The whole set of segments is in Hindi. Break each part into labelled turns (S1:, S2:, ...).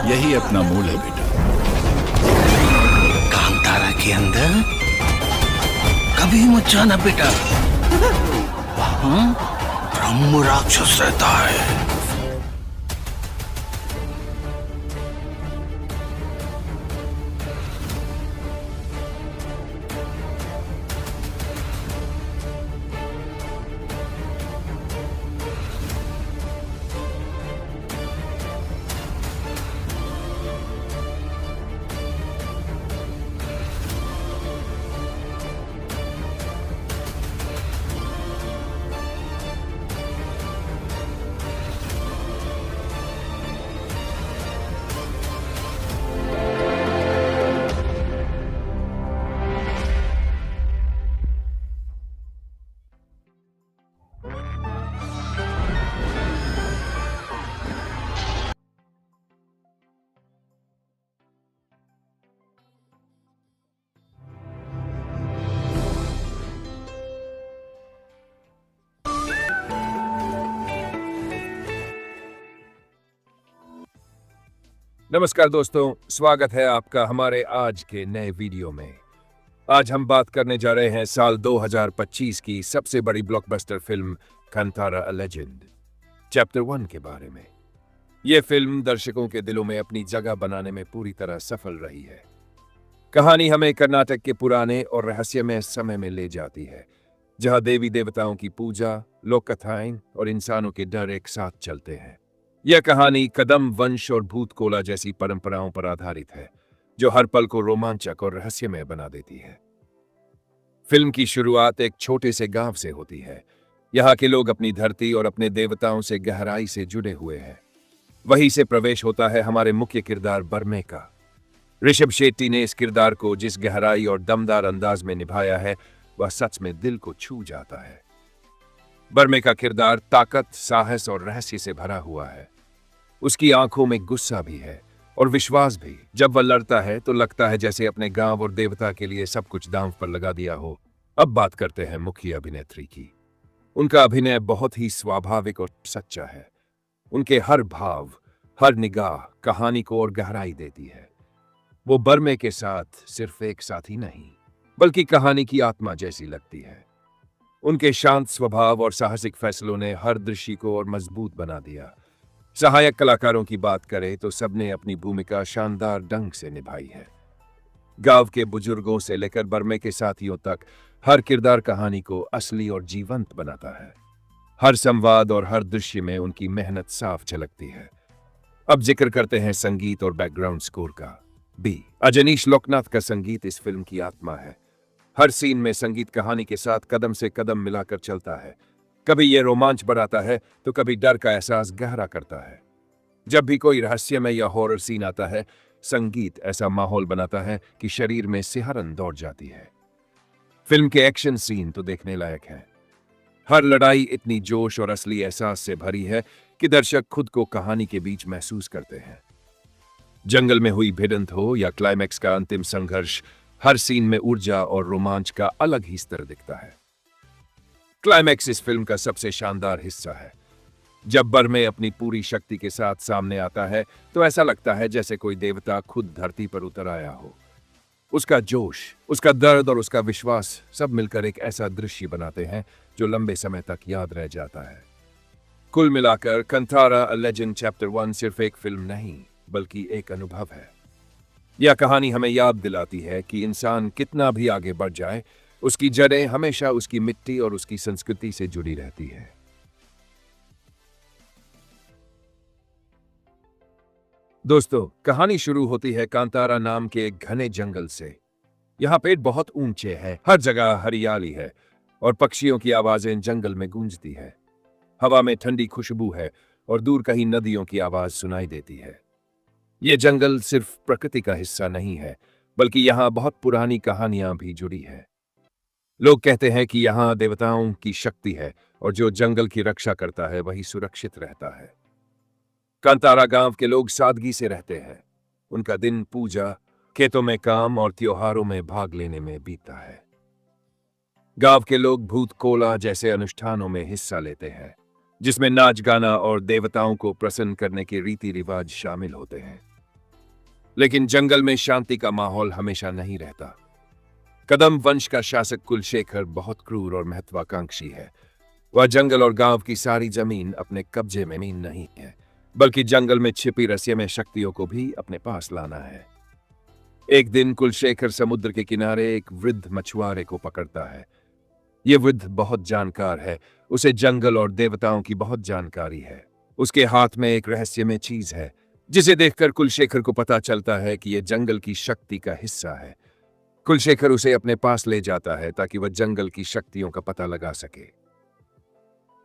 S1: यही अपना मूल है बेटा।
S2: कांतारा के अंदर कभी मत जाना बेटा। ब्रह्म राक्षस रहता है।
S3: नमस्कार दोस्तों, स्वागत है आपका हमारे आज के नए वीडियो में। आज हम बात करने जा रहे हैं साल 2025 की सबसे बड़ी blockbuster film Kantara a legend chapter 1 के बारे में। यह फिल्म दर्शकों के दिलों में अपनी जगह बनाने में पूरी तरह सफल रही है। कहानी हमें कर्नाटक के पुराने और रहस्यमय समय में ले जाती है, जहां देवी देवताओं की पूजा, लोक कथाएं और इंसानों के डर एक साथ चलते हैं। यह कहानी कदम वंश और भूत कोला जैसी परंपराओं पर आधारित है, जो हर पल को रोमांचक और रहस्यमय बना देती है। फिल्म की शुरुआत एक छोटे से गांव से होती है। यहाँ के लोग अपनी धरती और अपने देवताओं से गहराई से जुड़े हुए हैं। वहीं से प्रवेश होता है हमारे मुख्य किरदार बर्मे का। ऋषभ शेट्टी ने इस किरदार को जिस गहराई और दमदार अंदाज में निभाया है, वह सच में दिल को छू जाता है। बर्मे का किरदार ताकत, साहस और रहस्य से भरा हुआ है। उसकी आंखों में गुस्सा भी है और विश्वास भी। जब वह लड़ता है तो लगता है जैसे अपने गांव और देवता के लिए सब कुछ दांव पर लगा दिया हो। अब बात करते हैं मुख्य अभिनेत्री की। उनका अभिनय बहुत ही स्वाभाविक और सच्चा है। उनके हर भाव, हर निगाह कहानी को और गहराई देती है। वो बर्मे के साथ सिर्फ एक साथी नहीं, बल्कि कहानी की आत्मा जैसी लगती है। उनके शांत स्वभाव और साहसिक फैसलों ने हर दृश्य को और मजबूत बना दिया। सहायक कलाकारों की बात करें तो सबने अपनी भूमिका शानदार ढंग से निभाई है। गांव के बुजुर्गों से लेकर बर्मे के साथियों तक हर किरदार कहानी को असली और जीवंत बनाता है। हर संवाद और हर दृश्य में उनकी मेहनत साफ झलकती है। अब जिक्र करते हैं संगीत और बैकग्राउंड स्कोर का। अजनीश लोकनाथ का संगीत इस फिल्म की आत्मा है। हर सीन में संगीत कहानी के साथ कदम से कदम मिलाकर चलता है। कभी यह रोमांच बढ़ाता है तो कभी डर का एहसास गहरा करता है। जब भी कोई रहस्यमय या हॉरर सीन आता है, संगीत ऐसा माहौल बनाता है कि शरीर में सिहरन दौड़ जाती है। फिल्म के एक्शन सीन तो देखने लायक है। हर लड़ाई इतनी जोश और असली एहसास से भरी है कि दर्शक खुद को कहानी के बीच महसूस करते हैं। जंगल में हुई भिड़ंत हो या क्लाइमैक्स का अंतिम संघर्ष, हर सीन में ऊर्जा और रोमांच का अलग ही स्तर दिखता है। क्लाइमैक्स इस फिल्म का सबसे शानदार हिस्सा है। जब बर्मे अपनी पूरी शक्ति के साथ सामने आता है तो ऐसा लगता है जैसे कोई देवता खुद धरती पर उतर आया हो। उसका जोश, उसका दर्द और उसका विश्वास सब मिलकर एक ऐसा दृश्य बनाते हैं जो लंबे समय तक याद रह जाता है। कुल मिलाकर कांतारा अ लेजेंड चैप्टर 1 सिर्फ एक फिल्म नहीं, बल्कि एक अनुभव है। यह कहानी हमें याद दिलाती है कि इंसान कितना भी आगे बढ़ जाए, उसकी जड़ें हमेशा उसकी मिट्टी और उसकी संस्कृति से जुड़ी रहती है। दोस्तों, कहानी शुरू होती है कांतारा नाम के एक घने जंगल से। यहाँ पेड़ बहुत ऊंचे हैं, हर जगह हरियाली है और पक्षियों की आवाजें जंगल में गूंजती है। हवा में ठंडी खुशबू है और दूर कहीं नदियों की आवाज सुनाई देती है। ये जंगल सिर्फ प्रकृति का हिस्सा नहीं है, बल्कि यहाँ बहुत पुरानी कहानियां भी जुड़ी है। लोग कहते हैं कि यहाँ देवताओं की शक्ति है और जो जंगल की रक्षा करता है वही सुरक्षित रहता है। कांतारा गांव के लोग सादगी से रहते हैं। उनका दिन पूजा, खेतों में काम और त्योहारों में भाग लेने में बीतता है। गांव के लोग भूत कोला जैसे अनुष्ठानों में हिस्सा लेते हैं, जिसमें नाच गाना और देवताओं को प्रसन्न करने के रीति रिवाज शामिल होते हैं। लेकिन जंगल में शांति का माहौल हमेशा नहीं रहता। कदम वंश का शासक कुलशेखर बहुत क्रूर और महत्वाकांक्षी है। वह जंगल और गांव की सारी जमीन अपने कब्जे में नहीं है, बल्कि जंगल में छिपी रहस्यमय शक्तियों को भी अपने पास लाना है। एक दिन कुलशेखर समुद्र के किनारे एक वृद्ध मछुआरे को पकड़ता है। यह वृद्ध बहुत जानकार है, उसे जंगल और देवताओं की बहुत जानकारी है। उसके हाथ में एक रहस्यमय चीज है, जिसे देखकर कुलशेखर को पता चलता है कि यह जंगल की शक्ति का हिस्सा है। कुलशेखर उसे अपने पास ले जाता है ताकि वह जंगल की शक्तियों का पता लगा सके।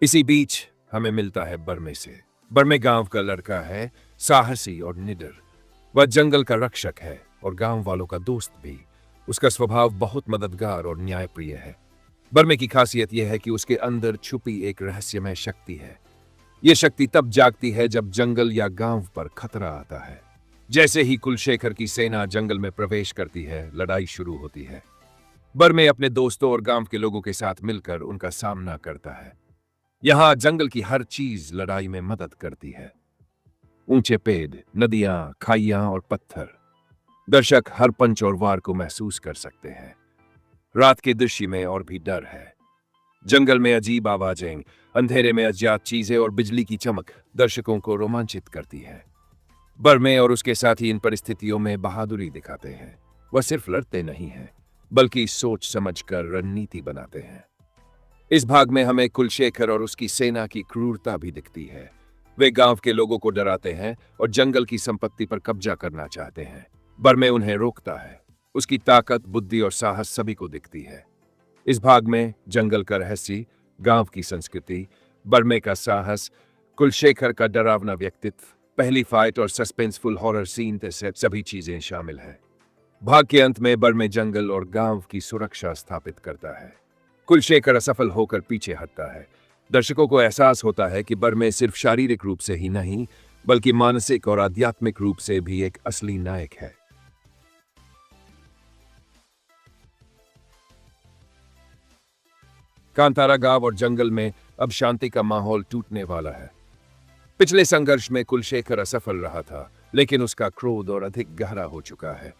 S3: इसी बीच हमें मिलता है बर्मे से। बर्मे गांव का लड़का है, साहसी और निडर। वह जंगल का रक्षक है और गांव वालों का दोस्त भी। उसका स्वभाव बहुत मददगार और न्यायप्रिय है। बर्मे की खासियत यह है कि उसके अंदर छुपी एक रहस्यमय शक्ति है। यह शक्ति तब जागती है जब जंगल या गांव पर खतरा आता है। जैसे ही कुलशेखर की सेना जंगल में प्रवेश करती है, लड़ाई शुरू होती है। बर्मे अपने दोस्तों और गांव के लोगों के साथ मिलकर उनका सामना करता है। यहां जंगल की हर चीज लड़ाई में मदद करती है। ऊंचे पेड़, नदियां, खाइयां और पत्थर। दर्शक हर पंच और वार को महसूस कर सकते हैं। रात के दृश्य में और भी डर है। जंगल में अजीब आवाजें, अंधेरे में अज्ञात चीजें और बिजली की चमक दर्शकों को रोमांचित करती है। बर्मे और उसके साथी इन परिस्थितियों में बहादुरी दिखाते हैं। वह सिर्फ लड़ते नहीं हैं, बल्कि सोच समझकर रणनीति बनाते हैं। इस भाग में हमें कुलशेखर और उसकी सेना की क्रूरता भी दिखती है। वे गांव के लोगों को डराते हैं और जंगल की संपत्ति पर कब्जा करना चाहते हैं। बर्मे उन्हें रोकता है। उसकी ताकत, बुद्धि और साहस सभी को दिखती है। इस भाग में जंगल का रहस्य, गांव की संस्कृति, बर्मे का साहस, कुलशेखर का डरावना व्यक्तित्व, पहली फाइट और सस्पेंसफुल हॉरर सीन जैसे सभी चीजें शामिल हैं। भाग के अंत में बर्मे जंगल और गांव की सुरक्षा स्थापित करता है। कुलशेखर असफल होकर पीछे हटता है। दर्शकों को एहसास होता है कि बर्मे सिर्फ शारीरिक रूप से ही नहीं, बल्कि मानसिक और आध्यात्मिक रूप से भी एक असली नायक है। कांतारा गांव और जंगल में अब शांति का माहौल टूटने वाला है। पिछले संघर्ष में कुलशेखर असफल रहा था, लेकिन उसका क्रोध और अधिक गहरा हो चुका है।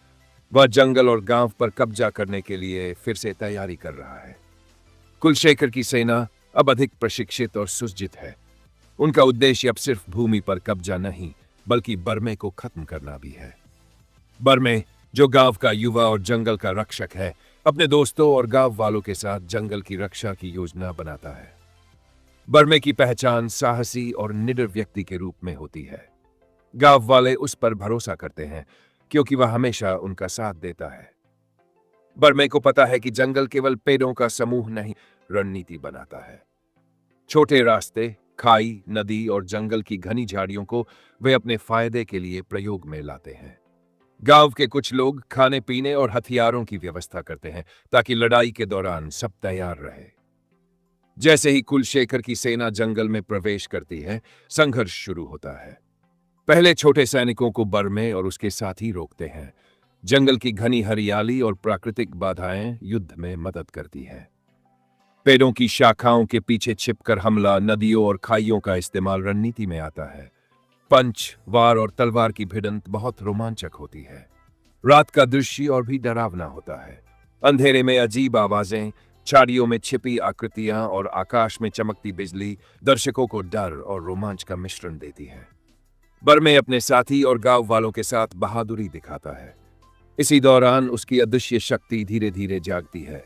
S3: वह जंगल और गांव पर कब्जा करने के लिए फिर से तैयारी कर रहा है। कुलशेखर की सेना अब अधिक प्रशिक्षित और सुसज्जित है। उनका उद्देश्य अब सिर्फ भूमि पर कब्जा नहीं, बल्कि बर्मे को खत्म करना भी है। बर्मे, जो गांव का युवा और जंगल का रक्षक है, अपने दोस्तों और गांव वालों के साथ जंगल की रक्षा की योजना बनाता है। बर्मे की पहचान साहसी और निडर व्यक्ति के रूप में होती है। गांव वाले उस पर भरोसा करते हैं क्योंकि वह हमेशा उनका साथ देता है। बर्मे को पता है कि जंगल केवल पेड़ों का समूह नहीं, रणनीति बनाता है। छोटे रास्ते, खाई, नदी और जंगल की घनी झाड़ियों को वे अपने फायदे के लिए प्रयोग में लाते हैं। गांव के कुछ लोग खाने पीने और हथियारों की व्यवस्था करते हैं ताकि लड़ाई के दौरान सब तैयार रहे। जैसे ही कुलशेखर की सेना जंगल में प्रवेश करती है, संघर्ष शुरू होता है। पहले छोटे सैनिकों को बर्मे और उसके साथी रोकते हैं। जंगल की घनी हरियाली और प्राकृतिक बाधाएं युद्ध में मदद करती हैं। पेड़ों की शाखाओं के पीछे छिपकर हमला, नदियों और खाइयों का इस्तेमाल रणनीति में आता है। पंच, वार और तलवार की भिड़ंत बहुत रोमांचक होती है। रात का दृश्य और भी डरावना होता है। अंधेरे में अजीब आवाजें, झाड़ियों में छिपी आकृतियां और आकाश में चमकती बिजली दर्शकों को डर और रोमांच का मिश्रण देती है। बर्मे अपने साथी और गांव वालों के साथ बहादुरी दिखाता है। इसी दौरान उसकी अदृश्य शक्ति धीरे धीरे जागती है,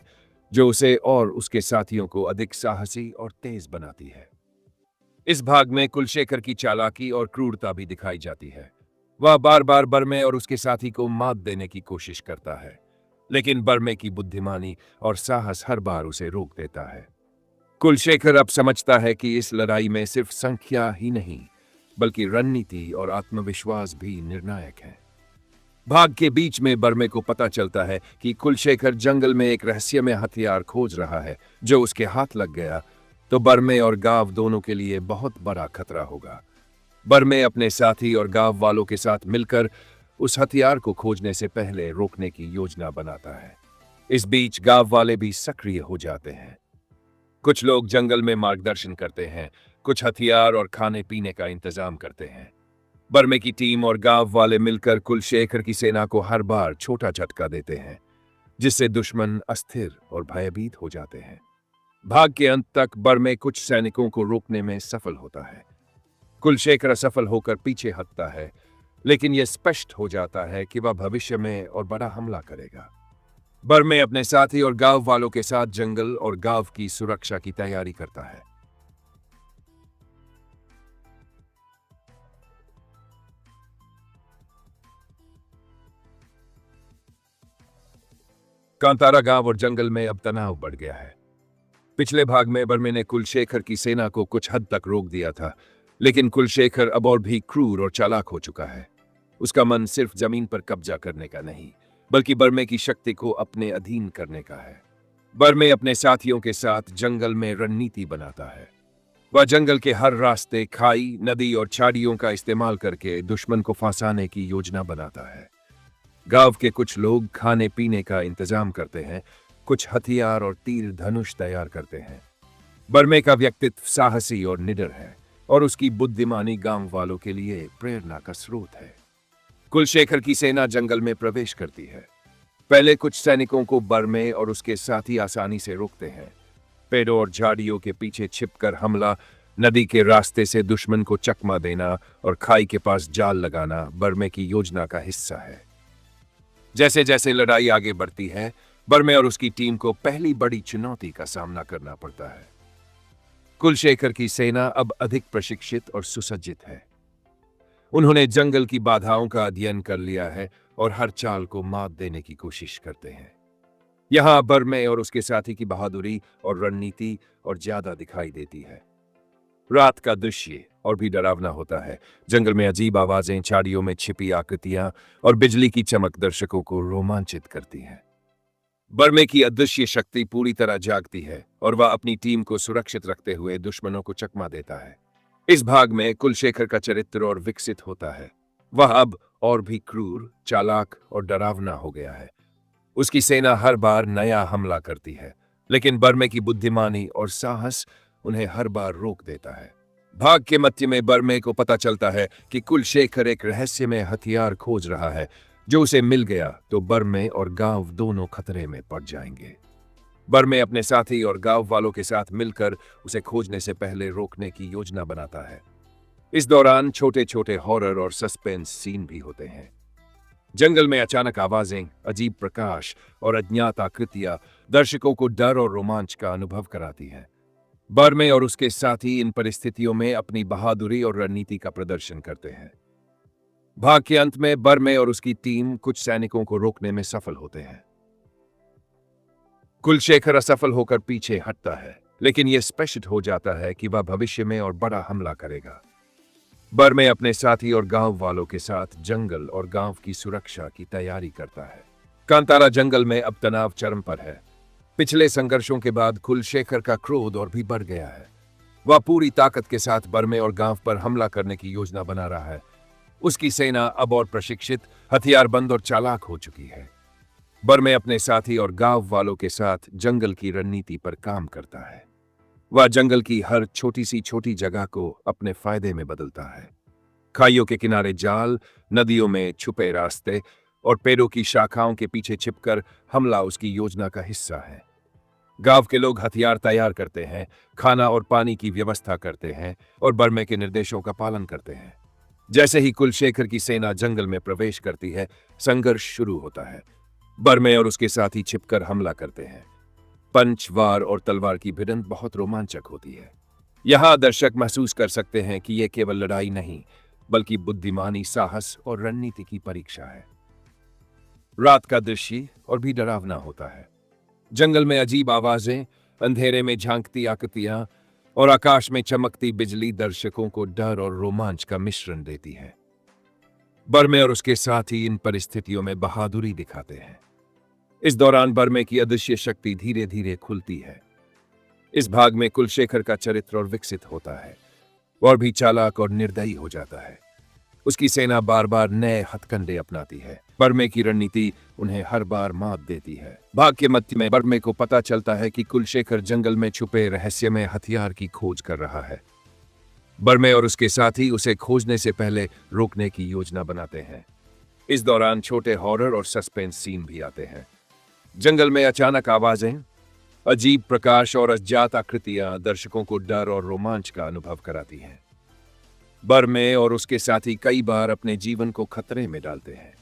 S3: जो उसे और उसके साथियों को अधिक साहसी और तेज बनाती है। इस भाग में कुलशेखर की चालाकी और क्रूरता भी दिखाई जाती है। वह बार बार बर्मे और उसके साथी को मात देने की कोशिश करता है, लेकिन बर्मे की बुद्धिमानी और साहस हर बार उसे रोक देता है। कुलशेखर अब समझता है कि इस लड़ाई में सिर्फ संख्या ही नहीं, बल्कि रणनीति और आत्मविश्वास भी निर्णायक है। भाग के बीच में बर्मे को पता चलता है कि कुलशेखर जंगल में एक रहस्यमय हथियार खोज रहा है। जो उसके हाथ लग गया तो बर्मे और गांव दोनों के लिए बहुत बड़ा खतरा होगा। बर्मे अपने साथी और गांव वालों के साथ मिलकर उस हथियार को खोजने से पहले रोकने की योजना बनाता है। इस बीच गांव वाले भी सक्रिय हो जाते हैं। कुछ लोग जंगल में मार्गदर्शन करते हैं, कुछ हथियार और खाने पीने का इंतजाम करते हैं। बर्मे की टीम और गांव वाले मिलकर कुलशेखर की सेना को हर बार छोटा झटका देते हैं, जिससे दुश्मन अस्थिर और भयभीत हो जाते हैं। भाग के अंत तक बर्मे कुछ सैनिकों को रोकने में सफल होता है। कुलशेखर असफल होकर पीछे हटता है, लेकिन यह स्पष्ट हो जाता है कि वह भविष्य में और बड़ा हमला करेगा। बर्मे अपने साथी और गांव वालों के साथ जंगल और गांव की सुरक्षा की तैयारी करता है। कांतारा गांव और जंगल में अब तनाव बढ़ गया है। पिछले भाग में बर्मे ने कुलशेखर की सेना को कुछ हद तक रोक दिया था, लेकिन कुलशेखर अब और भी क्रूर और चालाक हो चुका है। उसका मन सिर्फ जमीन पर कब्जा करने का नहीं, बल्कि बर्मे की शक्ति को अपने अधीन करने का है। बर्मे अपने साथियों के साथ जंगल में रणनीति बनाता है। वह जंगल के हर रास्ते, खाई, नदी और झाड़ियों का इस्तेमाल करके दुश्मन को फंसाने की योजना बनाता है। गांव के कुछ लोग खाने पीने का इंतजाम करते हैं, कुछ हथियार और तीर धनुष तैयार करते हैं। बर्मे का व्यक्तित्व साहसी और निडर है, और उसकी बुद्धिमानी गांव वालों के लिए प्रेरणा का स्रोत है। कुलशेखर की सेना जंगल में प्रवेश करती है। पहले कुछ सैनिकों को बर्मे और उसके साथी आसानी से रोकते हैं। पेड़ों और झाड़ियों के पीछे छिपकर हमला, नदी के रास्ते से दुश्मन को चकमा देना और खाई के पास जाल लगाना बर्मे की योजना का हिस्सा है। जैसे जैसे लड़ाई आगे बढ़ती है, बर्मे और उसकी टीम को पहली बड़ी चुनौती का सामना करना पड़ता है। कुलशेखर की सेना अब अधिक प्रशिक्षित और सुसज्जित है। उन्होंने जंगल की बाधाओं का अध्ययन कर लिया है और हर चाल को मात देने की कोशिश करते हैं। यहां बर्मे और उसके साथी की बहादुरी और रणनीति और ज्यादा दिखाई देती है। रात का दृश्य और भी डरावना होता है। जंगल में अजीब आवाजें, झाड़ियों में छिपी आकृतियां और बिजली की चमक दर्शकों को रोमांचित करती है। बर्मे की अदृश्य शक्ति पूरी तरह जागती है और वह अपनी टीम को सुरक्षित रखते हुए दुश्मनों को चकमा देता है। इस भाग में कुलशेखर का चरित्र और विकसित होता है। वह अब और भी क्रूर, चालाक और डरावना हो गया है। उसकी सेना हर बार नया हमला करती है, लेकिन बर्मे की बुद्धिमानी और साहस उन्हें हर बार रोक देता है। भाग के मध्य में बर्मे को पता चलता है कि कुलशेखर एक रहस्यमय हथियार खोज रहा है। जो उसे मिल गया तो बर्मे और गांव दोनों खतरे में पड़ जाएंगे। बर्मे अपने साथी और गांव वालों के साथ मिलकर उसे खोजने से पहले रोकने की योजना बनाता है। इस दौरान छोटे छोटे हॉरर और सस्पेंस सीन भी होते हैं। जंगल में अचानक आवाजें, अजीब प्रकाश और अज्ञात आकृतियां दर्शकों को डर और रोमांच का अनुभव कराती हैं। बर्मे और उसके साथी इन परिस्थितियों में अपनी बहादुरी और रणनीति का प्रदर्शन करते हैं। भाग के अंत में बर्मे और उसकी टीम कुछ सैनिकों को रोकने में सफल होते हैं। कुलशेखर असफल होकर पीछे हटता है, लेकिन यह स्पष्ट हो जाता है कि वह भविष्य में और बड़ा हमला करेगा। बर्मे अपने साथी और गांव वालों के साथ जंगल और गांव की सुरक्षा की तैयारी करता है। कांतारा जंगल में अब तनाव चरम पर है। पिछले संघर्षों के बाद कुलशेखर का क्रोध और भी बढ़ गया है। वह पूरी ताकत के साथ बर्मे और गांव पर हमला करने की योजना बना रहा है। उसकी सेना अब और प्रशिक्षित, हथियारबंद और चालाक हो चुकी है। बर्मे अपने साथी और गांव वालों के साथ जंगल की रणनीति पर काम करता है। वह जंगल की हर छोटी सी छोटी जगह को अपने फायदे में बदलता है। खाइयों के किनारे जाल, नदियों में छुपे रास्ते और पेड़ों की शाखाओं के पीछे छिपकर हमला उसकी योजना का हिस्सा है। गांव के लोग हथियार तैयार करते हैं, खाना और पानी की व्यवस्था करते हैं और बर्मे के निर्देशों का पालन करते हैं। जैसे ही कुलशेखर की सेना जंगल में प्रवेश करती है, संघर्ष शुरू होता है। बर्मे और उसके साथी छिपकर हमला करते हैं। पंच, वार और तलवार की भिड़ंत बहुत रोमांचक होती है। यहां दर्शक महसूस कर सकते हैं कि यह केवल लड़ाई नहीं, बल्कि बुद्धिमानी, साहस और रणनीति की परीक्षा है। रात का दृश्य और भी डरावना होता है। जंगल में अजीब आवाजें, अंधेरे में झांकती आकृतियां और आकाश में चमकती बिजली दर्शकों को डर और रोमांच का मिश्रण देती है। बर्मे और उसके साथी इन परिस्थितियों में बहादुरी दिखाते हैं। इस दौरान बर्मे की अदृश्य शक्ति धीरे धीरे खुलती है। इस भाग में कुलशेखर का चरित्र और विकसित होता है। और भी चालाक और निर्दयी हो जाता है। उसकी सेना बार बार नए हथकंडे अपनाती है। बर्मे की रणनीति उन्हें हर बार मात देती है। भाग के मध्य में बर्मे को पता चलता है कि कुलशेखर जंगल में छुपे रहस्यमय हथियार की खोज कर रहा है। बर्मे और उसके साथी उसे खोजने से पहले रोकने की योजना बनाते हैं। इस दौरान छोटे हॉरर और सस्पेंस सीन भी आते हैं। जंगल में अचानक आवाजें, अजीब प्रकाश और अज्ञात आकृतियां दर्शकों को डर और रोमांच का अनुभव कराती हैं। बर्मे और उसके साथी कई बार अपने जीवन को खतरे में डालते हैं।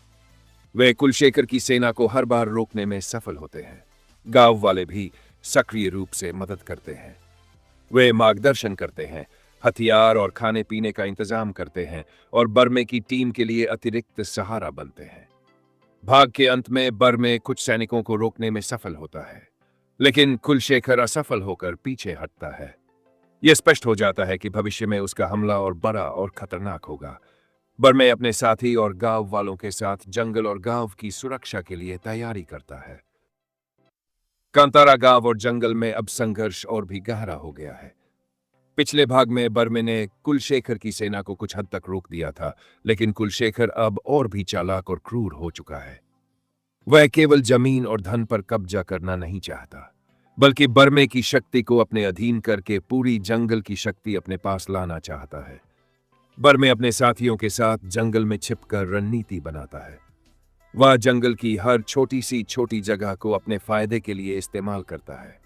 S3: वे कुलशेखर की सेना को हर बार रोकने में सफल होते हैं। गांव वाले भी सक्रिय रूप से मदद करते हैं। वे मार्गदर्शन करते हैं, हथियार और खाने पीने का इंतजाम करते हैं और बर्मे की टीम के लिए अतिरिक्त सहारा बनते हैं। भाग के अंत में बर्मे कुछ सैनिकों को रोकने में सफल होता है, लेकिन कुलशेखर असफल होकर पीछे हटता है। यह स्पष्ट हो जाता है कि भविष्य में उसका हमला और बड़ा और खतरनाक होगा। बर्मे अपने साथी और गांव वालों के साथ जंगल और गांव की सुरक्षा के लिए तैयारी करता है। कांतारा गांव और जंगल में अब संघर्ष और भी गहरा हो गया है। पिछले भाग में बर्मे ने कुलशेखर की सेना को कुछ हद तक रोक दिया था, लेकिन कुलशेखर अब और भी चालाक और क्रूर हो चुका है। वह केवल जमीन और धन पर कब्जा करना नहीं चाहता, बल्कि बर्मे की शक्ति को अपने अधीन करके पूरी जंगल की शक्ति अपने पास लाना चाहता है। बर्मे अपने साथियों के साथ जंगल में छिपकर रणनीति बनाता है। वह जंगल की हर छोटी सी छोटी जगह को अपने फायदे के लिए इस्तेमाल करता है।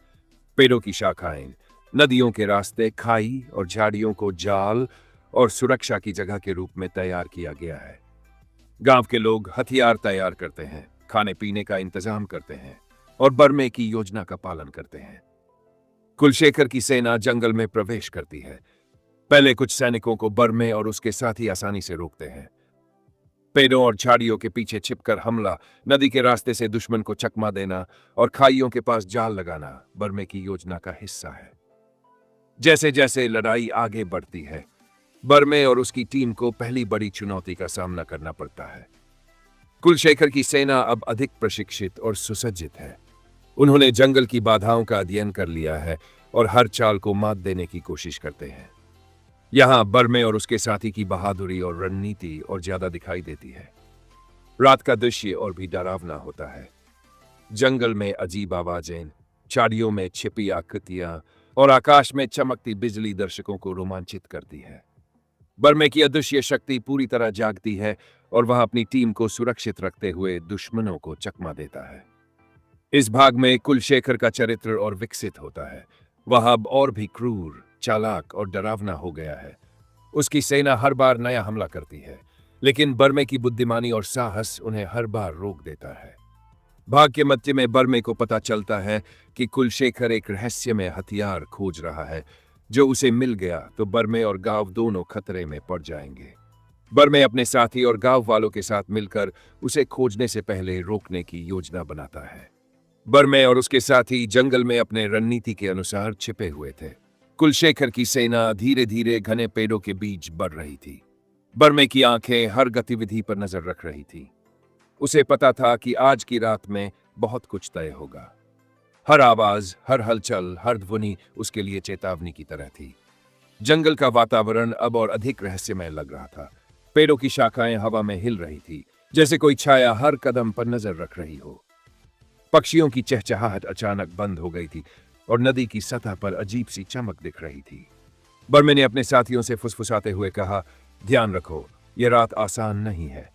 S3: पेड़ों की शाखाएं, नदियों के रास्ते, खाई और झाड़ियों को जाल और सुरक्षा की जगह के रूप में तैयार किया गया है। गांव के लोग हथियार तैयार करते हैं, खाने पीने का इंतजाम करते हैं और बर्मे की योजना का पालन करते हैं। कुलशेखर की सेना जंगल में प्रवेश करती है। पहले कुछ सैनिकों को बर्मे और उसके साथी आसानी से रोकते हैं। पेड़ों और झाड़ियों के पीछे छिपकर हमला, नदी के रास्ते से दुश्मन को चकमा देना और खाइयों के पास जाल लगाना बर्मे की योजना का हिस्सा है। जैसे जैसे लड़ाई आगे बढ़ती है, बर्मे और उसकी टीम को पहली बड़ी चुनौती का सामना करना पड़ता है। कुलशेखर की सेना अब अधिक प्रशिक्षित और सुसज्जित है। उन्होंने जंगल की बाधाओं का अध्ययन कर लिया है और हर चाल को मात देने की कोशिश करते हैं। यहां बर्मे और उसके साथी की बहादुरी और रणनीति और ज्यादा दिखाई देती है। रात का दृश्य और भी डरावना होता है। जंगल में अजीब आवाजें, झाड़ियों में छिपी आकृतियां और आकाश में चमकती बिजली दर्शकों को रोमांचित करती है। बर्मे की अदृश्य शक्ति पूरी तरह जागती है और वह अपनी टीम को सुरक्षित रखते हुए दुश्मनों को चकमा देता है। इस भाग में कुलशेखर का चरित्र और विकसित होता है। वह अब और भी क्रूर, चालाक और डरावना हो गया है। उसकी सेना हर बार नया हमला करती है, लेकिन बर्मे की बुद्धिमानी और साहस उन्हें हर बार रोक देता है। भाग के मध्य में बर्मे को पता चलता है कि कुलशेखर एक रहस्यमय हथियार खोज रहा है। जो उसे मिल गया तो बर्मे और गांव दोनों खतरे में पड़ जाएंगे। बर्मे अपने साथी और गांव वालों के साथ मिलकर उसे खोजने से पहले रोकने की योजना बनाता है। बर्मे और उसके साथी जंगल में अपने रणनीति के अनुसार छिपे हुए थे। कुलशेखर की सेना धीरे धीरे घने पेड़ों के बीच बढ़ रही थी। बर्मे की आंखें हर गतिविधि पर नजर रख रही थी। उसे पता था कि आज की रात में बहुत कुछ तय होगा। हर आवाज, हर हलचल, हर ध्वनि उसके लिए चेतावनी की तरह थी। जंगल का वातावरण अब और अधिक रहस्यमय लग रहा था। पेड़ों की शाखाएं हवा में हिल रही थी, जैसे कोई छाया हर कदम पर नजर रख रही हो। पक्षियों की चहचहाहट अचानक बंद हो गई थी और नदी की सतह पर अजीब सी चमक दिख रही थी। बर्मे ने अपने साथियों से फुसफुसाते हुए कहा, ध्यान रखो, यह रात आसान नहीं है।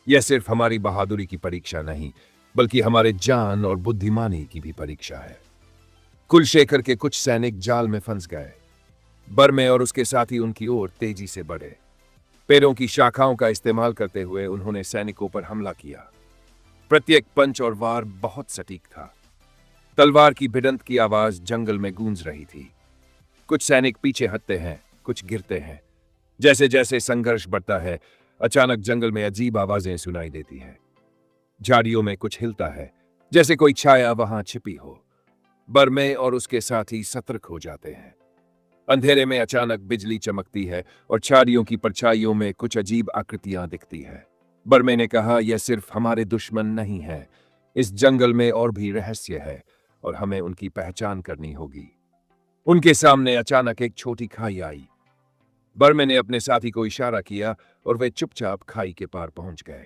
S3: यह सिर्फ हमारी बहादुरी की परीक्षा नहीं, बल्कि हमारे जान और बुद्धिमानी की भी परीक्षा है। कुलशेखर के कुछ सैनिक जाल में फंस गए। बर्मे और उसके साथी उनकी ओर तेजी से बढ़े। पेड़ों की शाखाओं का इस्तेमाल करते हुए उन्होंने सैनिकों पर हमला किया। प्रत्येक पंच और वार बहुत सटीक था। तलवार की भिड़ंत की आवाज जंगल में गूंज रही थी। कुछ सैनिक पीछे हटते हैं, कुछ गिरते हैं। जैसे जैसे संघर्ष बढ़ता है, अचानक जंगल में अजीब आवाजें सुनाई देती हैं। झाड़ियों में कुछ हिलता है, जैसे कोई छाया वहां छिपी हो। बर्मे और उसके साथी सतर्क हो जाते हैं। अंधेरे में अचानक बिजली चमकती है और झाड़ियों की परछाइयों में कुछ अजीब आकृतियां दिखती है। बर्मे ने कहा, यह सिर्फ हमारे दुश्मन नहीं है, इस जंगल में और भी रहस्य है और हमें उनकी पहचान करनी होगी। उनके सामने अचानक एक छोटी खाई आई। बर्मे ने अपने साथी को इशारा किया और वे चुपचाप खाई के पार पहुंच गए।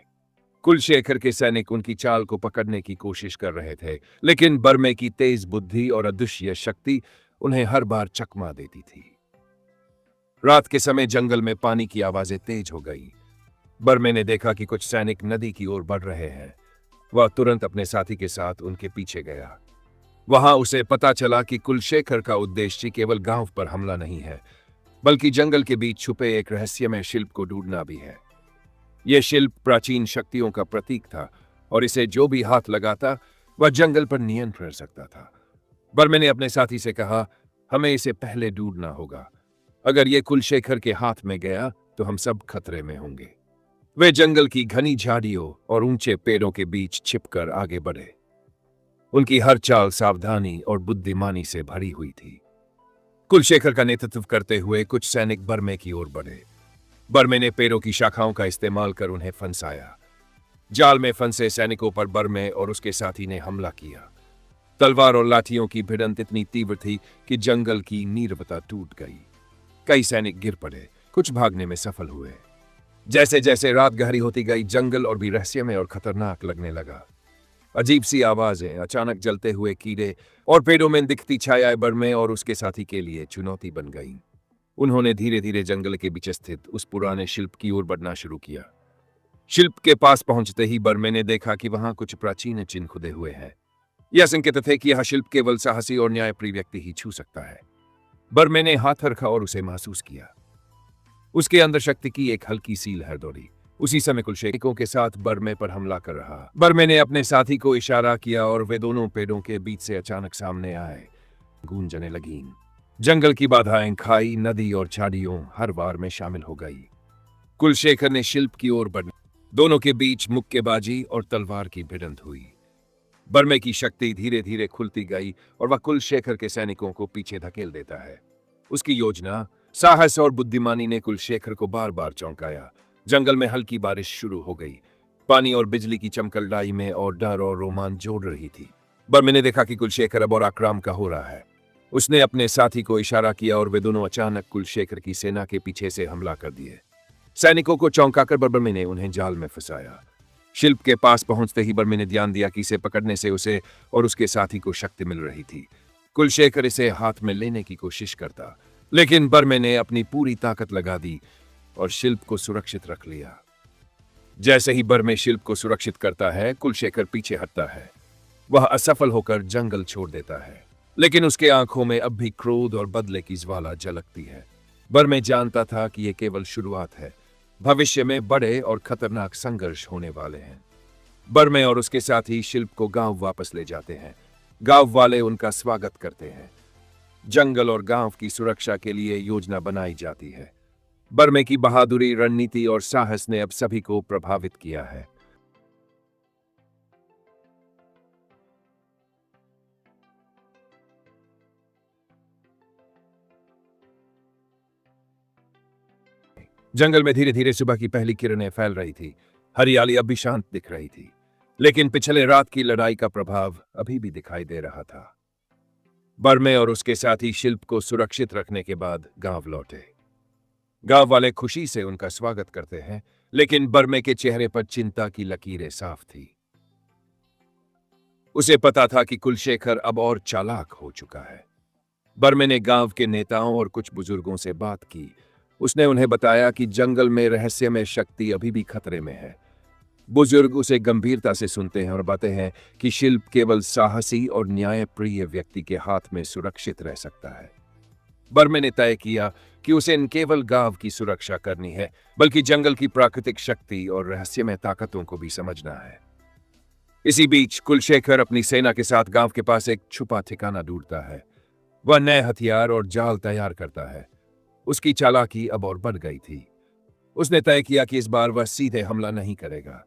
S3: कुलशेखर के सैनिक उनकी चाल को पकड़ने की कोशिश कर रहे थे, लेकिन बर्मे की तेज बुद्धि और अदृश्य शक्ति उन्हें हर बार चकमा देती थी। रात के समय जंगल में पानी की आवाजें तेज हो गई। बर्मे ने देखा कि कुछ सैनिक नदी की ओर बढ़ रहे हैं। वह तुरंत अपने साथी के साथ उनके पीछे गया। वहां उसे पता चला कि कुलशेखर का उद्देश्य केवल गांव पर हमला नहीं है, बल्कि जंगल के बीच छुपे एक रहस्यमय शिल्प को ढूंढना भी है। यह शिल्प प्राचीन शक्तियों का प्रतीक था और इसे जो भी हाथ लगाता वह जंगल पर नियंत्रण कर सकता था। बर्मे ने अपने साथी से कहा, हमें इसे पहले ढूंढना होगा। अगर यह कुलशेखर के हाथ में गया तो हम सब खतरे में होंगे। वे जंगल की घनी झाड़ियों और ऊंचे पेड़ों के बीच छिपकर आगे बढ़े। उनकी हर चाल सावधानी और बुद्धिमानी से भरी हुई थी। कुलशेखर का नेतृत्व करते हुए कुछ सैनिक बर्मे की ओर बढ़े। बर्मे ने पेड़ों की शाखाओं का इस्तेमाल कर उन्हें फंसाया। जाल में फंसे सैनिकों पर बर्मे और उसके साथी ने हमला किया। तलवार और लाठियों की भिड़ंत इतनी तीव्र थी कि जंगल की नीरवता टूट गई। कई सैनिक गिर पड़े, कुछ भागने में सफल हुए। जैसे जैसे रात गहरी होती गई, जंगल और भी रहस्यमय और खतरनाक लगने लगा। अजीब सी आवाजें, अचानक जलते हुए कीड़े और पेड़ों में दिखती छायाएं बर्मे और उसके साथी के लिए चुनौती बन गईं। उन्होंने धीरे धीरे जंगल के बीच स्थित उस पुराने शिल्प की ओर बढ़ना शुरू किया। शिल्प के पास पहुंचते ही बर्मे ने देखा कि वहां कुछ प्राचीन चिन्ह खुदे हुए हैं। यह संकेत थे कि यह शिल्प केवल साहसी और न्यायप्रिय व्यक्ति ही छू सकता है। बर्मे ने हाथ रखा और उसे महसूस किया। उसके अंदर शक्ति की एक हल्की सी लहर दौड़ी। उसी समय कुलशेखरों के साथ बर्मे पर हमला कर रहा। बर्मे ने अपने साथी को इशारा किया और वे दोनों पेड़ों के बीच से अचानक सामने आए। गूंजने लगीं। जंगल की बाधाएं खाई, नदी और झाड़ियों हर वार में शामिल हो गई। कुलशेखर ने शिल्प की ओर बढ़, दोनों के बीच मुक्केबाजी और तलवार की भिड़ंत हुई। बर्मे की शक्ति धीरे धीरे खुलती गई और वह कुलशेखर के सैनिकों को पीछे धकेल देता है। उसकी योजना, साहस और बुद्धिमानी ने कुलशेखर को बार बार चौंकाया। जंगल में हल्की बारिश शुरू हो गई। पानी और बिजली की चमकलदाई में और डर और रोमांच जोड़ रही थी। बर्मे ने देखा कि कुलशेखर अब और आक्रामक का हो रहा है। उसने अपने साथी को इशारा किया और वे दोनों अचानक कुलशेखर की सेना के पीछे से हमला कर दिए। सैनिकों को चौंकाकर बर्मे ने उन्हें जाल में फंसाया। शिल्प के पास पहुंचते ही बर्मे ने ध्यान दिया कि इसे पकड़ने से उसे और उसके साथी को शक्ति मिल रही थी। कुलशेखर इसे हाथ में लेने की कोशिश करता, लेकिन बर्मे ने अपनी पूरी ताकत लगा दी और शिल्प को सुरक्षित रख लिया। जैसे ही बर्मे शिल्प को सुरक्षित करता है, कुलशेखर पीछे हटता है। वह असफल होकर जंगल छोड़ देता है, लेकिन उसके आंखों में अब भी क्रोध और बदले की ज्वाला झलकती है। बर्मे जानता था कि यह केवल शुरुआत है। भविष्य में बड़े और खतरनाक संघर्ष होने वाले हैं। बर्मे और उसके साथी शिल्प को गांव वापस ले जाते हैं। गांव वाले उनका स्वागत करते हैं। जंगल और गांव की सुरक्षा के लिए योजना बनाई जाती है। बर्मे की बहादुरी, रणनीति और साहस ने अब सभी को प्रभावित किया है। जंगल में धीरे धीरे सुबह की पहली किरणें फैल रही थी। हरियाली अब भी शांत दिख रही थी, लेकिन पिछले रात की लड़ाई का प्रभाव अभी भी दिखाई दे रहा था। बर्मे और उसके साथी शिल्प को सुरक्षित रखने के बाद गांव लौटे। गांव वाले खुशी से उनका स्वागत करते हैं, लेकिन बर्मे के चेहरे पर चिंता की लकीरें साफ थी। उसे पता था कि कुलशेखर अब और चालाक हो चुका है। बर्मे ने गांव के नेताओं और कुछ बुजुर्गों से बात की। उसने उन्हें बताया कि जंगल में रहस्यमय शक्ति अभी भी खतरे में है। बुजुर्ग उसे गंभीरता से सुनते हैं और बताते हैं कि शिल्प केवल साहसी और न्यायप्रिय व्यक्ति के हाथ में सुरक्षित रह सकता है। बर्मे ने तय किया कि उसे न केवल गांव की सुरक्षा करनी है, बल्कि जंगल की प्राकृतिक शक्ति और रहस्यमय ताकतों को भी समझना है। इसी बीच कुलशेखर अपनी सेना के साथ गांव के पास एक छुपा ठिकाना ढूंढता है। वह नए हथियार और जाल तैयार करता है। उसकी चालाकी अब और बढ़ गई थी। उसने तय किया कि इस बार वह सीधे हमला नहीं करेगा,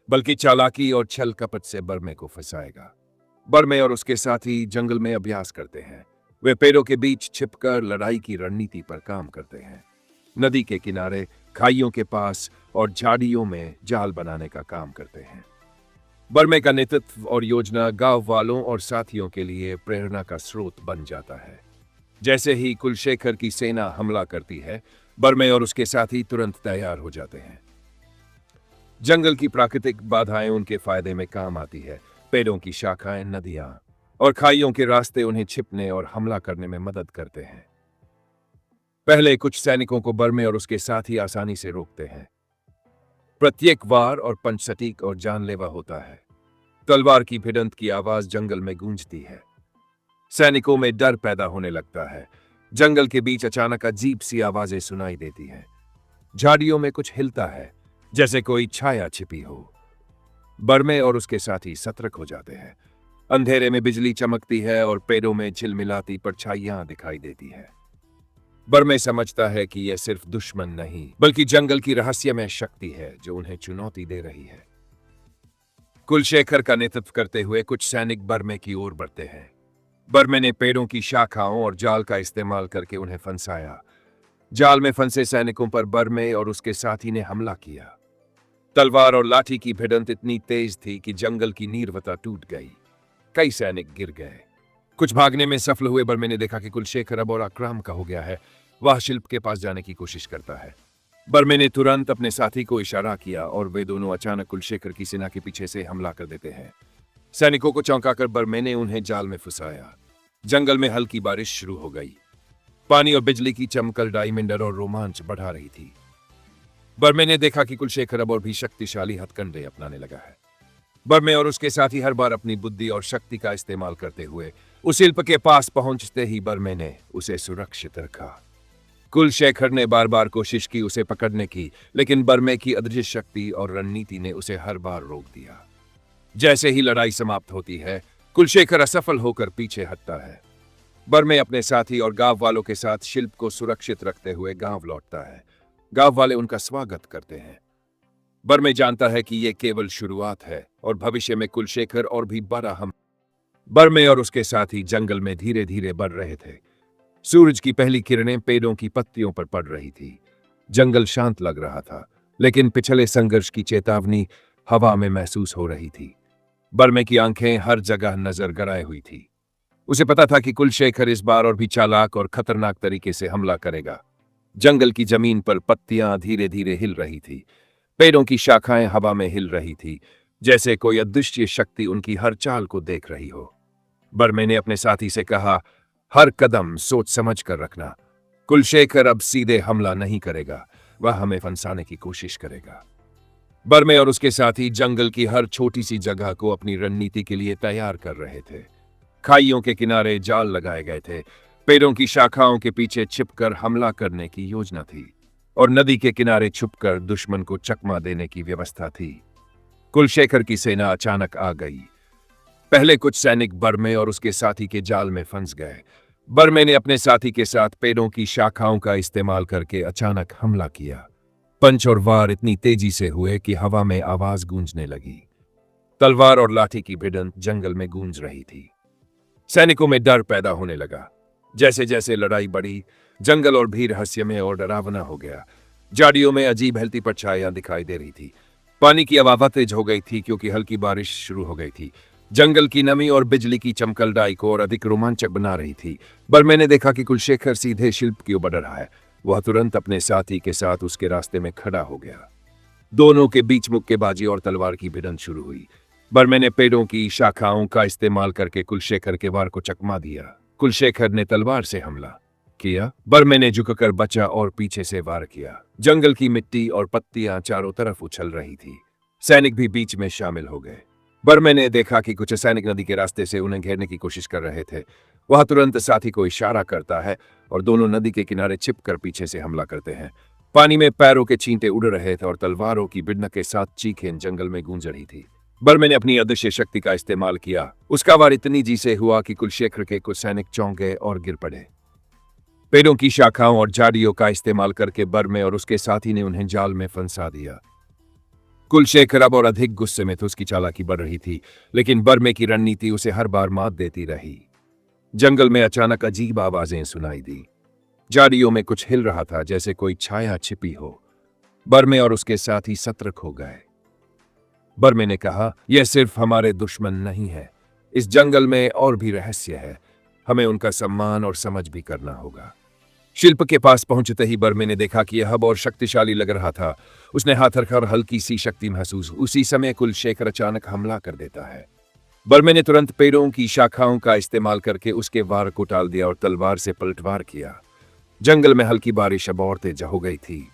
S3: बल्कि चालाकी और छल कपट से बर्मे को फंसाएगा। बर्मे और उसके साथी जंगल में अभ्यास करते हैं। वे पेड़ों के बीच छिपकर लड़ाई की रणनीति पर काम करते हैं। नदी के किनारे, खाइयों के पास और झाड़ियों में जाल बनाने का काम करते हैं। बर्मे का नेतृत्व और योजना गांव वालों और साथियों के लिए प्रेरणा का स्रोत बन जाता है। जैसे ही कुलशेखर की सेना हमला करती है, बर्मे और उसके साथी तुरंत तैयार हो जाते हैं। जंगल की प्राकृतिक बाधाएं उनके फायदे में काम आती है। पेड़ों की शाखाएं, नदियां और खाइयों के रास्ते उन्हें छिपने और हमला करने में मदद करते हैं। पहले कुछ सैनिकों को बर्मे और उसके साथी आसानी से रोकते हैं। प्रत्येक वार और पंच सटीक और जानलेवा होता है। तलवार की भिड़ंत की आवाज जंगल में गूंजती है। सैनिकों में डर पैदा होने लगता है। जंगल के बीच अचानक अजीब सी आवाजें सुनाई देती हैं। झाड़ियों में कुछ हिलता है, जैसे कोई छाया छिपी हो। बर्मे और उसके साथी सतर्क हो जाते हैं। अंधेरे में बिजली चमकती है और पेड़ों में झिलमिलाती परछाइयां दिखाई देती है। बर्मे समझता है कि यह सिर्फ दुश्मन नहीं, बल्कि जंगल की रहस्यमय शक्ति है जो उन्हें चुनौती दे रही है। कुलशेखर का नेतृत्व करते हुए कुछ सैनिक बर्मे की ओर बढ़ते हैं। बर्मे ने पेड़ों की शाखाओं और जाल का इस्तेमाल करके उन्हें फंसाया। जाल में फंसे सैनिकों पर बर्मे और उसके साथी ने हमला किया। तलवार और लाठी की भिड़ंत इतनी तेज थी कि जंगल की नीरवता टूट गई। कई सैनिक गिर गए। कुछ भागने में सफल हुए। बर्मे ने देखा कि कुलशेखर अब और आक्रामक हो गया है। वह शिल्प के पास जाने की कोशिश करता है। बर्मे ने तुरंत अपने साथी को इशारा किया और वे दोनों अचानक कुलशेखर की सेना के पीछे से हमला कर देते हैं। सैनिकों को चौंकाकर बर्मे ने उन्हें जाल में फंसाया। जंगल में हल्की बारिश शुरू हो गई। पानी और बिजली की चमकल डायमंडर और रोमांच बढ़ा रही थी। बर्मे ने देखा कि कुलशेखर अब और भी शक्तिशाली हथकंडे अपनाने लगा है। बर्मे और उसके साथी हर बार अपनी बुद्धि और शक्ति का इस्तेमाल करते हुए उस शिल्प के पास पहुंचते ही बर्मे ने उसे सुरक्षित रखा। कुलशेखर ने बार बार कोशिश की उसे पकड़ने की, लेकिन बर्मे की अदृश्य शक्ति और रणनीति ने उसे हर बार रोक दिया। जैसे ही लड़ाई समाप्त होती है, कुलशेखर असफल होकर पीछे हटता है। बर्मे अपने साथी और गांव वालों के साथ शिल्प को सुरक्षित रखते हुए गांव लौटता है। गांव वाले उनका स्वागत करते हैं। बर्मे जानता है कि यह केवल शुरुआत है और भविष्य में कुलशेखर और भी बड़ा हम। बर्मे और उसके साथी जंगल में धीरे धीरे बढ़ रहे थे। सूरज की पहली किरणें पेड़ों की पत्तियों पर पड़ रही थी। जंगल शांत लग रहा था, लेकिन पिछले संघर्ष की चेतावनी हवा में महसूस हो रही थी। बर्मे की आंखें हर जगह नजर गड़ाए हुई थी। उसे पता था कि कुलशेखर इस बार और भी चालाक और खतरनाक तरीके से हमला करेगा। जंगल की जमीन पर पत्तियां धीरे धीरे हिल रही थी। पेड़ों की शाखाएं हवा में हिल रही थी, जैसे कोई अदृश्य शक्ति उनकी हर चाल को देख रही हो। बर्मे ने अपने साथी से कहा, हर कदम सोच समझ कर रखना। कुलशेखर अब सीधे हमला नहीं करेगा, वह हमें फंसाने की कोशिश करेगा। बर्मे और उसके साथी जंगल की हर छोटी सी जगह को अपनी रणनीति के लिए तैयार कर रहे थे। खाइयों के किनारे जाल लगाए गए थे। पेड़ों की शाखाओं के पीछे छिपकर हमला करने की योजना थी और नदी के किनारे छुपकर दुश्मन को चकमा देने की व्यवस्था थी। कुलशेखर की सेना अचानक आ गई। पहले कुछ सैनिक बर्मे और उसके साथी के जाल में फंस गए। बर्मे ने अपने साथी के साथ पेड़ों की शाखाओं का इस्तेमाल करके अचानक हमला किया। पंच और वार इतनी तेजी से हुए कि हवा में आवाज गूंजने लगी। तलवार और लाठी की भिड़ंत जंगल में गूंज रही थी। सैनिकों में डर पैदा होने लगा। जैसे जैसे लड़ाई बढ़ी, जंगल और भी रहस्यमय और डरावना हो गया। झाड़ियों में अजीब हिलती परछाइयां दिखाई दे रही थी। पानी की आवाज तेज हो गई थी क्योंकि हल्की बारिश शुरू हो गई थी। जंगल की नमी और बिजली की चमकलदाई को और अधिक रोमांचक बना रही थी। बर्मे ने देखा कि कुलशेखर सीधे शिल्प की ओर बढ़ रहा है। वह तुरंत अपने साथी के साथ उसके रास्ते में खड़ा हो गया। दोनों के बीच मुक्केबाजी और तलवार की भिड़ंत शुरू हुई। बर्मे ने पेड़ों की शाखाओं का इस्तेमाल करके कुलशेखर के वार को चकमा दिया। कुलशेखर ने तलवार से हमला किया। बर्मे ने झुककर बचा और पीछे से वार किया। जंगल की मिट्टी और पत्तियां चारों तरफ उछल रही थी। सैनिक भी बीच में शामिल हो गए। बर्मे ने देखा कि कुछ सैनिक नदी के रास्ते से उन्हें घेरने की कोशिश कर रहे थे। वह तुरंत साथी को इशारा करता है और दोनों नदी के किनारे छिपकर पीछे से हमला करते हैं। पानी में पैरों के छींटे उड़ रहे थे और तलवारों की भिड़ंत के साथ चीखें जंगल में गूंज रही थी। बर्मे ने अपनी अदृश्य शक्ति का इस्तेमाल किया। उसका वार इतनी जी से हुआ कि कुलशेखर के कुछ सैनिक चौंक गए और गिर पड़े। पेड़ों की शाखाओं और झाड़ियों का इस्तेमाल करके बर्मे और उसके साथी ने उन्हें जाल में फंसा दिया। कुलशेखर अब और अधिक गुस्से में था। उसकी चालाकी बढ़ रही थी, लेकिन बर्मे की रणनीति उसे हर बार मात देती रही। जंगल में अचानक अजीब आवाजें सुनाई दी। झाड़ियों में कुछ हिल रहा था, जैसे कोई छाया छिपी हो। बर्मे और उसके साथी सतर्क हो गए। बर्मे ने कहा, यह सिर्फ हमारे दुश्मन नहीं है, इस जंगल में और भी रहस्य है। हमें उनका सम्मान और समझ भी करना होगा। शिल्प के पास पहुंचते ही बर्मे ने देखा कि यह अब और शक्तिशाली लग रहा था। उसने हाथ रखकर हल्की सी शक्ति महसूस। उसी समय कुलशेखर अचानक हमला कर देता है। बर्मे ने तुरंत पेड़ों की शाखाओं का इस्तेमाल करके उसके वार को टाल दिया और तलवार से पलटवार किया। जंगल में हल्की बारिश अब और तेज हो गई थी।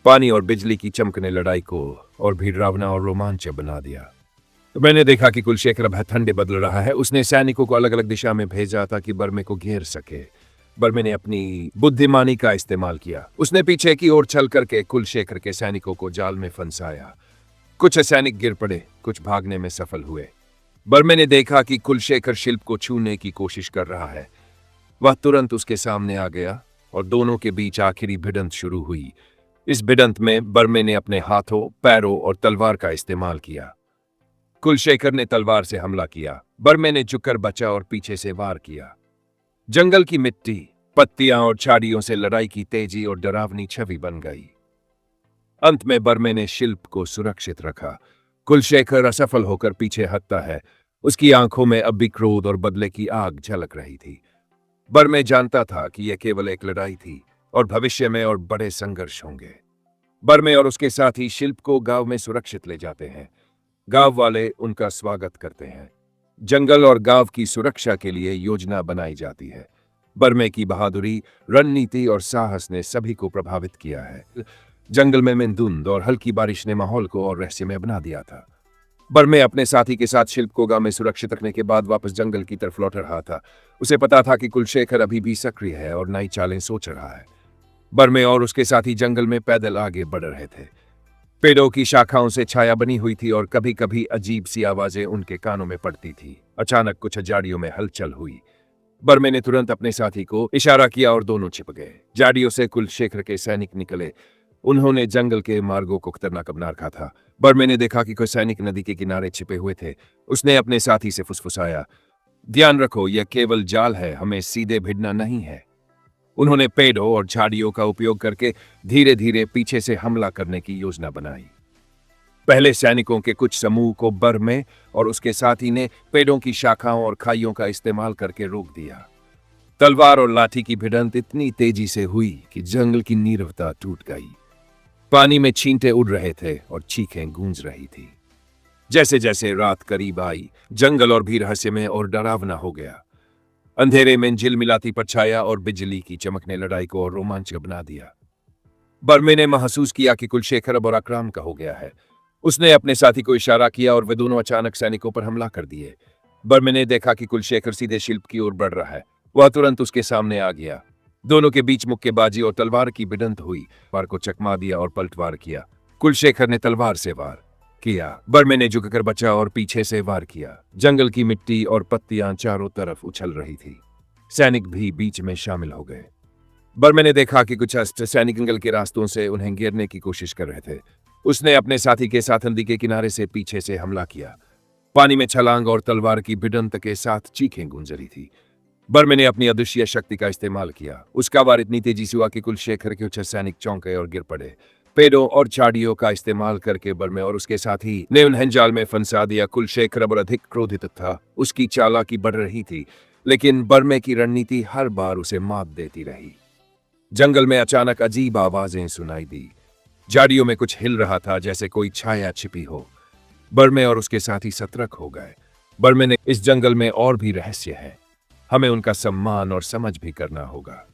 S3: पानी और बिजली की चमक ने लड़ाई को और भी डरावना और रोमांचक बना दिया। तो मैंने देखा कि कुलशेखर अब ठंडे बदल रहा है। उसने सैनिकों को अलग अलग दिशा में भेजा ताकि बर्मे को घेर सके। बर्मे ने अपनी बुद्धिमानी का इस्तेमाल किया। उसने पीछे की ओर चल करके कुलशेखर के सैनिकों को जाल में फंसाया। कुछ सैनिक गिर पड़े, कुछ भागने में सफल हुए। बर्मे ने देखा कि कुलशेखर शिल्प को छूने की कोशिश कर रहा है। वह तुरंत उसके सामने आ गया और दोनों के बीच आखिरी भिड़ंत शुरू हुई। इस भिड़ंत में बर्मे ने अपने हाथों, पैरों और तलवार का इस्तेमाल किया। कुलशेखर ने तलवार से हमला किया। बर्मे ने झुककर बचा और पीछे से वार किया। जंगल की मिट्टी, पत्तियां और झाड़ियों से लड़ाई की तेजी और डरावनी छवि बन गई। अंत में बर्मे ने शिल्प को सुरक्षित रखा। कुलशेखर असफल होकर पीछे हटता है। उसकी आंखों में अब भी क्रोध और बदले की आग झलक रही थी। बर्मे जानता था कि यह केवल एक लड़ाई थी और भविष्य में और बड़े संघर्ष होंगे। बर्मे और उसके साथी शिल्प को गांव में सुरक्षित ले जाते हैं। गांव वाले उनका स्वागत करते हैं। जंगल और गांव की सुरक्षा के लिए योजना बनाई जाती है। बर्मे की बहादुरी, रणनीति और साहस ने सभी को प्रभावित किया है। जंगल में धुंध और हल्की बारिश ने माहौल को और रहस्यमय बना दिया था। बर्मे अपने साथी के साथ शिल्प को गांव में सुरक्षित रखने के बाद वापस जंगल की तरफ लौट रहा था। उसे पता था कि कुलशेखर अभी भी सक्रिय है और नई चालें सोच रहा है। बर्मे और उसके साथी जंगल में पैदल आगे बढ़ रहे थे। पेड़ों की शाखाओं से छाया बनी हुई थी और कभी कभी अजीब सी आवाजें उनके कानों में पड़ती थी। अचानक कुछ झाड़ियों में हलचल हुई। बर्मे ने तुरंत अपने साथी को इशारा किया और दोनों छिप गए। झाड़ियों से कुलशेखर के सैनिक निकले। उन्होंने जंगल के मार्गों को खतरनाक बना रखा था। बर्मे ने देखा कि कोई सैनिक नदी के किनारे छिपे हुए थे। उसने अपने साथी से फुसफुसाया, ध्यान रखो, यह केवल जाल है, हमें सीधे भिड़ना नहीं है। उन्होंने पेड़ों और झाड़ियों का उपयोग करके धीरे धीरे पीछे से हमला करने की योजना बनाई। पहले सैनिकों के कुछ समूह को बर्मे और उसके साथी ने पेड़ों की शाखाओं और खाइयों का इस्तेमाल करके रोक दिया। तलवार और लाठी की भिड़ंत इतनी तेजी से हुई कि जंगल की नीरवता टूट गई। पानी में छींटे उड़ रहे थे और चीखें गूंज रही थी। जैसे जैसे रात करीब आई, जंगल और भी रहस्यमय और डरावना हो गया। अंधेरे में झिलमिलाती परछाया और बिजली की चमक ने लड़ाई को और रोमांचक बना दिया। बर्मे ने महसूस किया कि कुलशेखर अब और आक्रामक हो गया है। उसने अपने साथी को इशारा किया और वे दोनों अचानक सैनिकों पर हमला कर दिए। बर्मे ने देखा कि कुलशेखर सीधे शिल्प की ओर बढ़ रहा है। वह तुरंत उसके सामने आ गया। दोनों के बीच मुक्केबाजी और तलवार की भिड़ंत हुई। वार को चकमा दिया और पलटवार किया। कुलशेखर ने तलवार से वार किया। बर्मे ने झुककर बचा और पीछे से वार किया। जंगल की मिट्टी और पत्तियां चारों तरफ उछल रही थी। सैनिक भी बीच में शामिल हो गए। बर्मे ने देखा कि कुछ अस्त्र सैनिक जंगल के रास्तों से उन्हें घेरने की कोशिश कर रहे थे। उसने अपने साथी के साथ नदी के किनारे से पीछे से हमला किया। पानी में छलांग और तलवार की भिड़ंत के साथ चीखें गूंज रही थी। बर्मे ने अपनी अदृश्य शक्ति का इस्तेमाल किया। उसका वार इतनी तेजी से हुआ कि कुलशेखर के कुछ सैनिक चौंके और गिर पड़े। पेड़ों और झाड़ियों का इस्तेमाल करके बर्मे और उसके साथी ने उन्हें जाल में फंसा दिया। कुलशेखर अब अधिक क्रोधित था। उसकी चालाकी बढ़ रही थी, लेकिन बर्मे की रणनीति हर बार उसे मात देती रही। जंगल में अचानक अजीब आवाजें सुनाई दी। झाड़ियों में कुछ हिल रहा था, जैसे कोई छाया छिपी हो। बर्मे और उसके साथी सतर्क हो गए। बर्मे ने, इस जंगल में और भी रहस्य है, हमें उनका सम्मान और समझ भी करना होगा।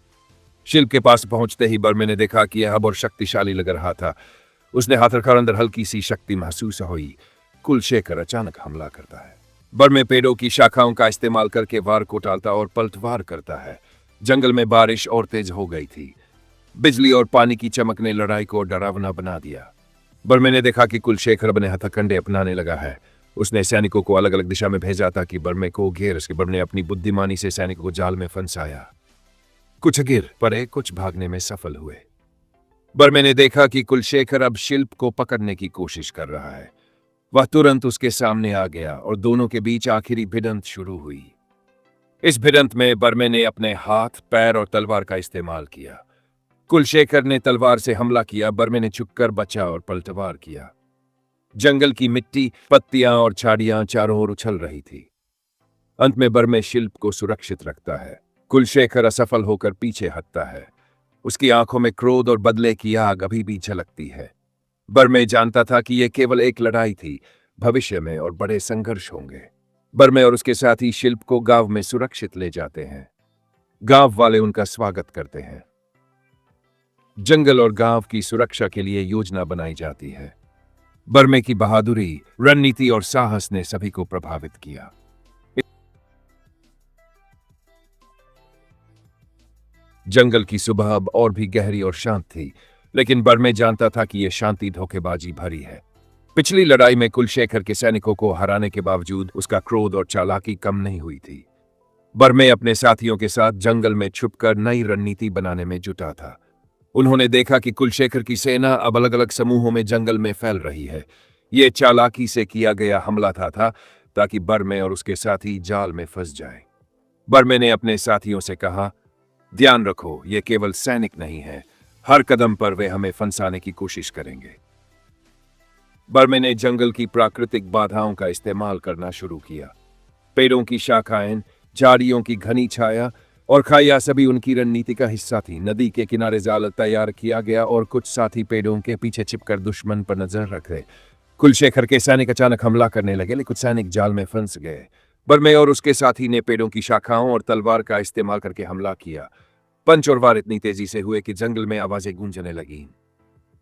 S3: शिल्प के पास पहुंचते ही बर्मे ने देखा कि यह अब और शक्तिशाली लग रहा था। उसने हाथ रखा और अंदर हल्की सी शक्ति महसूस हुई। कुलशेखर अचानक हमला करता है। बर्मे पेड़ों की शाखाओं का इस्तेमाल करके वार को टालता और पलटवार करता है। जंगल में बारिश और तेज हो गई थी। बिजली और पानी की चमक ने लड़ाई को डरावना बना दिया। बर्मे ने देखा कि कुलशेखर अपने हथकंडे अपनाने लगा है। उसने सैनिकों को अलग अलग दिशा में भेजा ताकि बर्मे को घेर सके। बर्मे ने अपनी बुद्धिमानी से सैनिकों को जाल में फंसाया। कुछ गिर पड़े, कुछ भागने में सफल हुए। बर्मे ने देखा कि कुलशेखर अब शिल्प को पकड़ने की कोशिश कर रहा है। वह तुरंत उसके सामने आ गया और दोनों के बीच आखिरी भिड़ंत शुरू हुई। इस भिड़ंत में बर्मे ने अपने हाथ, पैर और तलवार का इस्तेमाल किया। कुलशेखर ने तलवार से हमला किया। बर्मे ने झुककर बचा और पलटवार किया। जंगल की मिट्टी, पत्तियां और झाड़ियां चारों ओर उछल रही थी। अंत में बर्मे शिल्प को सुरक्षित रखता है। कुलशेखर असफल होकर पीछे हटता है। उसकी आंखों में क्रोध और बदले की आग अभी भी झलकती है। बर्मे जानता था कि यह केवल एक लड़ाई थी, भविष्य में और बड़े संघर्ष होंगे। बर्मे और उसके साथी शिल्प को गांव में सुरक्षित ले जाते हैं। गांव वाले उनका स्वागत करते हैं। जंगल और गांव की सुरक्षा के लिए योजना बनाई जाती है। बर्मे की बहादुरी, रणनीति और साहस ने सभी को प्रभावित किया। जंगल की सुबह अब और भी गहरी और शांत थी, लेकिन बर्मे जानता था कि यह शांति धोखेबाजी भरी है। पिछली लड़ाई में कुलशेखर के सैनिकों को हराने के बावजूद उसका क्रोध और चालाकी कम नहीं हुई थी। बर्मे अपने साथियों के साथ जंगल में छुपकर नई रणनीति बनाने में जुटा था। उन्होंने देखा कि कुलशेखर की सेना अब अलग अलग समूहों में जंगल में फैल रही है। ये चालाकी से किया गया हमला था ताकि बर्मे और उसके साथी जाल में फंस जाएं। बर्मे ने अपने साथियों से कहा, ध्यान रखो, ये केवल सैनिक नहीं है, हर कदम पर वे हमें फंसाने की कोशिश करेंगे। बर्मे ने जंगल की प्राकृतिक बाधाओं का इस्तेमाल करना शुरू किया। पेड़ों की शाखाएं, झाड़ियों की घनी छाया और खाइया सभी उनकी रणनीति का हिस्सा थी। नदी के किनारे जाल तैयार किया गया और कुछ साथी पेड़ों के पीछे छिपकर दुश्मन पर नजर रखे। कुलशेखर के सैनिक अचानक हमला करने लगे, लेकिन कुछ सैनिक जाल में फंस गए। बर्मे और उसके साथी ने पेड़ों की शाखाओं और तलवार का इस्तेमाल करके हमला किया। पंच और वार इतनी तेजी से हुए कि जंगल में आवाजें गूंजने लगीं।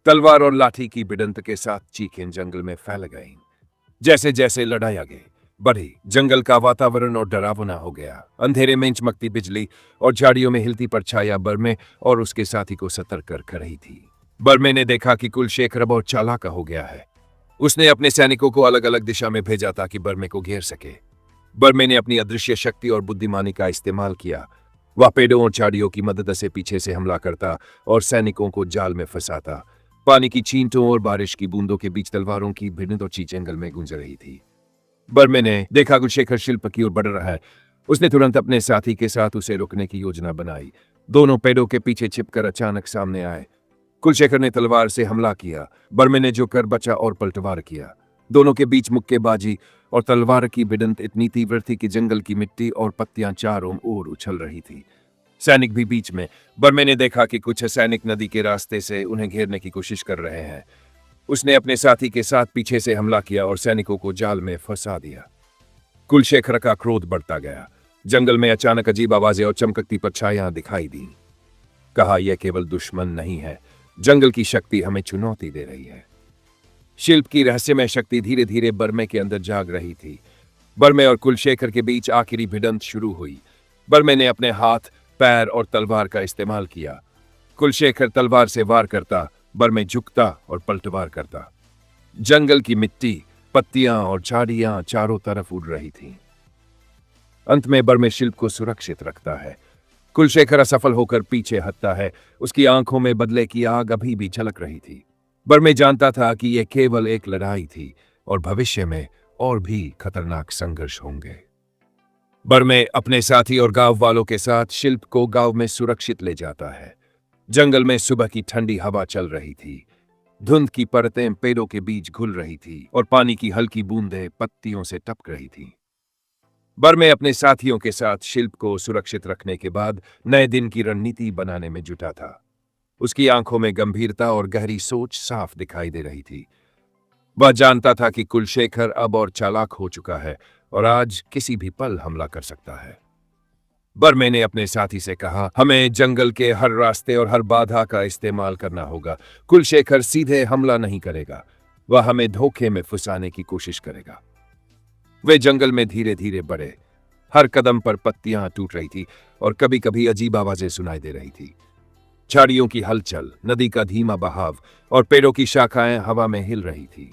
S3: तलवार और लाठी की भिड़ंत के साथ चीखें जंगल में फैल गईं। जैसे जैसे लड़ाई आगे बढ़ी, जंगल का वातावरण और डरावना हो गया। अंधेरे में चमकती बिजली और झाड़ियों में हिलती परछाइयां बर्मे और उसके साथी को सतर्क कर रही थी। बर्मे ने देखा कि कुलशेखर अब और चालाक हो गया है। उसने अपने सैनिकों को अलग अलग दिशा में भेजा ताकि बर्मे को घेर सके। बर्मे ने अपनी अदृश्य शक्ति और बुद्धिमानी का इस्तेमाल किया। वह पेड़ों और झाड़ियों की मदद से पीछे से हमला करता और सैनिकों को जाल में फंसाता। पानी की छींटों और बारिश की बूंदों के बीच तलवारों की भिड़ंत और चीख जंगल में गूंज रही थी। बर्मे ने देखा कुलशेखर शिल्प की ओर बढ़ रहा है। उसने तुरंत अपने साथी के साथ उसे रोकने की योजना बनाई। दोनों पेड़ों के पीछे छिपकर अचानक सामने आए। कुलशेखर ने तलवार से हमला किया। बर्मे ने जो कर बचा और पलटवार किया। दोनों के बीच मुक्केबाजी और तलवार की भिड़ंत इतनी तीव्र थी कि जंगल की मिट्टी और पत्तियां चारों ओर उछल रही थी। सैनिक भी बीच में। बर्मे ने देखा कि कुछ सैनिक नदी के रास्ते से उन्हें घेरने की कोशिश कर रहे हैं। उसने अपने साथी के साथ पीछे से हमला किया और सैनिकों को जाल में फंसा दिया। कुलशेखर का क्रोध बढ़ता गया। जंगल में अचानक अजीब आवाजें और चमकती परछाइयां दिखाई दी। कहा, यह केवल दुश्मन नहीं है, जंगल की शक्ति हमें चुनौती दे रही है। शिल्प की रहस्यमय शक्ति धीरे धीरे बर्मे के अंदर जाग रही थी। बर्मे और कुलशेखर के बीच आखिरी भिड़ंत शुरू हुई। बर्मे ने अपने हाथ, पैर और तलवार का इस्तेमाल किया। कुलशेखर तलवार से वार करता, बर्मे झुकता और पलटवार करता। जंगल की मिट्टी, पत्तियां और झाड़ियां चारों तरफ उड़ रही थीं। अंत में बर्मे शिल्प को सुरक्षित रखता है। कुलशेखर असफल होकर पीछे हटता है। उसकी आंखों में बदले की आग अभी भी झलक रही थी। बर्मे जानता था कि यह केवल एक लड़ाई थी और भविष्य में और भी खतरनाक संघर्ष होंगे। बर्मे अपने साथी और गांव वालों के साथ शिल्प को गांव में सुरक्षित ले जाता है। जंगल में सुबह की ठंडी हवा चल रही थी। धुंध की परतें पेड़ों के बीच घुल रही थी और पानी की हल्की बूंदें पत्तियों से टपक रही थी। बर्मे अपने साथियों के साथ शिल्प को सुरक्षित रखने के बाद नए दिन की रणनीति बनाने में जुटा था। उसकी आंखों में गंभीरता और गहरी सोच साफ दिखाई दे रही थी। वह जानता था कि कुलशेखर अब और चालाक हो चुका है और आज किसी भी पल हमला कर सकता है। बर्मे ने अपने साथी से कहा, हमें जंगल के हर रास्ते और हर बाधा का इस्तेमाल करना होगा। कुलशेखर सीधे हमला नहीं करेगा, वह हमें धोखे में फंसाने की कोशिश करेगा। वे जंगल में धीरे धीरे बढ़े। हर कदम पर पत्तियां टूट रही थी और कभी कभी अजीब आवाजें सुनाई दे रही थी। झाड़ियों की हलचल, नदी का धीमा बहाव और पेड़ों की शाखाएं हवा में हिल रही थी।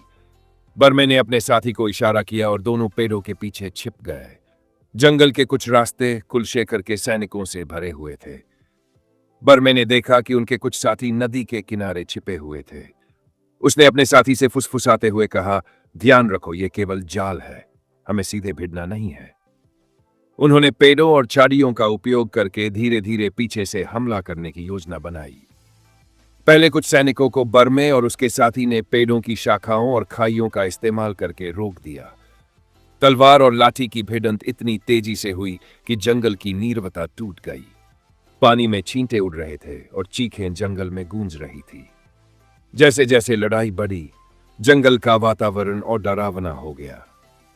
S3: बर्मे ने अपने साथी को इशारा किया और दोनों पेड़ों के पीछे छिप गए। जंगल के कुछ रास्ते कुलशेखर के सैनिकों से भरे हुए थे। बर्मे ने देखा कि उनके कुछ साथी नदी के किनारे छिपे हुए थे। उसने अपने साथी से फुसफुसाते हुए कहा, ध्यान रखो, यह केवल जाल है, हमें सीधे भिड़ना नहीं है। उन्होंने पेड़ों और झाड़ियों का उपयोग करके धीरे धीरे पीछे से हमला करने की योजना बनाई। पहले कुछ सैनिकों को बर्मे और उसके साथी ने पेड़ों की शाखाओं और खाइयों का इस्तेमाल करके रोक दिया। तलवार और लाठी की भिड़ंत इतनी तेजी से हुई कि जंगल की नीरवता टूट गई। पानी में छींटे उड़ रहे थे और चीखें जंगल में गूंज रही थी। जैसे जैसे लड़ाई बढ़ी, जंगल का वातावरण और डरावना हो गया।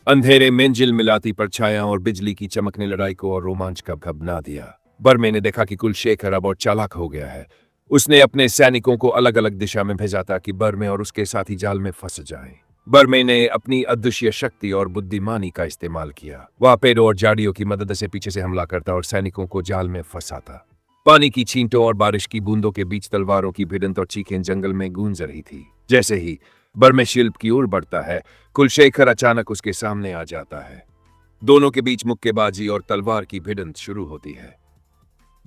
S3: अंधेरे में झिलमिलाती परछाइयां और बिजली की चमक ने लड़ाई को और रोमांच का बना दिया। बर्मे ने देखा कि कुलशेखर अब और चालाक हो गया है। उसने अपने सैनिकों को अलग अलग दिशा में भेजा ताकि बर्मे और उसके साथी जाल में फंस जाएं। बर्मे ने अपनी अदृश्य शक्ति और बुद्धिमानी का इस्तेमाल किया। वह पेड़ों और झाड़ियों की मदद से पीछे से हमला करता और सैनिकों को जाल में फंसाता। पानी की छींटों और बारिश की बूंदों के बीच तलवारों की भिड़ंत और चीखें जंगल में गूंज रही थी। जैसे ही बर्मे शिल्प की ओर बढ़ता है, कुलशेखर अचानक उसके सामने आ जाता है। दोनों के बीच मुक्केबाजी और तलवार की भिड़ंत शुरू होती है।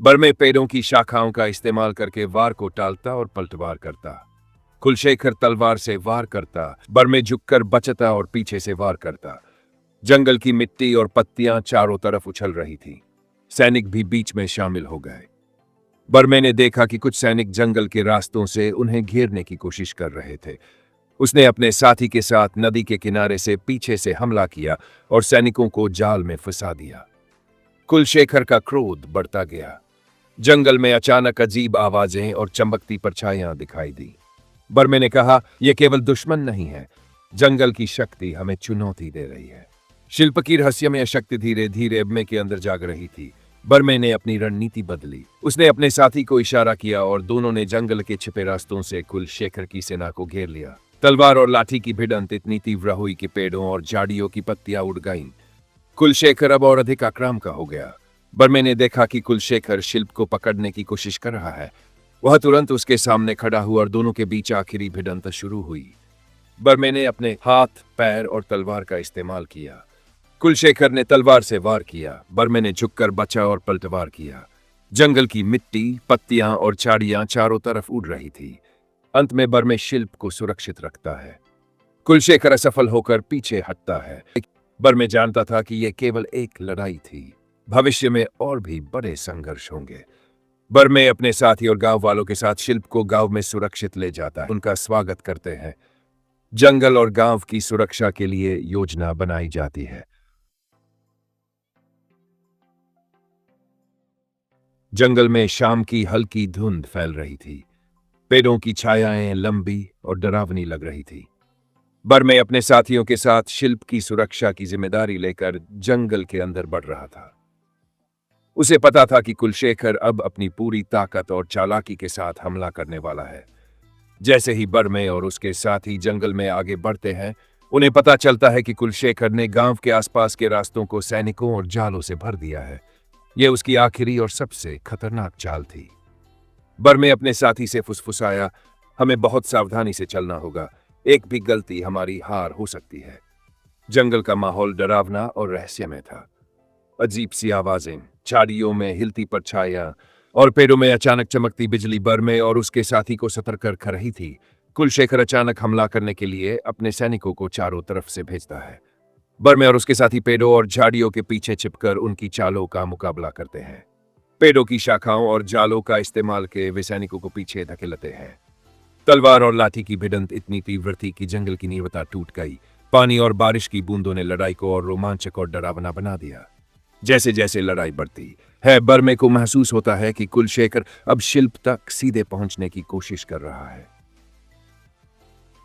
S3: बर्मे पेड़ों की शाखाओं का इस्तेमाल करके वार को टालता और पलटवार करता। कुलशेखर तलवार से वार करता, बर्मे झुककर बचता और पीछे से वार करता। जंगल की मिट्टी और पत्तियां चारों तरफ उछल रही थी। सैनिक भी बीच में शामिल हो गए। बर्मे ने देखा कि कुछ सैनिक जंगल के रास्तों से उन्हें घेरने की कोशिश कर रहे थे। उसने अपने साथी के साथ नदी के किनारे से पीछे से हमला किया और सैनिकों को जाल में फंसा दिया। कुलशेखर का क्रोध बढ़ता गया। जंगल में अचानक अजीब आवाजें और चमकती परछाइयां दिखाई दी। बर्मे ने कहा, यह केवल दुश्मन नहीं है, जंगल की शक्ति हमें चुनौती दे रही है। शिल्प की रहस्यमय शक्ति धीरे धीरे बर्मे के अंदर जाग रही थी। बर्मे ने अपनी रणनीति बदली। उसने अपने साथी को इशारा किया और दोनों ने जंगल के छिपे रास्तों से कुलशेखर की सेना को घेर लिया। तलवार और लाठी की भिड़ंत इतनी तीव्र हुई कि पेड़ों और झाड़ियों की पत्तियां उड़ गईं। कुलशेखर अब और अधिक आक्रामक हो गया। बर्मे ने देखा कि कुलशेखर शिल्प को पकड़ने की कोशिश कर रहा है। वह तुरंत उसके सामने खड़ा हुआ और दोनों के बीच आखिरी भिड़ंत शुरू हुई। बर्मे ने अपने हाथ, पैर और तलवार का इस्तेमाल किया। कुलशेखर ने तलवार से वार किया। बर्मे ने झुककर बचा और पलटवार किया। जंगल की मिट्टी, पत्तियां और झाड़ियां चारों तरफ उड़ रही थी। अंत में बर्मे शिल्प को सुरक्षित रखता है। कुलशेखर असफल होकर पीछे हटता है। बर्मे जानता था कि यह केवल एक लड़ाई थी। भविष्य में और भी बड़े संघर्ष होंगे। बर्मे अपने साथी और गांव वालों के साथ शिल्प को गांव में सुरक्षित ले जाता है। उनका स्वागत करते हैं। जंगल और गांव की सुरक्षा के लिए योजना बनाई जाती है। जंगल में शाम की हल्की धुंध फैल रही थी। पेड़ों की छायाएं लंबी और डरावनी लग रही थी। बर्मे अपने साथियों के साथ शिल्प की सुरक्षा की जिम्मेदारी लेकर जंगल के अंदर बढ़ रहा था। उसे पता था कि कुलशेखर अब अपनी पूरी ताकत और चालाकी के साथ हमला करने वाला है। जैसे ही बर्मे और उसके साथी जंगल में आगे बढ़ते हैं, उन्हें पता चलता है कि कुलशेखर ने गांव के आसपास के रास्तों को सैनिकों और जालों से भर दिया है। यह उसकी आखिरी और सबसे खतरनाक चाल थी। बर्मे अपने साथी से फुसफुसाया, हमें बहुत सावधानी से चलना होगा, एक भी गलती हमारी हार हो सकती है। जंगल का माहौल डरावना और रहस्यमय था। अजीब सी आवाजें, झाड़ियों में हिलती परछाइयां और पेड़ों में अचानक चमकती बिजली बर्मे और उसके साथी को सतर्क कर रही थी। कुलशेखर अचानक हमला करने के लिए अपने सैनिकों को चारों तरफ से भेजता है। बर्मे और उसके साथी पेड़ों और झाड़ियों के पीछे छिपकर उनकी चालों का मुकाबला करते हैं। पेड़ों की शाखाओं और जालों का इस्तेमाल के वे सैनिकों को पीछे धकेलते हैं। तलवार और लाठी की भिड़ंत इतनी तीव्र थी कि जंगल की नींवता टूट गई। पानी और बारिश की बूंदों ने लड़ाई को और रोमांचक और डरावना बना दिया। जैसे जैसे लड़ाई बढ़ती है, बर्मे को महसूस होता है कि कुलशेखर अब शिल्प तक सीधे पहुंचने की कोशिश कर रहा है।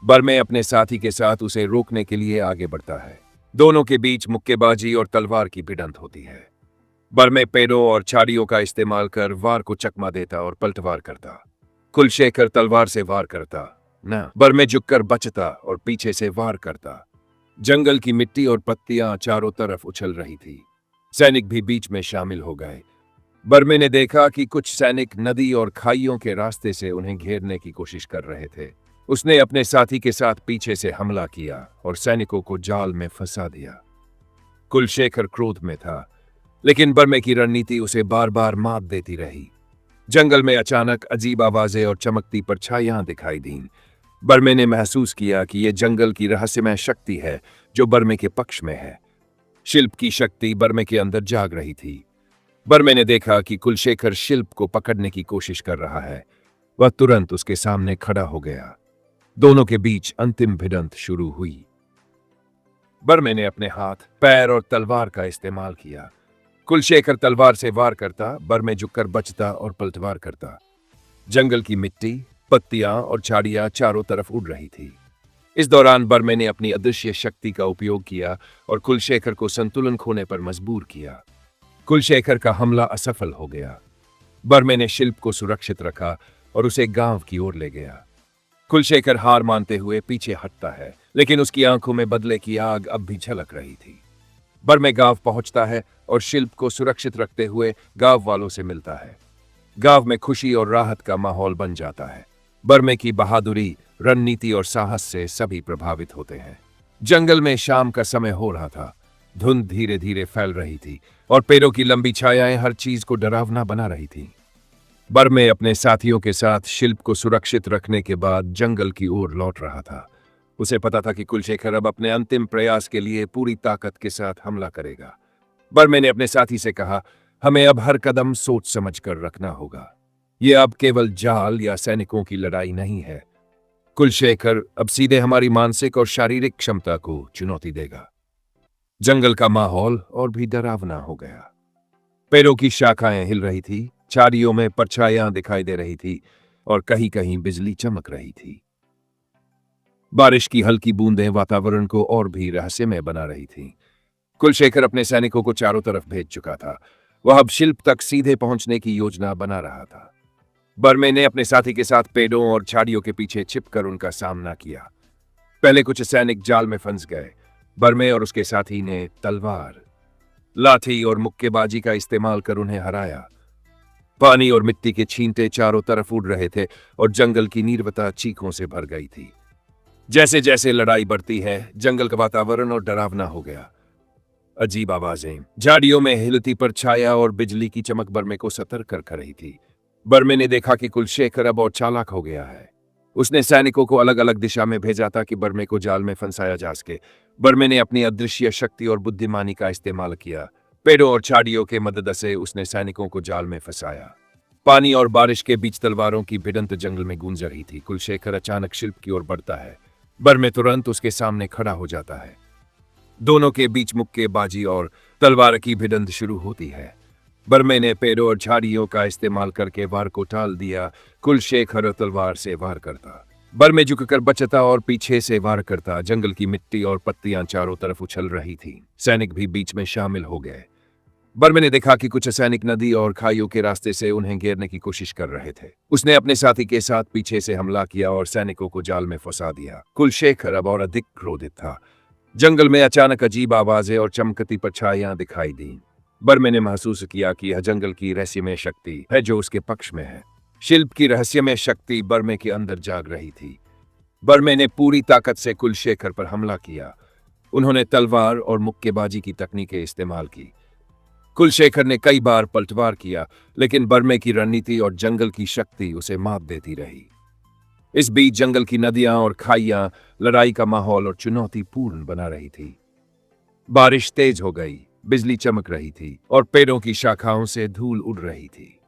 S3: बर्मे अपने साथी के साथ उसे रोकने के लिए आगे बढ़ता है। दोनों के बीच मुक्केबाजी और तलवार की भिड़ंत होती है। बर्मे पेड़ों और झाड़ियों का इस्तेमाल कर वार को चकमा देता और पलटवार करता। कुलशेखर तलवार से वार करता, बर्मे झुककर बचता और पीछे से वार करता। जंगल की मिट्टी और पत्तियां चारों तरफ उछल रही थी। सैनिक भी बीच में शामिल हो गए। बर्मे ने देखा कि कुछ सैनिक नदी और खाइयों के रास्ते से उन्हें घेरने की कोशिश कर रहे थे। उसने अपने साथी के साथ पीछे से हमला किया और सैनिकों को जाल में फंसा दिया। कुलशेखर क्रोध में था, लेकिन बर्मे की रणनीति उसे बार बार मात देती रही। जंगल में अचानक अजीब आवाजें और चमकती परछाइयां दिखाई दीं। बर्मे ने महसूस किया कि यह जंगल की रहस्यमय शक्ति है जो बर्मे के पक्ष में है। शिल्प की शक्ति बर्मे के अंदर जाग रही थी। बर्मे ने देखा कि कुलशेखर शिल्प को पकड़ने की कोशिश कर रहा है। वह तुरंत उसके सामने खड़ा हो गया। दोनों के बीच अंतिम भिड़ंत शुरू हुई। बर्मे ने अपने हाथ, पैर और तलवार का इस्तेमाल किया। कुलशेखर तलवार से वार करता, बर्मे झुककर बचता और पलटवार करता। जंगल की मिट्टी, पत्तियां और झाड़ियां चारों तरफ उड़ रही थी। इस दौरान बर्मे ने अपनी अदृश्य शक्ति का उपयोग किया और कुलशेखर को संतुलन खोने पर मजबूर किया। कुलशेखर का हमला असफल हो गया। बर्मे ने शिल्प को सुरक्षित रखा और उसे गांव की ओर ले गया। कुलशेखर हार मानते हुए पीछे हटता है, लेकिन उसकी आंखों में बदले की आग अब भी झलक रही थी। बर्मे गांव पहुंचता है और शिल्प को सुरक्षित रखते हुए गांव वालों से मिलता है। गांव में खुशी और राहत का माहौल बन जाता है। बर्मे की बहादुरी, रणनीति और साहस से सभी प्रभावित होते हैं। जंगल में शाम का समय हो रहा था। धुंध धीरे धीरे फैल रही थी और पेड़ों की लंबी छायाएं हर चीज को डरावना बना रही थी। बर्मे अपने साथियों के साथ शिल्प को सुरक्षित रखने के बाद जंगल की ओर लौट रहा था। उसे पता था कि कुलशेखर अब अपने अंतिम प्रयास के लिए पूरी ताकत के साथ हमला करेगा। बर्मे ने अपने साथी से कहा, हमें अब हर कदम सोच समझ कर रखना होगा। यह अब केवल जाल या सैनिकों की लड़ाई नहीं है। कुलशेखर अब सीधे हमारी मानसिक और शारीरिक क्षमता को चुनौती देगा। जंगल का माहौल और भी डरावना हो गया। पेड़ों की शाखाएं हिल रही थी, झाड़ियों में परछाइयां दिखाई दे रही थी और कहीं कहीं बिजली चमक रही थी। बारिश की हल्की बूंदें वातावरण को और भी रहस्यमय बना रही थीं। कुलशेखर अपने सैनिकों को चारों तरफ भेज चुका था। वह अब शिल्प तक सीधे पहुंचने की योजना बना रहा था। बर्मे ने अपने साथी के साथ पेड़ों और झाड़ियों के पीछे छिपकर उनका सामना किया। पहले कुछ सैनिक जाल में फंस गए। बर्मे और उसके साथी ने तलवार, लाठी और मुक्केबाजी का इस्तेमाल कर उन्हें हराया। पानी और मिट्टी के छींटे चारों तरफ उड़ रहे थे और जंगल की नीरवता चीखों से भर गई थी। जैसे जैसे लड़ाई बढ़ती है, जंगल का वातावरण और डरावना हो गया। अजीब आवाजें, झाड़ियों में हिलती परछाया और बिजली की चमक बर्मे को सतर्क कर रही थी। बर्मे ने देखा कि कुलशेखर अब और चालाक हो गया है। उसने सैनिकों को अलग अलग दिशा में भेजा ताकि बर्मे को जाल में फंसाया जा सके। बर्मे ने अपनी अदृश्य शक्ति और बुद्धिमानी का इस्तेमाल किया। पेड़ों और झाड़ियों के मदद से उसने सैनिकों को जाल में फंसाया। पानी और बारिश के बीच तलवारों की भिड़ंत जंगल में गूंज रही थी। कुलशेखर अचानक शिल्प की ओर बढ़ता है। बर्मे तुरंत उसके सामने खड़ा हो जाता है। दोनों के बीच मुक्केबाजी और तलवार की भिड़ंत शुरू होती है। बर्मे ने पेड़ों और झाड़ियों का इस्तेमाल करके वार को टाल दिया। कुलशेखर तलवार से वार करता। बर्मे झुककर बचता और पीछे से वार करता। जंगल की मिट्टी और पत्तियां चारों तरफ उछल रही थी। सैनिक भी बीच में शामिल हो गए। बर्मे ने देखा कि कुछ सैनिक नदी और खाइयों के रास्ते से उन्हें घेरने की कोशिश कर रहे थे। उसने अपने साथी के साथ पीछे से हमला किया और सैनिकों को जाल में फंसा दिया। कुलशेखर अब और अधिक क्रोधित था। जंगल में अचानक अजीब आवाजें और चमकती परछाइयां दिखाई दी। बर्मे ने महसूस किया कि यह जंगल की रहस्यमय शक्ति है जो उसके पक्ष में है। शिल्प की रहस्यमय शक्ति बर्मे के अंदर जाग रही थी। बर्मे ने पूरी ताकत से कुलशेखर पर हमला किया। उन्होंने तलवार और मुक्केबाजी की तकनीकें इस्तेमाल की। कुलशेखर ने कई बार पलटवार किया, लेकिन बर्मे की रणनीति और जंगल की शक्ति उसे मात देती रही। इस बीच जंगल की नदियां और खाइयां लड़ाई का माहौल और चुनौतीपूर्ण बना रही थी। बारिश तेज हो गई, बिजली चमक रही थी और पेड़ों की शाखाओं से धूल उड़ रही थी।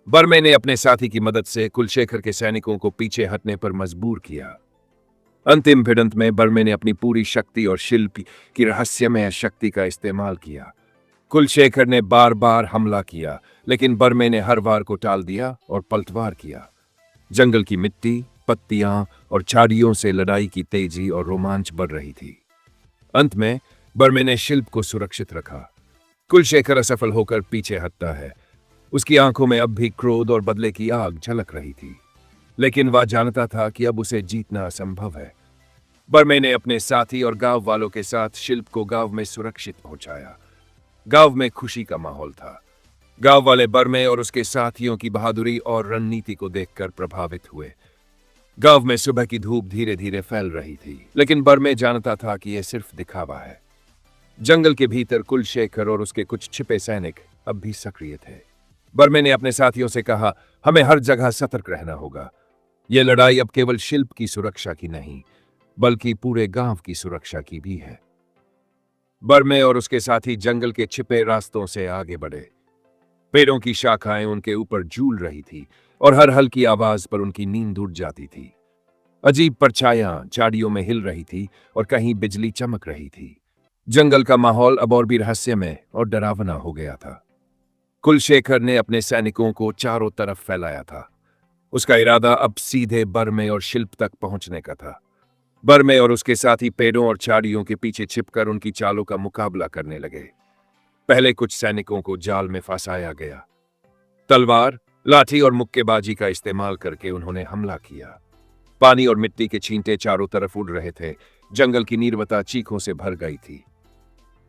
S3: बर्मे ने अपने साथी की मदद से कुलशेखर के सैनिकों को पीछे हटने पर मजबूर किया। अंतिम भिड़ंत में बर्मे ने अपनी पूरी शक्ति और शिल्प की रहस्यमय शक्ति का इस्तेमाल किया। कुलशेखर ने बार बार हमला किया, लेकिन बर्मे ने हर वार को टाल दिया और पलटवार किया। जंगल की मिट्टी, पत्तियां और झाड़ियों से लड़ाई की तेजी और रोमांच बढ़ रही थी। अंत में बर्मे ने शिल्प को सुरक्षित रखा। कुलशेखर असफल होकर पीछे हटता है। उसकी आंखों में अब भी क्रोध और बदले की आग झलक रही थी, लेकिन वह जानता था कि अब उसे जीतना असंभव है। बर्मे ने अपने साथी और गांव वालों के साथ शिल्प को गांव में सुरक्षित पहुंचाया। गांव में खुशी का माहौल था। गांव वाले बर्मे और उसके साथियों की बहादुरी और रणनीति को देखकर प्रभावित हुए। गांव में सुबह की धूप धीरे धीरे फैल रही थी, लेकिन बर्मे जानता था कि यह सिर्फ दिखावा है। जंगल के भीतर कुलशेखर और उसके कुछ छिपे सैनिक अब भी सक्रिय थे। बर्मे ने अपने साथियों से कहा, हमें हर जगह सतर्क रहना होगा। यह लड़ाई अब केवल शिल्प की सुरक्षा की नहीं, बल्कि पूरे गांव की सुरक्षा की भी है। बर्मे और उसके साथी जंगल के छिपे रास्तों से आगे बढ़े। पेड़ों की शाखाएं उनके ऊपर झूल रही थी और हर हल्की आवाज पर उनकी नींद उड़ जाती थी। अजीब परछाइयां झाड़ियों में हिल रही थी और कहीं बिजली चमक रही थी। जंगल का माहौल अब और भी रहस्यमय और डरावना हो गया था। कुलशेखर ने अपने सैनिकों को चारों तरफ फैलाया था। उसका इरादा अब सीधे बर्मे और शिल्प तक पहुंचने का था। बर्मे और उसके साथी पेड़ों और झाड़ियों के पीछे छिपकर उनकी चालों का मुकाबला करने लगे। पहले कुछ सैनिकों को जाल में फंसाया गया। तलवार, लाठी और मुक्केबाजी का इस्तेमाल करके उन्होंने हमला किया। पानी और मिट्टी के छींटे चारों तरफ उड़ रहे थे। जंगल की नीरवता चीखों से भर गई थी।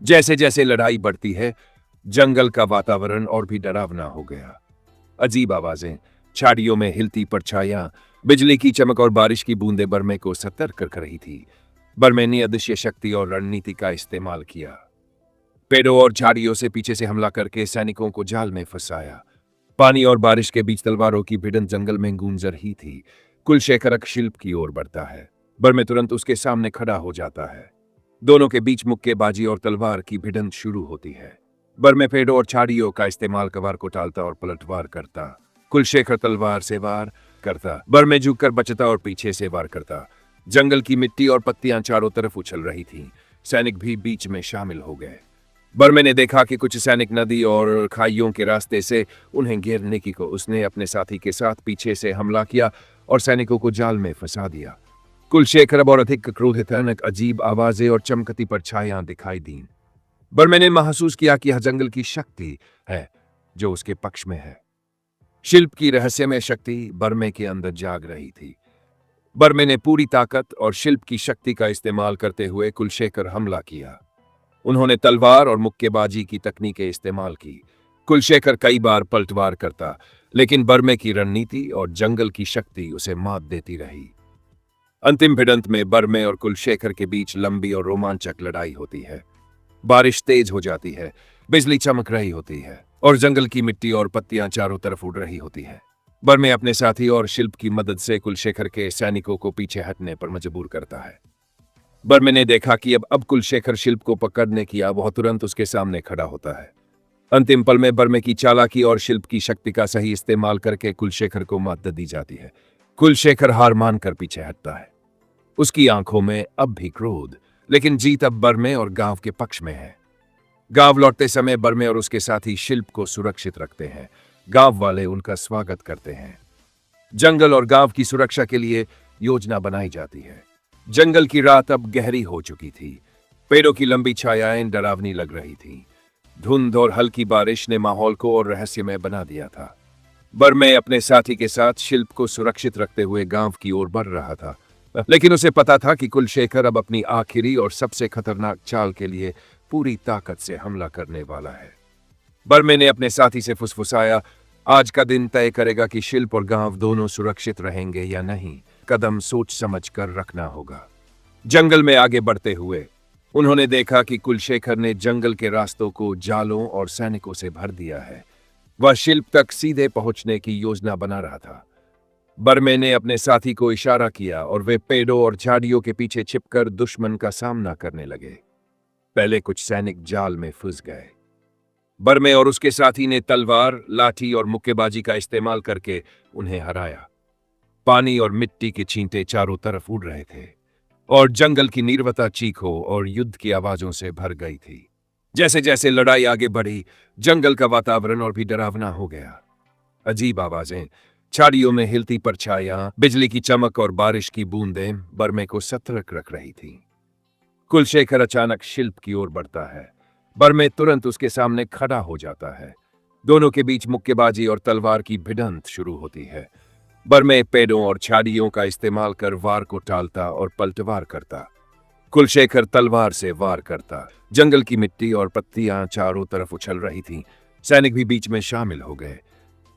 S3: जैसे जैसे लड़ाई बढ़ती है, जंगल का वातावरण और भी डरावना हो गया। अजीब आवाजें, झाड़ियों में हिलती परछाइयां, बिजली की चमक और बारिश की बूंदें बर्मे को सतर्क कर रही थी। बर्मे ने अदृश्य शक्ति और रणनीति का इस्तेमाल किया। पेड़ों और झाड़ियों से पीछे से हमला करके सैनिकों को जाल में फंसाया। पानी और बारिश के बीच तलवारों की भिड़ंत जंगल में गूंज रही थी। कुलशेखर शिल्प की ओर बढ़ता है। बर्मे तुरंत उसके सामने खड़ा हो जाता है। दोनों के बीच मुक्केबाजी और तलवार की भिड़ंत शुरू होती है। बर्मे पेड़ों और झाड़ियों का इस्तेमाल कवार को टालता और पलटवार करता। कुलशेखर तलवार से वार करता। बर्मे झुककर बचता और पीछे से वार करता। जंगल की मिट्टी और पत्तियां चारों तरफ उछल रही थीं। सैनिक भी बीच में शामिल हो गए। बर्मे ने देखा कि कुछ सैनिक नदी और खाइयों के रास्ते से उन्हें घेरने की को उसने अपने साथी के साथ पीछे से हमला किया और सैनिकों को जाल में फंसा दिया। कुलशेखर अब और अधिक क्रोधित अचानक अजीब आवाजें और चमकती परछाइयां दिखाई दी। बर्मे ने महसूस किया कि यह जंगल की शक्ति है जो उसके पक्ष में है। शिल्प की रहस्यमय शक्ति बर्मे के अंदर जाग रही थी। बर्मे ने पूरी ताकत और शिल्प की शक्ति का इस्तेमाल करते हुए कुलशेखर हमला किया। उन्होंने तलवार और मुक्केबाजी की तकनीकें इस्तेमाल की। कुलशेखर कई बार पलटवार करता, लेकिन बर्मे की रणनीति और जंगल की शक्ति उसे मात देती रही। अंतिम भिड़ंत में बर्मे और कुलशेखर के बीच लंबी और रोमांचक लड़ाई होती है। बारिश तेज हो जाती है, बिजली चमक रही होती है और जंगल की मिट्टी और पत्तियां चारों तरफ उड़ रही होती है। बर्मे अपने साथी और शिल्प की मदद से कुलशेखर के सैनिकों को पीछे हटने पर मजबूर करता है। बर्मे ने देखा कि अब कुलशेखर शिल्प को पकड़ने की वह तुरंत उसके सामने खड़ा होता है। अंतिम पल में बर्मे की चालाकी और शिल्प की शक्ति का सही इस्तेमाल करके कुलशेखर को मात दी जाती है। कुलशेखर हार मानकर पीछे हटता है। उसकी आंखों में अब भी क्रोध, लेकिन जीत अब बर्मे और गांव के पक्ष में है। गांव लौटते समय बर्मे और उसके साथी शिल्प को सुरक्षित रखते हैं। गांव वाले उनका स्वागत करते हैं। जंगल और गांव की सुरक्षा के लिए योजना बनाई जाती है। जंगल की रात अब गहरी हो चुकी थी। पेड़ों की लंबी छायाएं डरावनी लग रही थीं। धुंध और हल्की बारिश ने माहौल को और रहस्यमय बना दिया था। बर्मे अपने साथी के साथ शिल्प को सुरक्षित रखते हुए गांव की ओर बढ़ रहा था, लेकिन उसे पता था कि कुलशेखर अब अपनी आखिरी और सबसे खतरनाक चाल के लिए पूरी ताकत से हमला करने वाला है। बर्मे ने अपने साथी से फुसफुसाया, आज का दिन तय करेगा कि शिल्प और गांव दोनों सुरक्षित रहेंगे या नहीं। कदम सोच समझ कर रखना होगा। जंगल में आगे बढ़ते हुए उन्होंने देखा कि कुलशेखर ने जंगल के रास्तों को जालों और सैनिकों से भर दिया है। वह शिल्प तक सीधे पहुंचने की योजना बना रहा था। बर्मे ने अपने साथी को इशारा किया और वे पेड़ों और झाड़ियों के पीछे छिपकर दुश्मन का सामना करने लगे। पहले कुछ सैनिक जाल में फंस गए। बर्मे और उसके साथी ने तलवार, लाठी और मुक्केबाजी का इस्तेमाल करके उन्हें हराया। पानी और मिट्टी के छींटे चारों तरफ उड़ रहे थे और जंगल की नीरवता चीखों और युद्ध की आवाजों से भर गई थी। जैसे जैसे लड़ाई आगे बढ़ी, जंगल का वातावरण और भी डरावना हो गया। अजीब आवाजें, झाड़ियों में हिलती परछाइयां, बिजली की चमक और बारिश की बूंदें बर्मे को सतर्क रख रही थीं। कुलशेखर अचानक शिल्प की ओर बढ़ता है। बर्मे तुरंत उसके सामने खड़ा हो जाता है। दोनों के बीच मुक्केबाजी और तलवार की भिड़ंत शुरू होती है। बर्मे पेड़ों और झाड़ियों का इस्तेमाल कर वार को टालता और पलटवार करता। कुलशेखर तलवार से वार करता। जंगल की मिट्टी और पत्तियां चारों तरफ उछल रही थीं। सैनिक भी बीच में शामिल हो गए।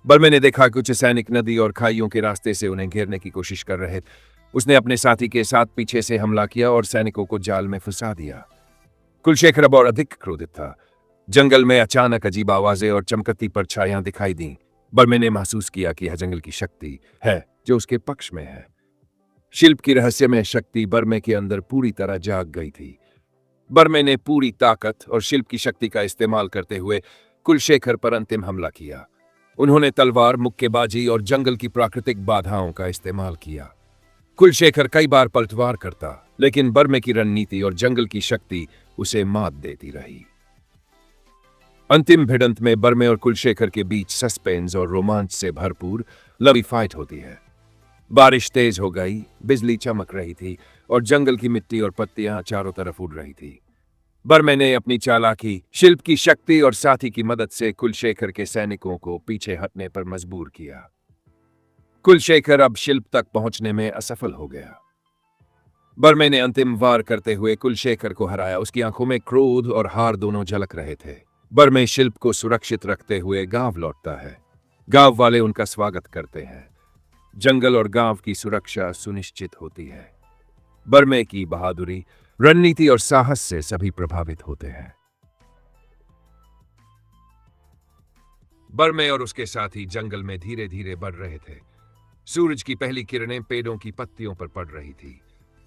S3: बर्मे ने देखा कुछ सैनिक नदी और खाइयों के रास्ते से उन्हें घेरने की कोशिश कर रहे थे। उसने अपने साथी के साथ पीछे से हमला किया और सैनिकों को जाल में फंसा दिया। कुलशेखर अब और अधिक क्रोधित था। जंगल में अचानक अजीब आवाजें और चमकती परछाइयां दिखाई दी। बर्मे ने महसूस किया कि यह जंगल की शक्ति है जो उसके पक्ष में है। शिल्प की रहस्यमय शक्ति बर्मे के अंदर पूरी तरह जाग गई थी। बर्मे ने पूरी ताकत और शिल्प की शक्ति का इस्तेमाल करते हुए कुलशेखर पर अंतिम हमला किया। उन्होंने तलवार, मुक्केबाजी और जंगल की प्राकृतिक बाधाओं का इस्तेमाल किया। कुलशेखर कई बार पलटवार करता, लेकिन बर्मे की रणनीति और जंगल की शक्ति उसे मात देती रही। अंतिम भिड़ंत में बर्मे और कुलशेखर के बीच सस्पेंस और रोमांच से भरपूर लंबी फाइट होती है। बारिश तेज हो गई, बिजली चमक रही थी और जंगल की मिट्टी और पत्तियां चारों तरफ उड़ रही थी। बर्मे ने अपनी चालाकी, शिल्प की शक्ति और साथी की मदद से कुलशेखर के सैनिकों को पीछे हटने पर मजबूर किया। कुलशेखर अब शिल्प तक पहुंचने में असफल हो गया। बर्मे ने अंतिम वार करते हुए कुलशेखर को हराया। उसकी आंखों में क्रोध और हार दोनों झलक रहे थे। बर्मे शिल्प को सुरक्षित रखते हुए गांव लौटता है। गांव वाले उनका स्वागत करते हैं। जंगल और गांव की सुरक्षा सुनिश्चित होती है। बर्मे की बहादुरी, रणनीति और साहस से सभी प्रभावित होते हैं। बर्मे और उसके साथी जंगल में धीरे धीरे बढ़ रहे थे। सूरज की पहली किरणें पेड़ों की पत्तियों पर पड़ रही थी।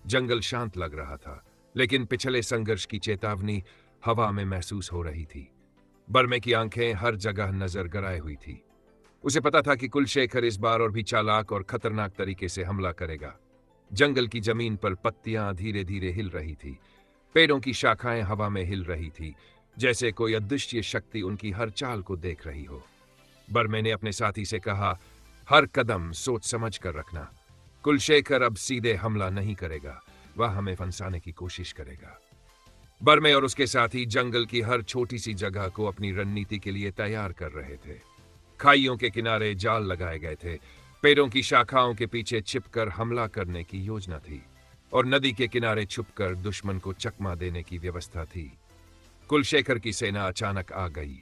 S3: जंगल शांत लग रहा था, लेकिन पिछले संघर्ष की चेतावनी हवा में महसूस हो रही थी। बर्मे की आंखें हर जगह नजर गड़ाए हुई थी। उसे पता था कि कुलशेखर इस बार और भी चालाक और खतरनाक तरीके से हमला करेगा। जंगल की जमीन पर पत्तियां धीरे धीरे हिल रही थी। पेड़ों की शाखाएं हवा में हिल रही थी, जैसे कोई अदृश्य शक्ति उनकी हर चाल को देख रही हो। बर्मे ने अपने साथी से कहा, हर कदम सोच समझ कर रखना। कुलशेखर अब सीधे हमला नहीं करेगा, वह हमें फंसाने की कोशिश करेगा। बर्मे और उसके साथी जंगल की हर छोटी सी जगह को अपनी रणनीति के लिए तैयार कर रहे थे। खाइयों के किनारे जाल लगाए गए थे। पेड़ों की शाखाओं के पीछे छिपकर हमला करने की योजना थी और नदी के किनारे छुपकर दुश्मन को चकमा देने की व्यवस्था थी। कुलशेखर की सेना अचानक आ गई।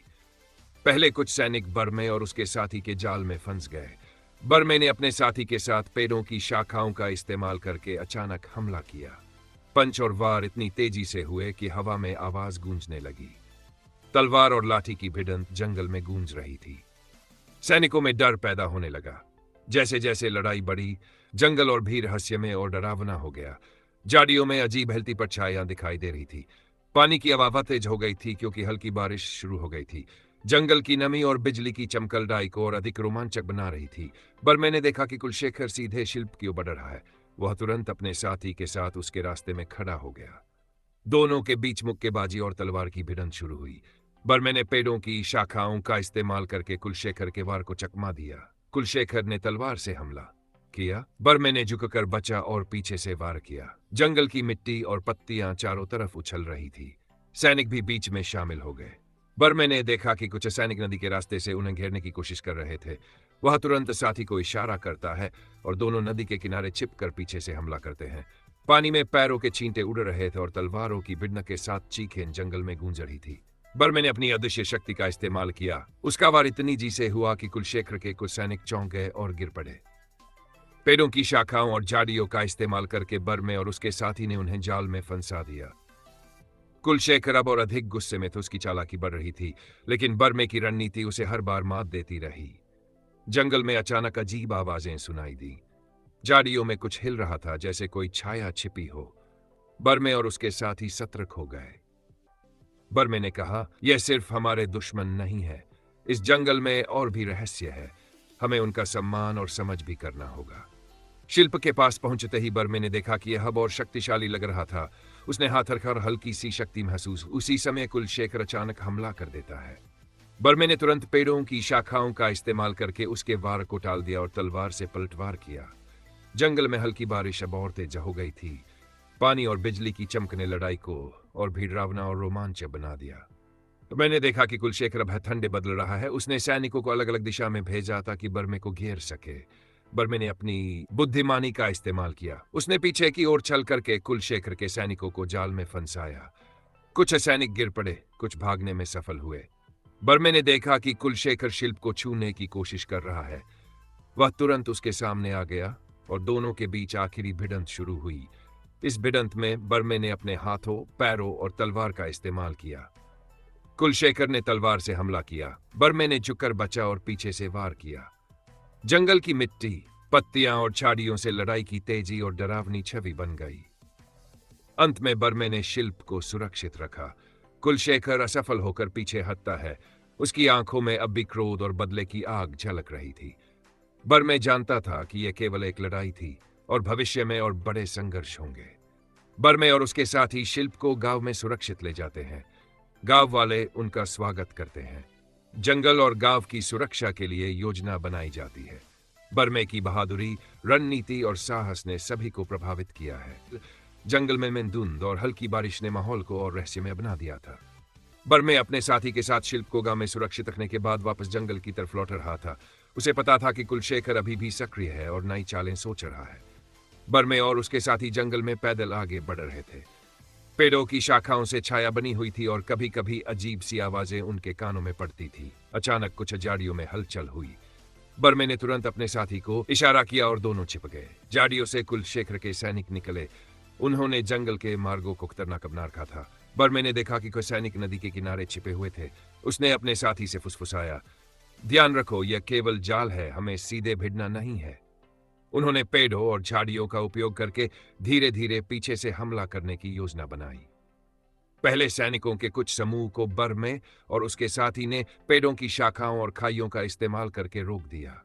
S3: पहले कुछ सैनिक बर्मे और उसके साथी के जाल में फंस गए। बर्मे ने अपने साथी के साथ पेड़ों की शाखाओं का इस्तेमाल करके अचानक हमला किया। पंच और वार इतनी तेजी से हुए कि हवा में आवाज गूंजने लगी। तलवार और लाठी की भिड़ंत जंगल में गूंज रही थी। सैनिकों में डर पैदा होने लगा। जैसे जैसे लड़ाई बढ़ी, जंगल और भी रहस्यमय और डरावना हो गया। झाड़ियों में अजीब हिलती परछाइयां दिखाई दे रही थी। पानी की आवाज तेज हो गई थी क्योंकि हल्की बारिश शुरू हो गई थी। जंगल की नमी और बिजली की चमकलदाई को और अधिक रोमांचक बना रही थी। बर्मे ने देखा कि कुलशेखर सीधे शिल्प की ओर बढ़ रहा है। वह तुरंत अपने साथी के साथ उसके रास्ते में खड़ा हो गया। दोनों के बीच मुक्केबाजी और तलवार की भिड़ंत शुरू हुई। बर्मे ने पेड़ों की शाखाओं का इस्तेमाल करके कुलशेखर के वार को चकमा दिया। कुलशेखर ने तलवार से हमला किया। बर्मे ने झुककर बचा और पीछे से वार किया। जंगल की मिट्टी और पत्तियां चारों तरफ उछल रही थी। सैनिक भी बीच में शामिल हो गए। बर्मे ने देखा कि कुछ सैनिक नदी के रास्ते से उन्हें घेरने की कोशिश कर रहे थे। वह तुरंत साथी को इशारा करता है और दोनों नदी के किनारे छिपकर पीछे से हमला करते हैं। पानी में पैरों के छींटे उड़ रहे थे और तलवारों की भिड़ंत के साथ चीखें जंगल में गूंज रही थी। बर्मे ने अपनी अदृश्य शक्ति का इस्तेमाल किया। उसका वार इतनी जी से हुआ कि कुलशेखर के कुछ सैनिक चौंक गए और गिर पड़े। पेड़ों की शाखाओं और झाड़ियों का इस्तेमाल करके बर्मे और उसके साथी ने उन्हें जाल में फंसा दिया। कुलशेखर अब और अधिक गुस्से में था। उसकी चालाकी बढ़ रही थी, लेकिन बर्मे की रणनीति उसे हर बार मात देती रही। जंगल में अचानक अजीब आवाजें सुनाई दी। झाड़ियों में कुछ हिल रहा था, जैसे कोई छाया छिपी हो। बर्मे और उसके साथी सतर्क हो गए। बर्मे ने कहा, यह सिर्फ हमारे दुश्मन नहीं है, इस जंगल में और भी रहस्य है। हमें उनका सम्मान और समझ भी करना होगा। शिल्प के पास पहुंचते ही बर्मे ने देखा कि यह अब और शक्तिशाली लग रहा था। उसने हाथ रखकर हल्की सी शक्ति महसूस। उसी समय कुलशेखर अचानक हमला कर देता है। बर्मे ने तुरंत पेड़ों की शाखाओं का इस्तेमाल करके उसके वार को टाल दिया और तलवार से पलटवार किया। जंगल में हल्की बारिश अब और तेज हो गई थी। पानी और बिजली की चमक ने लड़ाई को और भी डरावना और रोमांचक बना दिया। तो मैंने देखा कि कुलशेखर अब ठंडे बदल रहा है। उसने सैनिकों को अलग अलग दिशा में भेजा ताकि बर्मे को घेर सके। बर्मे ने अपनी बुद्धिमानी का इस्तेमाल किया। उसने पीछे की ओर छल करके कुलशेखर के सैनिकों को जाल में फंसाया। कुछ सैनिक गिर पड़े, कुछ भागने में सफल हुए। बर्मे ने देखा कि कुलशेखर शिल्प को छूने की कोशिश कर रहा है। वह तुरंत उसके सामने आ गया और दोनों के बीच आखिरी भिड़ंत शुरू हुई। इस भिड़ंत में बर्मे ने अपने हाथों, पैरों और तलवार का इस्तेमाल किया। कुलशेखर ने तलवार से हमला किया। बर्मे ने झुककर बचा और पीछे से वार किया। जंगल की मिट्टी, पत्तियां और झाड़ियों से लड़ाई की तेजी और डरावनी छवि बन गई। अंत में बर्मे ने शिल्प को सुरक्षित रखा। कुलशेखर असफल होकर पीछे हटता है। उसकी आंखों में अब भी क्रोध और बदले की आग झलक रही थी। बर्मे जानता था कि यह केवल एक लड़ाई थी और भविष्य में और बड़े संघर्ष होंगे। बर्मे और उसके साथी शिल्प को गांव में सुरक्षित ले जाते हैं। गांव वाले उनका स्वागत करते हैं। जंगल और गांव की सुरक्षा के लिए योजना बनाई जाती है। बर्मे की बहादुरी, रणनीति और साहस ने सभी को प्रभावित किया है। जंगल में धुंध और हल्की बारिश ने माहौल को और रहस्यमय बना दिया था। बर्मे अपने साथी के साथ शिल्प को गांव में सुरक्षित रखने के बाद वापस जंगल की तरफ लौट रहा था। उसे पता था कि कुलशेखर अभी भी सक्रिय है और नई चालें सोच रहा है। बर्मे और उसके साथी जंगल में पैदल आगे बढ़ रहे थे। पेड़ों की शाखाओं से छाया बनी हुई थी और कभी कभी अजीब सी आवाजें उनके कानों में पड़ती थी। अचानक कुछ झाड़ियों में हलचल हुई। बर्मे ने तुरंत अपने साथी को इशारा किया और दोनों छिप गए। झाड़ियों से कुलशेखर के सैनिक निकले। उन्होंने जंगल के मार्गों को खतरनाक बना रखा था। बर्मे ने देखा कि कोई सैनिक नदी के किनारे छिपे हुए थे। उसने अपने साथी से फुसफुसाया, ध्यान रखो, यह केवल जाल है, हमें सीधे भिड़ना नहीं है। उन्होंने पेड़ों और झाड़ियों का उपयोग करके धीरे धीरे पीछे से हमला करने की योजना बनाई। पहले सैनिकों के कुछ समूह को बर्मे और उसके साथी ने पेड़ों की शाखाओं और खाइयों का इस्तेमाल करके रोक दिया।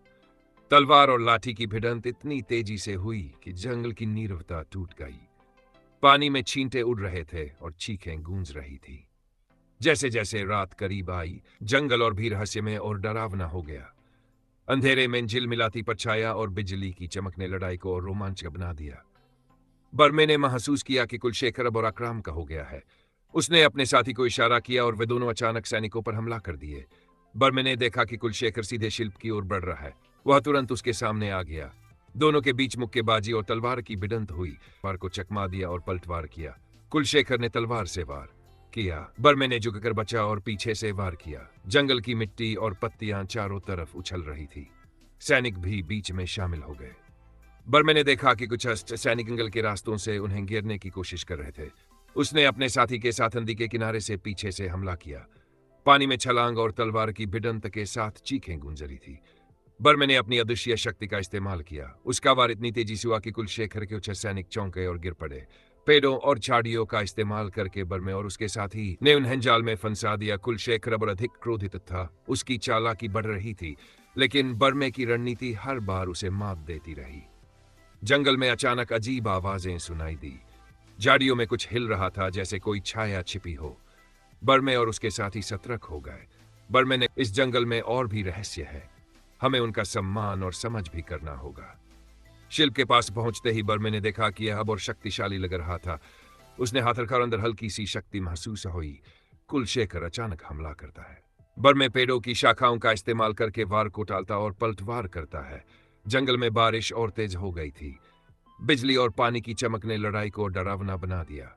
S3: तलवार और लाठी की भिड़ंत इतनी तेजी से हुई कि जंगल की नीरवता टूट गई। पानी में छींटे उड़ रहे थे और चीखें गूंज रही थी। जैसे जैसे रात करीब आई, जंगल और भी रहस्यमय और डरावना हो गया। अंधेरे में झिलमिलाती परछाया और बिजली की चमक ने लड़ाई को और रोमांचक बना दिया। बर्मे ने महसूस किया कि कुलशेखर अब और आक्रामक हो गया है। उसने अपने साथी को इशारा किया और वे दोनों अचानक सैनिकों पर हमला कर दिए। बर्मे ने देखा कि कुलशेखर सीधे शिल्प की ओर बढ़ रहा है। वह तुरंत उसके सामने आ गया। दोनों के बीच मुक्केबाजी और तलवार की भिड़ंत हुई। वार को चकमा दिया और पलटवार किया। कुलशेखर ने तलवार से वार किया। बर्मे ने झुककर बचा और पीछे से वार किया। जंगल की मिट्टी और पत्तियां चारों तरफ उछल रही थी। सैनिक भी बीच में शामिल हो गए। बर्मे ने देखा कि कुछ सैनिक जंगल के रास्तों से उन्हें घेरने की कोशिश कर रहे थे। उसने अपने साथी के साथ नदी के किनारे से पीछे से हमला किया। पानी में छलांग और तलवार की भिड़ंत के साथ चीखें गूंज रही थी। बर्मे ने अपनी अदृश्य शक्ति का इस्तेमाल किया। उसका वार इतनी तेजी से हुआ कि कुलशेखर के कुछ सैनिक चौंके और गिर पड़े। पेड़ों और झाड़ियों का इस्तेमाल करके बर्मे और उसके साथी ने उन्हें जाल में फंसा दिया। कुलशेखर अब अधिक क्रोधित था। उसकी चालाकी बढ़ रही थी, लेकिन बर्मे की रणनीति हर बार उसे मात देती रही। जंगल में अचानक अजीब आवाजें सुनाई दी। झाड़ियों में कुछ हिल रहा था, जैसे कोई छाया छिपी हो। बर्मे और उसके साथी सतर्क हो गए। बर्मे ने, इस जंगल में और भी रहस्य है, हमें उनका सम्मान और समझ भी करना होगा। शिल्प के पास पहुंचते ही बर्मे ने देखा कि यह अब और शक्तिशाली लग रहा था। उसने हाथ रखा और अंदर हल्की सी शक्ति महसूस हुई। कुलशेखर अचानक हमला करता है। बर्मे पेड़ों की शाखाओं का इस्तेमाल करके वार को टालता और पलटवार करता है। जंगल में बारिश और तेज हो गई थी। बिजली और पानी की चमक ने लड़ाई को डरावना बना दिया।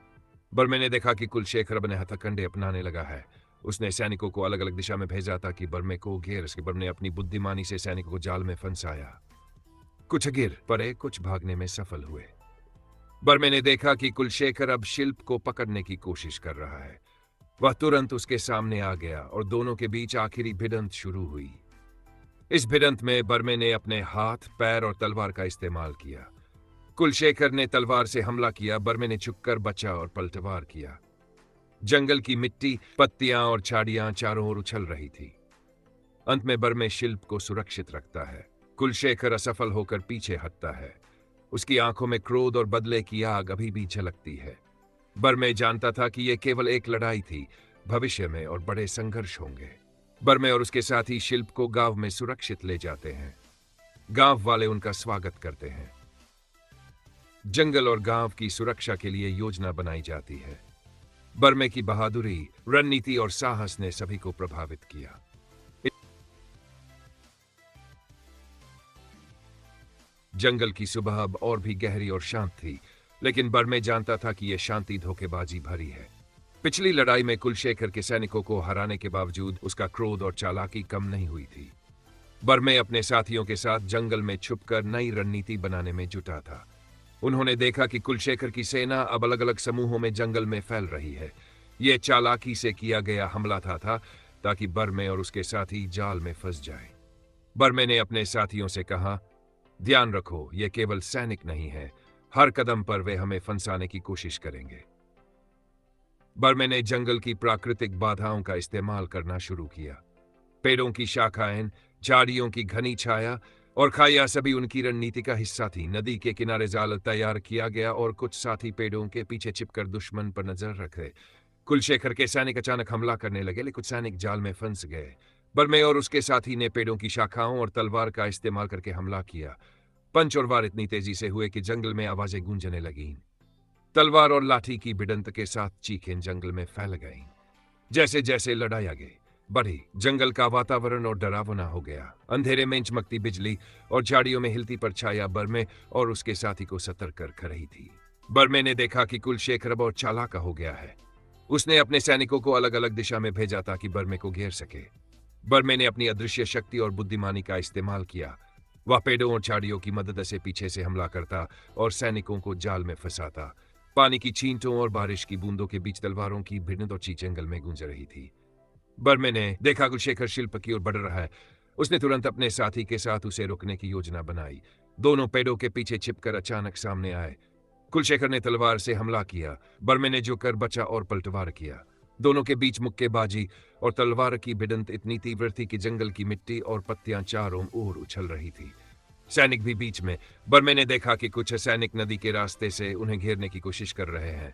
S3: बर्मे ने देखा कि कुलशेखर अपने हथकंडे अपनाने लगा है। उसने सैनिकों को अलग अलग दिशा में भेजा ताकि बर्मे को घेर सके। बर्मे ने अपनी बुद्धिमानी से सैनिकों को जाल में फंसाया। कुछ गिर पड़े, कुछ भागने में सफल हुए। बर्मे ने देखा कि कुलशेखर अब शिल्प को पकड़ने की कोशिश कर रहा है। वह तुरंत उसके सामने आ गया और दोनों के बीच आखिरी भिड़ंत शुरू हुई। इस भिड़ंत में बर्मे ने अपने हाथ, पैर और तलवार का इस्तेमाल किया। कुलशेखर ने तलवार से हमला किया। बर्मे ने झुककर बचा और पलटवार किया। जंगल की मिट्टी, पत्तियां और झाड़ियां चारों ओर उछल रही थी। अंत में बर्मे शिल्प को सुरक्षित रखता है। कुलशेखर असफल होकर पीछे हटता है। उसकी आंखों में क्रोध और बदले की आग अभी भी झलकती है। बर्मे जानता था कि यह केवल एक लड़ाई थी, भविष्य में और बड़े संघर्ष होंगे। बर्मे और उसके साथी शिल्प को गांव में सुरक्षित ले जाते हैं। गांव वाले उनका स्वागत करते हैं। जंगल और गांव की सुरक्षा के लिए योजना बनाई जाती है। बर्मे की बहादुरी, रणनीति और साहस ने सभी को प्रभावित किया। जंगल की सुबह अब और भी गहरी और शांत थी, लेकिन बर्मे जानता था कि यह शांति धोखेबाजी भरी है। पिछली लड़ाई में कुलशेखर के सैनिकों को हराने के बावजूद उसका क्रोध और चालाकी कम नहीं हुई थी। बर्मे अपने साथियों के साथ जंगल में छुपकर नई रणनीति बनाने में जुटा था। उन्होंने देखा कि कुलशेखर की सेना अब अलग अलग समूहों में जंगल में फैल रही है। यह चालाकी से किया गया हमला था ताकि बर्मे और उसके साथी जाल में फंस जाएं। बर्मे ने अपने साथियों से कहा, ध्यान रखो, यह केवल सैनिक नहीं है, हर कदम पर वे हमें फंसाने की कोशिश करेंगे। बर्मे ने जंगल की प्राकृतिक बाधाओं का इस्तेमाल करना शुरू किया। पेड़ों की शाखाएं, झाड़ियों की घनी छाया और खाइयां सभी उनकी रणनीति का हिस्सा थी। नदी के किनारे जाल तैयार किया गया और कुछ साथी पेड़ों के पीछे छिपकर दुश्मन पर नजर रखे। कुलशेखर के सैनिक अचानक हमला करने लगे, लेकिन कुछ सैनिक जाल में फंस गए। बर्मे और उसके साथी ने पेड़ों की शाखाओं और तलवार का इस्तेमाल करके हमला किया। पंच और वार इतनी तेजी से हुए कि जंगल में आवाजें गूंजने लगीं। तलवार और लाठी की भिड़ंत के साथ चीखें जंगल में फैल गईं। जैसे जैसे लड़ाई आगे बढ़ी, जंगल का वातावरण और डरावना हो गया। अंधेरे में चमकती बिजली और झाड़ियों में हिलती परछाइयां बर्मे और उसके साथी को सतर्क कर रही थी। बर्मे ने देखा कि कुलशेखर अब और चालाक हो गया है। उसने अपने सैनिकों को अलग अलग दिशा में भेजा ताकि बर्मे को घेर सके। बर्मे ने अपनी अदृश्य शक्ति और बुद्धिमानी का इस्तेमाल किया। वह पेड़ों और झाड़ियों की मदद से पीछे से हमला करता और सैनिकों को जाल में फंसाता। पानी की छींटों और बारिश की बूंदों के बीच तलवारों की भिड़ंत और चीख जंगल में गूंज रही थी। बर्मे ने देखा कुलशेखर शिल्प की ओर बढ़ रहा है। उसने तुरंत अपने साथी के साथ उसे रोकने की योजना बनाई। दोनों पेड़ों के पीछे छिपकर अचानक सामने आए। कुलशेखर ने तलवार से हमला किया। बर्मे ने झुककर बचा और पलटवार किया। दोनों के बीच मुक्केबाजी और तलवार की भिड़ंत इतनी तीव्र थी कि जंगल की मिट्टी और पत्तियां चारों ओर उछल रही थी। सैनिक भी बीच में। बर्मे ने देखा कि कुछ सैनिक नदी के रास्ते से उन्हें घेरने की कोशिश कर रहे हैं।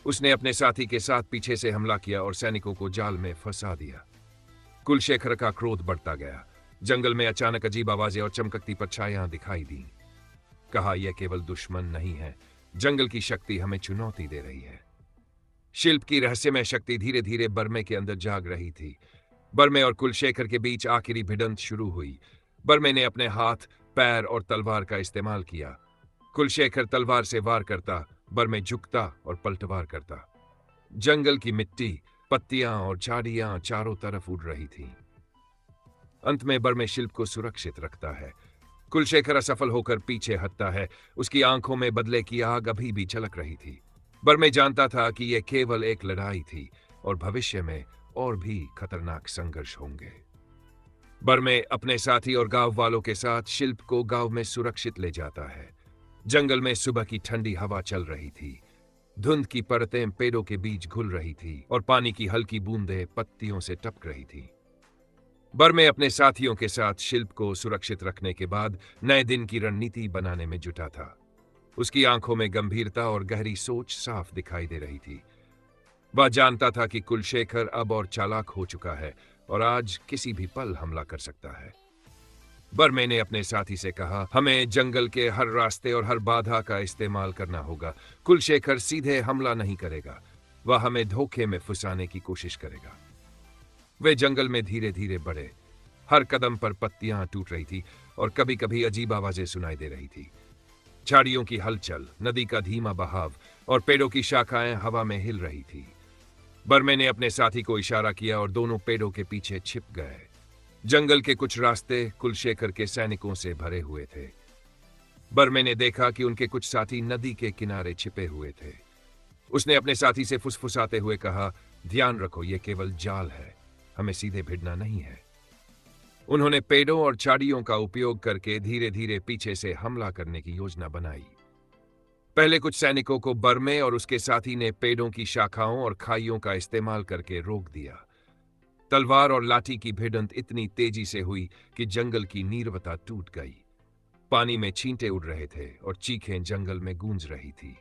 S3: उसने अपने साथी के साथ पीछे से हमला किया और सैनिकों को जाल में फंसा दिया। कुलशेखर का क्रोध बढ़ता गया। जंगल में अचानक अजीब आवाजें और चमकती परछाइयां दिखाई दी। कहा, यह केवल दुश्मन नहीं है, जंगल की शक्ति हमें चुनौती दे रही है। शिल्प की रहस्यमय शक्ति धीरे धीरे बर्मे के अंदर जाग रही थी। बर्मे और कुलशेखर के बीच आखिरी भिड़ंत शुरू हुई। बर्मे ने अपने हाथ, पैर और तलवार का इस्तेमाल किया। कुलशेखर तलवार से वार करता, बर्मे झुकता और पलटवार करता। जंगल की मिट्टी, पत्तियां और झाड़ियां चारों तरफ उड़ रही थीं। अंत में बर्मे शिल्प को सुरक्षित रखता है। कुलशेखर असफल होकर पीछे हटता है। उसकी आंखों में बदले की आग अभी भी झलक रही थी। बर्मे जानता था कि यह केवल एक लड़ाई थी और भविष्य में और भी खतरनाक संघर्ष होंगे। बर्मे अपने साथी और गांव वालों के साथ शिल्प को गांव में सुरक्षित ले जाता है। जंगल में सुबह की ठंडी हवा चल रही थी। धुंध की परतें पेड़ों के बीच घुल रही थी और पानी की हल्की बूंदें पत्तियों से टपक रही थी। बर्मे अपने साथियों के साथ शिल्प को सुरक्षित रखने के बाद नए दिन की रणनीति बनाने में जुटा था। उसकी आंखों में गंभीरता और गहरी सोच साफ दिखाई दे रही थी। वह जानता था कि कुलशेखर अब और चालाक हो चुका है और आज किसी भी पल हमला कर सकता है। बर्मे ने अपने साथी से कहा, हमें जंगल के हर रास्ते और हर बाधा का इस्तेमाल करना होगा। कुलशेखर सीधे हमला नहीं करेगा, वह हमें धोखे में फंसाने की कोशिश करेगा। वे जंगल में धीरे धीरे बढ़े। हर कदम पर पत्तियां टूट रही थी और कभी कभी अजीब आवाजें सुनाई दे रही थी। झाड़ियों की हलचल, नदी का धीमा बहाव और पेड़ों की शाखाएं हवा में हिल रही थी। बर्मे ने अपने साथी को इशारा किया और दोनों पेड़ों के पीछे छिप गए। जंगल के कुछ रास्ते कुलशेखर के सैनिकों से भरे हुए थे। बर्मे ने देखा कि उनके कुछ साथी नदी के किनारे छिपे हुए थे। उसने अपने साथी से फुसफुसाते हुए कहा, ध्यान रखो, यह केवल जाल है, हमें सीधे भिड़ना नहीं है। उन्होंने पेड़ों और झाड़ियों का उपयोग करके धीरे धीरे पीछे से हमला करने की योजना बनाई। पहले कुछ सैनिकों को बर्मे और उसके साथी ने पेड़ों की शाखाओं और खाइयों का इस्तेमाल करके रोक दिया। तलवार और लाठी की भिड़ंत इतनी तेजी से हुई कि जंगल की नीरवता टूट गई। पानी में छींटे उड़ रहे थे और चीखें जंगल में गूंज रही थी।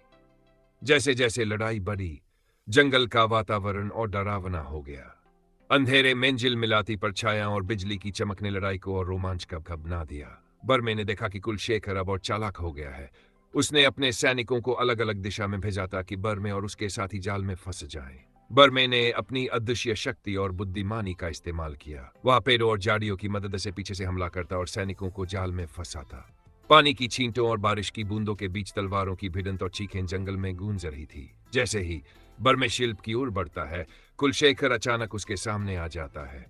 S3: जैसे जैसे लड़ाई बढ़ी, जंगल का वातावरण और डरावना हो गया। अंधेरे में झिल मिलाती परछाइयां और बिजली की चमक ने लड़ाई को और रोमांचक बना दिया। बर्मे ने देखा कि कुलशेखर अब और चालाक हो गया है। उसने अपने सैनिकों को अलग अलग दिशा में भेजा ताकि बर्मे और उसके साथी जाल में फंस जाएं। बर्मे ने अपनी अदृश्य शक्ति और बुद्धिमानी का इस्तेमाल किया। वह पेड़ों और झाड़ियों की मदद से पीछे से हमला करता और सैनिकों को जाल में फंसाता। पानी की छींटों और बारिश की बूंदों के बीच तलवारों की भिड़ंत और चीखें जंगल में गूंज रही थी। जैसे ही बर्मे शिल्प की ओर बढ़ता है, कुलशेखर अचानक उसके सामने आ जाता है।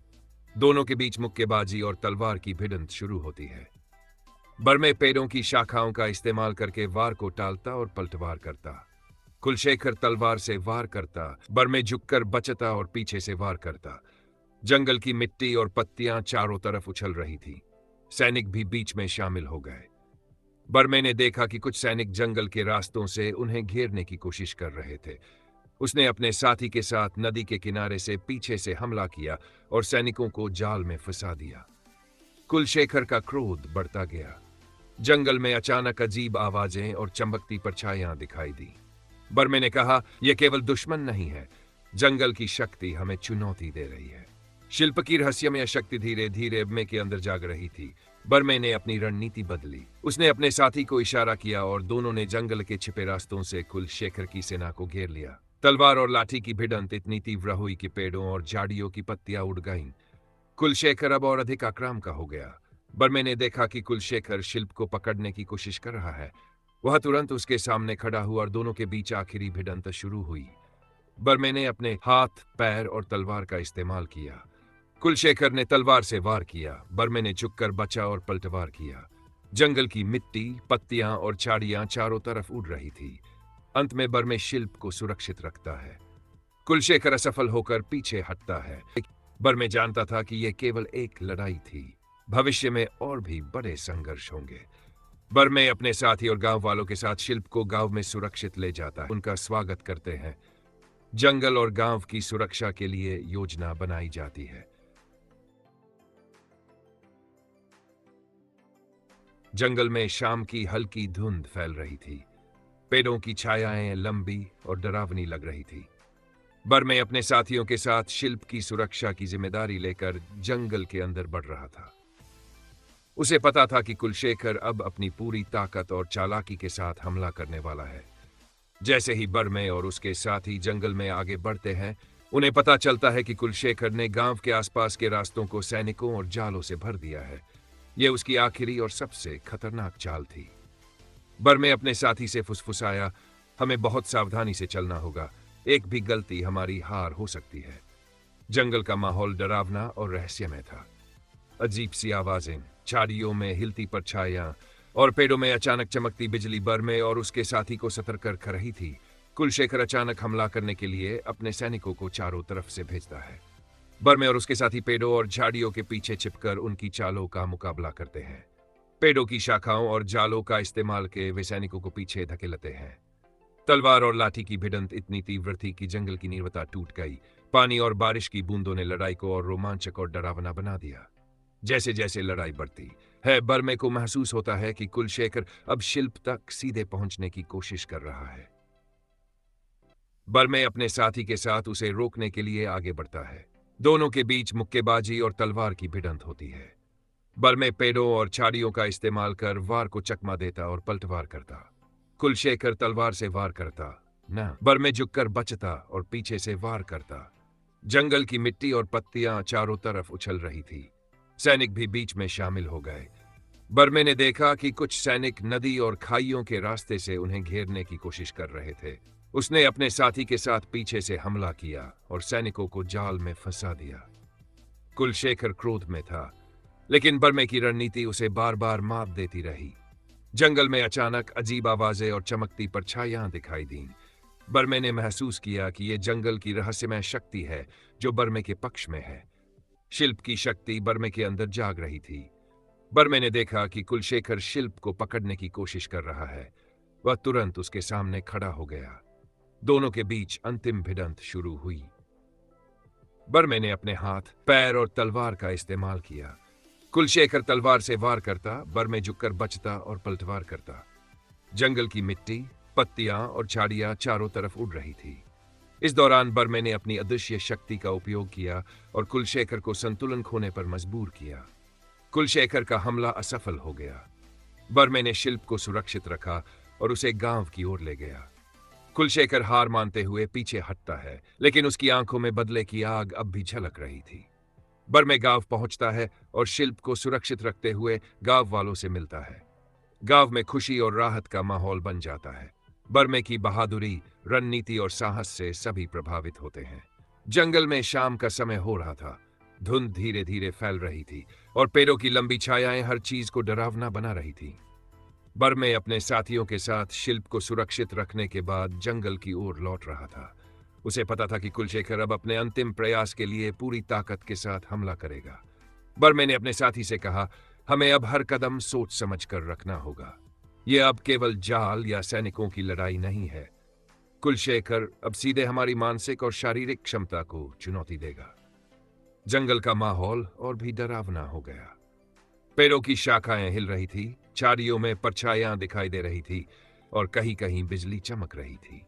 S3: दोनों के बीच मुक्केबाजी और तलवार की भिड़ंत शुरू होती है। बर्मे पेड़ों की शाखाओं का इस्तेमाल करके वार को टालता और पलटवार करता। कुलशेखर तलवार से वार करता, बर्मे झुककर बचता और पीछे से वार करता। जंगल की मिट्टी और पत्तियां चारों तरफ उछल रही थी। सैनिक भी बीच में शामिल हो गए। बर्मे ने देखा कि कुछ सैनिक जंगल के रास्तों से उन्हें घेरने की कोशिश कर रहे थे। उसने अपने साथी के साथ नदी के किनारे से पीछे से हमला किया और सैनिकों को जाल में फंसा दिया। कुलशेखर का क्रोध बढ़ता गया। जंगल में अचानक अजीब आवाजें और चमकती परछाइयां दिखाई दी। बर्मे ने कहा, यह केवल दुश्मन नहीं है, जंगल की शक्ति हमें चुनौती दे रही है। शिल्प की रहस्यमय शक्ति धीरे धीरे बर्मे के अंदर जाग रही थी। बर्मे ने अपनी रणनीति बदली। उसने अपने साथी को इशारा किया और दोनों ने जंगल के छिपे रास्तों से कुलशेखर की सेना को घेर लिया। तलवार और लाठी की भिड़ंत इतनी तीव्र हुई कि पेड़ों और झाड़ियों की पत्तियां उड़ गईं। कुलशेखर अब और अधिक आक्रामक का हो गया। बर्मे ने देखा कि कुलशेखर शिल्प को पकड़ने की कोशिश कर रहा है। वह तुरंत उसके सामने खड़ा हुआ और दोनों के बीच आखिरी भिड़ंत शुरू हुई। बर्मे ने अपने हाथ, पैर और तलवार का इस्तेमाल किया। कुलशेखर ने तलवार से वार किया। बर्मे ने झुककर बचा और पलटवार किया। जंगल की मिट्टी, पत्तियां और झाड़ियां चारों तरफ उड़ रही थी। अंत में बर्मे शिल्प को सुरक्षित रखता है। कुलशेखर असफल होकर पीछे हटता है। बर्मे जानता था कि यह केवल एक लड़ाई थी। भविष्य में और भी बड़े संघर्ष होंगे। बर्मे अपने साथी और गांव वालों के साथ शिल्प को गांव में सुरक्षित ले जाता है। उनका स्वागत करते हैं। जंगल और गांव की सुरक्षा के लिए योजना बनाई जाती है। जंगल में शाम की हल्की धुंध फैल रही थी। पेड़ों की छायाएं लंबी और डरावनी लग रही थी। बर्मे अपने साथियों के साथ शिल्प की सुरक्षा की जिम्मेदारी लेकर जंगल के अंदर बढ़ रहा था। उसे पता था कि कुलशेखर अब अपनी पूरी ताकत और चालाकी के साथ हमला करने वाला है। जैसे ही बर्मे और उसके साथी जंगल में आगे बढ़ते हैं, उन्हें पता चलता है कि कुलशेखर ने गांव के आसपास के रास्तों को सैनिकों और जालों से भर दिया है। यह उसकी आखिरी और सबसे खतरनाक चाल थी। बर्मे अपने साथी से फुसफुसाया, हमें बहुत सावधानी से चलना होगा। एक भी गलती हमारी हार हो सकती है। जंगल का माहौल डरावना और रहस्यमय था। अजीब सी आवाजें, झाड़ियों में हिलती परछाइयां और पेड़ों में अचानक चमकती बिजली बर्मे और उसके साथी को सतर्क कर रही थी। कुलशेखर अचानक हमला करने के लिए अपने सैनिकों को चारों तरफ से भेजता है। बर्मे और उसके साथी पेड़ों और झाड़ियों के पीछे छिपकर उनकी चालों का मुकाबला करते हैं। पेड़ों की शाखाओं और जालों का इस्तेमाल के वे सैनिकों को पीछे धकेलते हैं। तलवार और लाठी की भिड़ंत इतनी तीव्र थी कि जंगल की नीरवता टूट गई। पानी और बारिश की बूंदों ने लड़ाई को और रोमांचक और डरावना बना दिया। जैसे जैसे लड़ाई बढ़ती है, बर्मे को महसूस होता है कि कुलशेखर अब शिल्प तक सीधे पहुंचने की कोशिश कर रहा है। बर्मे अपने साथी के साथ उसे रोकने के लिए आगे बढ़ता है। दोनों के बीच मुक्केबाजी और तलवार की भिड़ंत होती है। बर्मे पेड़ों और झाड़ियों का इस्तेमाल कर वार को चकमा देता और पलटवार करता। कुलशेखर तलवार से वार करता न बर्मे झुककर बचता और पीछे से वार करता। जंगल की मिट्टी और पत्तियां चारों तरफ उछल रही थी। सैनिक भी बीच में शामिल हो गए। बर्मे ने देखा कि कुछ सैनिक नदी और खाइयों के रास्ते से उन्हें घेरने की कोशिश कर रहे थे। उसने अपने साथी के साथ पीछे से हमला किया और सैनिकों को जाल में फंसा दिया। कुलशेखर क्रोध में था, लेकिन बर्मे की रणनीति उसे बार बार मात देती रही। जंगल में अचानक अजीब आवाजें और चमकती परछाइयां दिखाई दीं। बर्मे ने महसूस किया कि यह जंगल की रहस्यमय शक्ति है जो बर्मे के पक्ष में है। शिल्प की शक्ति बर्मे के अंदर जाग रही थी। बर्मे ने देखा कि कुलशेखर शिल्प को पकड़ने की कोशिश कर रहा है। वह तुरंत उसके सामने खड़ा हो गया। दोनों के बीच अंतिम भिड़ंत शुरू हुई। बर्मे ने अपने हाथ, पैर और तलवार का इस्तेमाल किया। कुलशेखर तलवार से वार करता, बर्मे झुककर बचता और पलटवार करता। जंगल की मिट्टी, पत्तियां और झाड़ियां चारों तरफ उड़ रही थी। इस दौरान बर्मे ने अपनी अदृश्य शक्ति का उपयोग किया और कुलशेखर को संतुलन खोने पर मजबूर किया। कुलशेखर का हमला असफल हो गया। बर्मे ने शिल्प को सुरक्षित रखा और उसे गांव की ओर ले गया। कुलशेखर हार मानते हुए पीछे हटता है, लेकिन उसकी आंखों में बदले की आग अब भी झलक रही थी। बर्मे गांव पहुंचता है और शिल्प को सुरक्षित रखते हुए गांव वालों से मिलता है। गांव में खुशी और राहत का माहौल बन जाता है। बर्मे की बहादुरी, रणनीति और साहस से सभी प्रभावित होते हैं। जंगल में शाम का समय हो रहा था। धुंध धीरे धीरे फैल रही थी और पेड़ों की लंबी छायाएं हर चीज को डरावना बना रही थी। बर्मे अपने साथियों के साथ शिल्प को सुरक्षित रखने के बाद जंगल की ओर लौट रहा था। उसे पता था कि कुलशेखर अब अपने अंतिम प्रयास के लिए पूरी ताकत के साथ हमला करेगा। बर्मे ने अपने साथी से कहा, हमें अब हर कदम सोच समझ कर रखना होगा। यह अब केवल जाल या सैनिकों की लड़ाई नहीं है। कुलशेखर अब सीधे हमारी मानसिक और शारीरिक क्षमता को चुनौती देगा। जंगल का माहौल और भी डरावना हो गया। पेड़ों की शाखाएं हिल रही थी, झाड़ियों में परछाइयां दिखाई दे रही थी और कहीं कहीं बिजली चमक रही थी।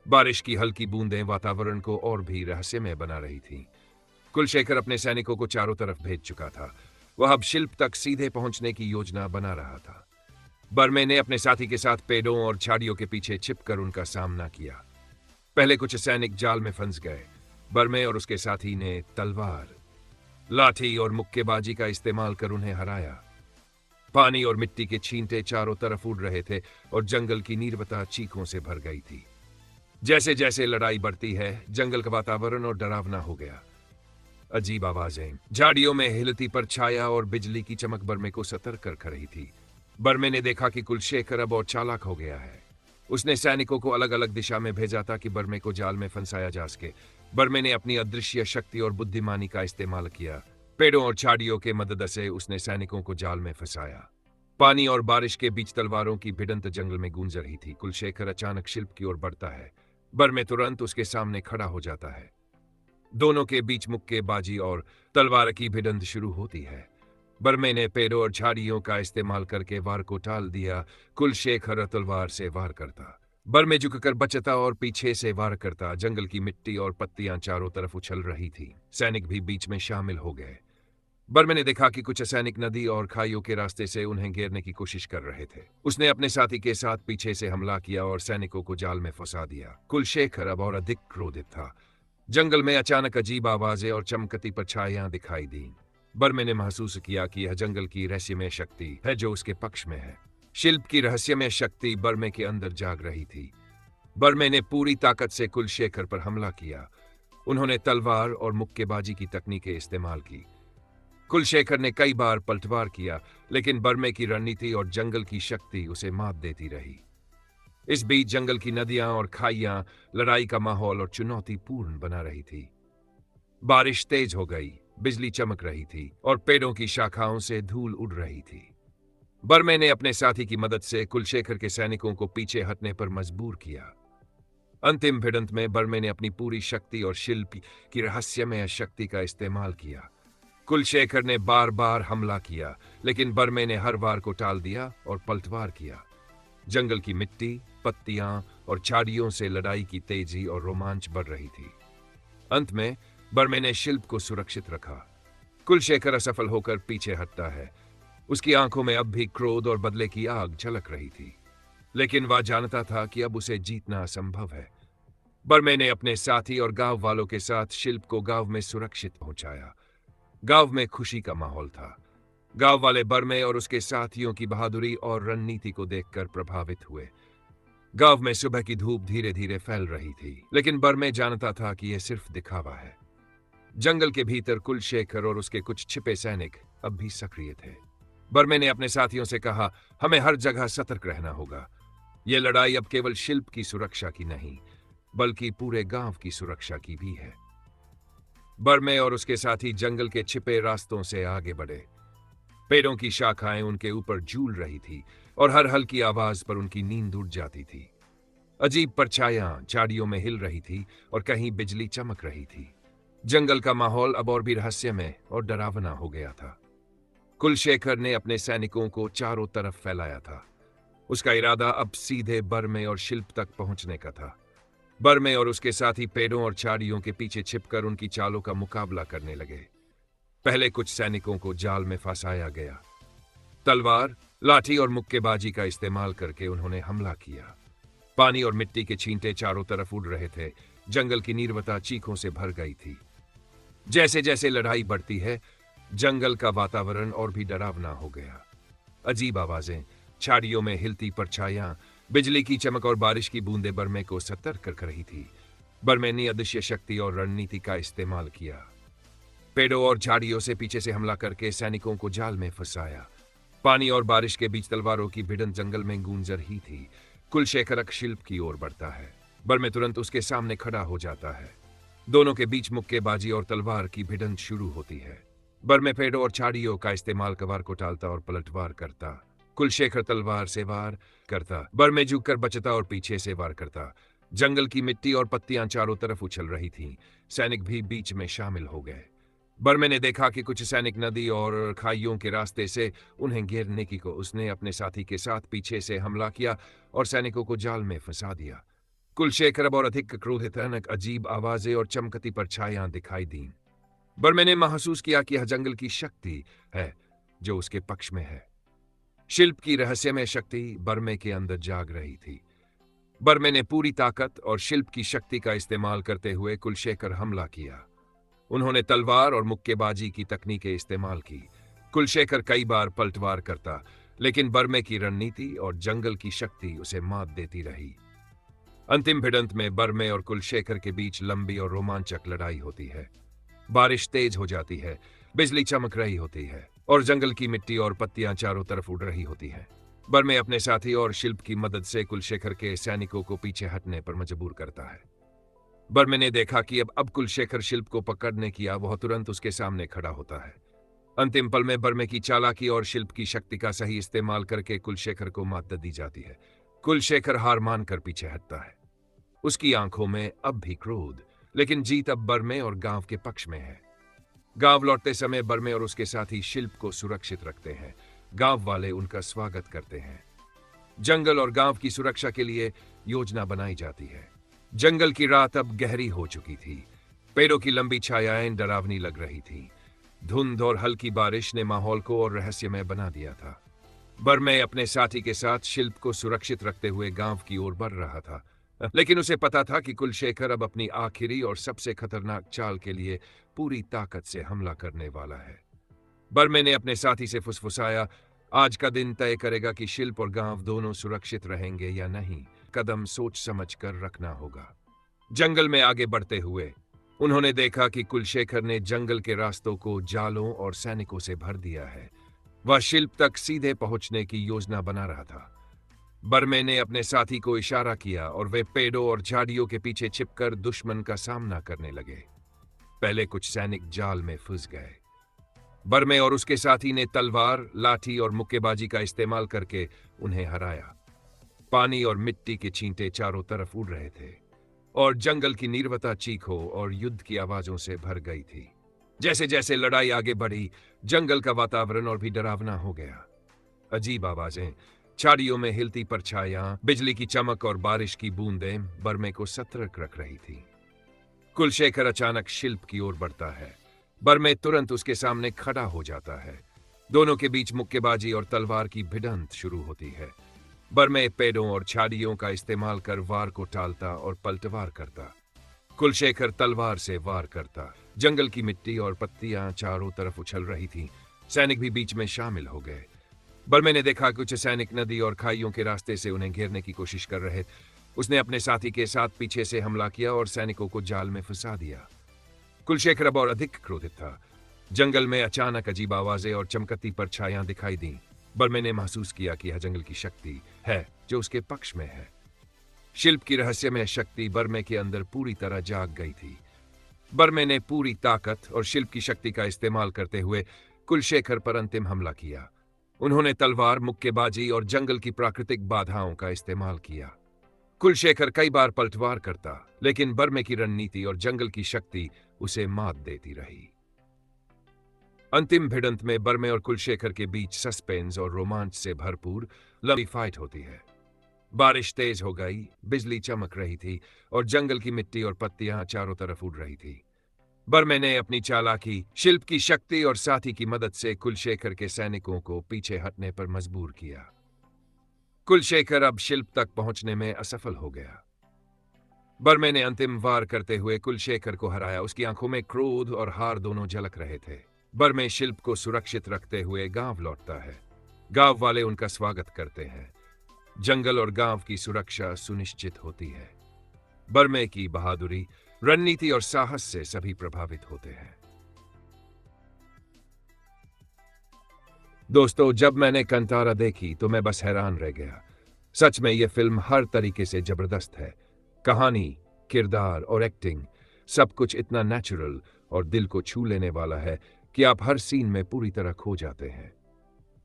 S3: बारिश की हल्की बूंदें वातावरण को और भी रहस्यमय बना रही थीं। कुलशेखर अपने सैनिकों को चारों तरफ भेज चुका था। वह अब शिल्प तक सीधे पहुंचने की योजना बना रहा था। बर्मे ने अपने साथी के साथ पेड़ों और झाड़ियों के पीछे छिपकर उनका सामना किया। पहले कुछ सैनिक जाल में फंस गए। बर्मे और उसके साथी ने तलवार, लाठी और मुक्केबाजी का इस्तेमाल कर उन्हें हराया। पानी और मिट्टी के छींटे चारों तरफ उड़ रहे थे और जंगल की नीरवता चीखों से भर गई थी। जैसे जैसे लड़ाई बढ़ती है, जंगल का वातावरण और डरावना हो गया। अजीब आवाजें, झाड़ियों में हिलती परछाया और बिजली की चमक बर्मे को सतर्क कर रही थी। बर्मे ने देखा कि कुलशेखर अब और चालाक हो गया है। उसने सैनिकों को अलग अलग दिशा में भेजा ताकि बर्मे को जाल में फंसाया जा सके। बर्मे ने अपनी अदृश्य शक्ति और बुद्धिमानी का इस्तेमाल किया। पेड़ों और झाड़ियों के मदद से उसने सैनिकों को जाल में फंसाया। पानी और बारिश के बीच तलवारों की भिड़ंत जंगल में गूंज रही थी। कुलशेखर अचानक शिल्प की ओर बढ़ता है। बर्मे तुरंत उसके सामने खड़ा हो जाता है। दोनों के बीच मुक्केबाजी और तलवार की भिड़ंत शुरू होती है। बर्मे ने पेड़ों और झाड़ियों का इस्तेमाल करके वार को टाल दिया। कुलशेखर तलवार से वार करता। बर्मे झुककर बचता और पीछे से वार करता। जंगल की मिट्टी और पत्तियां चारों तरफ उछल रही थी। सैनिक भी बीच में शामिल हो गए। बर्मे ने देखा कि कुछ सैनिक नदी और खाइयों के रास्ते से उन्हें घेरने की कोशिश कर रहे थे। उसने अपने साथी के साथ पीछे से हमला किया और सैनिकों को जाल में फंसा दिया। कुलशेखर अब और अधिक क्रोधित था। जंगल में अचानक अजीब आवाजें और चमकती परछाइयां दिखाई दी। बर्मे ने महसूस किया कि यह जंगल की रहस्यमय शक्ति है जो उसके पक्ष में है। शिल्प की रहस्यमय शक्ति बर्मे के अंदर जाग रही थी। बर्मे ने पूरी ताकत से कुलशेखर पर हमला किया। उन्होंने तलवार और मुक्केबाजी की तकनीकें इस्तेमाल की। कुलशेखर ने कई बार पलटवार किया, लेकिन बर्मे की रणनीति और जंगल की शक्ति उसे मात देती रही। इस बीच जंगल की नदियां और खाइयां लड़ाई का माहौल और चुनौतीपूर्ण बना रही थी। बारिश तेज हो गई, बिजली चमक रही थी और पेड़ों की शाखाओं से धूल उड़ रही थी। बर्मे ने अपने साथी की मदद से कुलशेखर के सैनिकों को पीछे हटने पर मजबूर किया। अंतिम भिड़ंत में बर्मे ने अपनी पूरी शक्ति और शिल्प की रहस्यमय शक्ति का इस्तेमाल किया। कुलशेखर ने बार बार हमला किया, लेकिन बर्मे ने हर वार को टाल दिया और पलटवार किया। जंगल की मिट्टी, पत्तियां और झाड़ियों से लड़ाई की तेजी और रोमांच बढ़ रही थी। अंत में बर्मे ने शिल्प को सुरक्षित रखा। कुलशेखर असफल होकर पीछे हटता है। उसकी आंखों में अब भी क्रोध और बदले की आग झलक रही थी, लेकिन वह जानता था कि अब उसे जीतना असंभव है। बर्मे ने अपने साथी और गांव वालों के साथ शिल्प को गांव में सुरक्षित पहुंचाया। गांव में खुशी का माहौल था। गांव वाले बर्मे और उसके साथियों की बहादुरी और रणनीति को देखकर प्रभावित हुए। गांव में सुबह की धूप धीरे धीरे फैल रही थी, लेकिन बर्मे जानता था कि यह सिर्फ दिखावा है। जंगल के भीतर कुलशेखर और उसके कुछ छिपे सैनिक अब भी सक्रिय थे। बर्मे ने अपने साथियों से कहा, हमें हर जगह सतर्क रहना होगा। यह लड़ाई अब केवल शिल्प की सुरक्षा की नहीं, बल्कि पूरे गांव की सुरक्षा की भी है। बर्मे और उसके साथी जंगल के छिपे रास्तों से आगे बढ़े। पेड़ों की शाखाएं उनके ऊपर झूल रही थी और हर हल्की आवाज पर उनकी नींद उड़ जाती थी। अजीब परछाइयां झाड़ियों में हिल रही थी और कहीं बिजली चमक रही थी। जंगल का माहौल अब और भी रहस्यमय और डरावना हो गया था। कुलशेखर ने अपने सैनिकों को चारों तरफ फैलाया था। उसका इरादा अब सीधे बर्मे और शिल्प तक पहुंचने का था। बर्मे और उसके साथी पेड़ों और झाड़ियों के पीछे छिपकर उनकी चालों का मुकाबला करने लगे। पहले कुछ सैनिकों को जाल में फंसाया गया। तलवार, लाठी और मुक्केबाजी का इस्तेमाल करके उन्होंने हमला किया। पानी और मिट्टी के छींटे चारों तरफ उड़ रहे थे। जंगल की नीरवता चीखों से भर गई थी। जैसे जैसे लड़ाई बढ़ती है, जंगल का वातावरण और भी डरावना हो गया। अजीब आवाजें, झाड़ियों में हिलती परछाइयां, बिजली की चमक और बारिश की बूंदें बर्मे को सतर्क कर रही थी। बर्मे ने अदृश्य शक्ति और रणनीति का इस्तेमाल किया। पेड़ों और झाड़ियों से पीछे से हमला करके सैनिकों को जाल में फंसाया। पानी और बारिश के बीच तलवारों की भिड़ंत जंगल में गूंज रही थी। कुलशेखर शिल्प की ओर बढ़ता है। बर्मे तुरंत उसके सामने खड़ा हो जाता है। दोनों के बीच मुक्केबाजी और तलवार की भिड़ंत शुरू होती है। बर्मे पेड़ों और झाड़ियों का इस्तेमाल कवार को टालता और पलटवार करता। कुलशेखर तलवार से वार करता। बर्मे झुककर बचता और पीछे से वार करता। जंगल की मिट्टी और पत्तियां चारों तरफ उछल रही थीं। सैनिक भी बीच में शामिल हो गए। बर्मे ने देखा कि कुछ सैनिक नदी और खाइयों के रास्ते से उन्हें घेरने की को उसने अपने साथी के साथ पीछे से हमला किया और सैनिकों को जाल में फंसा दिया। कुलशेखर अब और अधिक क्रोधित, अचानक अजीब आवाजें और चमकती परछाइयां दिखाई दीं। बर्मे ने महसूस किया कि यह जंगल की शक्ति है जो उसके पक्ष में है। शिल्प की रहस्यमय शक्ति बर्मे के अंदर जाग रही थी। बर्मे ने पूरी ताकत और शिल्प की शक्ति का इस्तेमाल करते हुए कुलशेखर हमला किया। उन्होंने तलवार और मुक्केबाजी की तकनीकें इस्तेमाल की। कुलशेखर कई बार पलटवार करता, लेकिन बर्मे की रणनीति और जंगल की शक्ति उसे मात देती रही। अंतिम भिड़ंत में बर्मे और कुलशेखर के बीच लंबी और रोमांचक लड़ाई होती है। बारिश तेज हो जाती है, बिजली चमक रही होती है और जंगल की मिट्टी और पत्तियां चारों तरफ उड़ रही होती हैं। बर्मे अपने साथी और शिल्प की मदद से कुलशेखर के सैनिकों को पीछे हटने पर मजबूर करता है। बर्मे ने देखा कि अब कुलशेखर शिल्प को पकड़ने किया, वह तुरंत उसके सामने खड़ा होता है। अंतिम पल में बर्मे की चालाकी और शिल्प की शक्ति का सही इस्तेमाल करके कुलशेखर को मात दी जाती है। कुलशेखर हार मानकर पीछे हटता है। उसकी आंखों में अब भी क्रोध, लेकिन जीत अब बर्मे और गांव के पक्ष में है। गांव लौटते समय बर्मे और उसके साथी शिल्प को सुरक्षित रखते हैं। गांव वाले उनका स्वागत करते हैं। जंगल और गांव की सुरक्षा के लिए योजना बनाई जाती है। जंगल की रात अब गहरी हो चुकी थी। पेड़ों की लंबी छायाएं डरावनी लग रही थी। धुंध और हल्की बारिश ने माहौल को और रहस्यमय बना दिया था। बर्मे अपने साथी के साथ शिल्प को सुरक्षित रखते हुए गांव की ओर बढ़ रहा था, लेकिन उसे पता था कि कुलशेखर अब अपनी आखिरी और सबसे खतरनाक चाल के लिए पूरी ताकत से हमला करने वाला है। बर्मे ने अपने साथी से फुसफुसाया, आज का दिन तय करेगा कि शिल्प और गांव दोनों सुरक्षित रहेंगे या नहीं। कदम सोच समझ कर रखना होगा। जंगल में आगे बढ़ते हुए उन्होंने देखा कि कुलशेखर ने जंगल के रास्तों को जालों और सैनिकों से भर दिया है। वह शिल्प तक सीधे पहुंचने की योजना बना रहा था। बर्मे ने अपने साथी को इशारा किया और वे पेड़ों और झाड़ियों के पीछे छिपकर दुश्मन का सामना करने लगे। पहले कुछ सैनिक जाल में फंस गए। बर्मे और उसके साथी ने तलवार, लाठी और मुक्केबाजी का इस्तेमाल करके उन्हें हराया। पानी और मिट्टी के छींटे चारों तरफ उड़ रहे थे और जंगल की नीरवता चीखों और युद्ध की आवाजों से भर गई थी। जैसे जैसे लड़ाई आगे बढ़ी, जंगल का वातावरण और भी डरावना हो गया। अजीब आवाजें, झाड़ियों में हिलती परछाइयां, बिजली की चमक और बारिश की बूंदें बर्मे को सतर्क रख रही थी। कुलशेखर अचानक शिल्प की ओर बढ़ता है। बर्मे तुरंत उसके सामने खड़ा हो जाता है। दोनों के बीच मुक्केबाजी और तलवार की भिड़ंत शुरू होती है। बर्मे पेड़ों और झाड़ियों का इस्तेमाल कर वार को टालता और पलटवार करता। कुलशेखर तलवार से वार करता। जंगल की मिट्टी और पत्तियां चारों तरफ उछल रही थीं। सैनिक भी बीच में शामिल हो गए। बर्मे ने देखा कुछ सैनिक नदी और खाइयों के रास्ते से उन्हें घेरने की कोशिश कर रहे। उसने अपने साथी के साथ पीछे से हमला किया और सैनिकों को जाल में फंसा दिया। कुलशेखर अब और अधिक क्रोधित था। जंगल में अचानक अजीब आवाजें और चमकती परछाइयां दिखाई दी। बर्मे ने महसूस किया कि यह जंगल की शक्ति है जो उसके पक्ष में है। शिल्प की रहस्यमय शक्ति बर्मे के अंदर पूरी तरह जाग गई थी। बर्मे ने पूरी ताकत और शिल्प की शक्ति का इस्तेमाल करते हुए कुलशेखर पर अंतिम हमला किया। उन्होंने तलवार, मुक्केबाजी और जंगल की प्राकृतिक बाधाओं का इस्तेमाल किया। कुलशेखर कई बार पलटवार करता, लेकिन बर्मे की रणनीति और जंगल की शक्ति उसे मात देती रही। अंतिम भिड़ंत में बर्मे और कुलशेखर के बीच सस्पेंस और रोमांच से भरपूर लंबी फाइट होती है। बारिश तेज हो गई, बिजली चमक रही थी और जंगल की मिट्टी और पत्तियां चारों तरफ उड़ रही थी। बर्मे ने अपनी चालाकी, शिल्प की शक्ति और साथी की मदद से कुलशेखर के सैनिकों को पीछे हटने पर मजबूर किया। कुलशेखर अब शिल्प तक पहुंचने में असफल हो गया। बर्मे ने अंतिम वार करते हुए कुलशेखर को हराया। उसकी आंखों में क्रोध और हार दोनों झलक रहे थे। बर्मे शिल्प को सुरक्षित रखते हुए गांव लौटता है। गांव वाले उनका स्वागत करते हैं। जंगल और गांव की सुरक्षा सुनिश्चित होती है। बर्मे की बहादुरी, रणनीति और साहस से सभी प्रभावित होते हैं। दोस्तों, जब मैंने कंतारा देखी तो मैं बस हैरान रह गया। सच में यह फिल्म हर तरीके से जबरदस्त है। कहानी, किरदार और एक्टिंग, सब कुछ इतना नेचुरल और दिल को छू लेने वाला है कि आप हर सीन में पूरी तरह खो जाते हैं।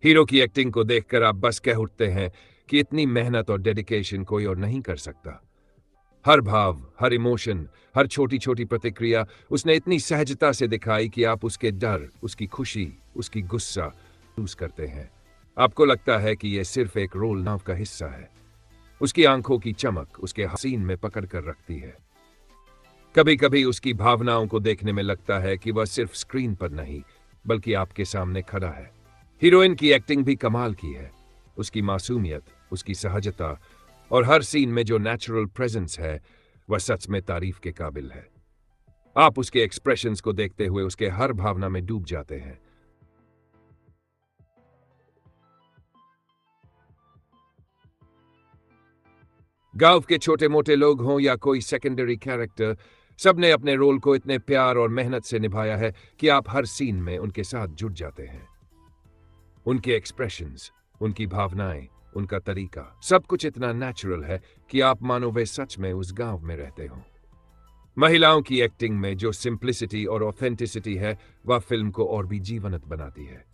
S3: हीरो की एक्टिंग को देखकर आप बस कह उठते हैं कि इतनी मेहनत और डेडिकेशन कोई और नहीं कर सकता। हर भाव, हर इमोशन, हर छोटी छोटी प्रतिक्रिया उसने इतनी सहजता से दिखाई कि आप उसके डर, उसकी खुशी, उसकी गुस्सा महसूस करते हैं। आपको लगता है कि यह सिर्फ एक रोल नाव का हिस्सा है। उसकी आंखों की चमक उसके हसीन में पकड़ कर रखती है। कभी कभी उसकी भावनाओं को देखने में लगता है कि वह सिर्फ स्क्रीन पर नहीं, बल्कि आपके सामने खड़ा है। हीरोइन की एक्टिंग भी कमाल की है। उसकी मासूमियत, उसकी सहजता और हर सीन में जो नेचुरल प्रेजेंस है वह सच में तारीफ के काबिल है। आप उसके एक्सप्रेशंस को देखते हुए उसके हर भावना में डूब जाते हैं। गांव के छोटे मोटे लोग हों या कोई सेकेंडरी कैरेक्टर, सबने अपने रोल को इतने प्यार और मेहनत से निभाया है कि आप हर सीन में उनके साथ जुड़ जाते हैं। उनके एक्सप्रेशंस, उनकी भावनाएं, उनका तरीका, सब कुछ इतना नेचुरल है कि आप मानो वे सच में उस गांव में रहते हो। महिलाओं की एक्टिंग में जो सिंप्लिसिटी और ऑथेंटिसिटी है वह फिल्म को और भी जीवंत बनाती है।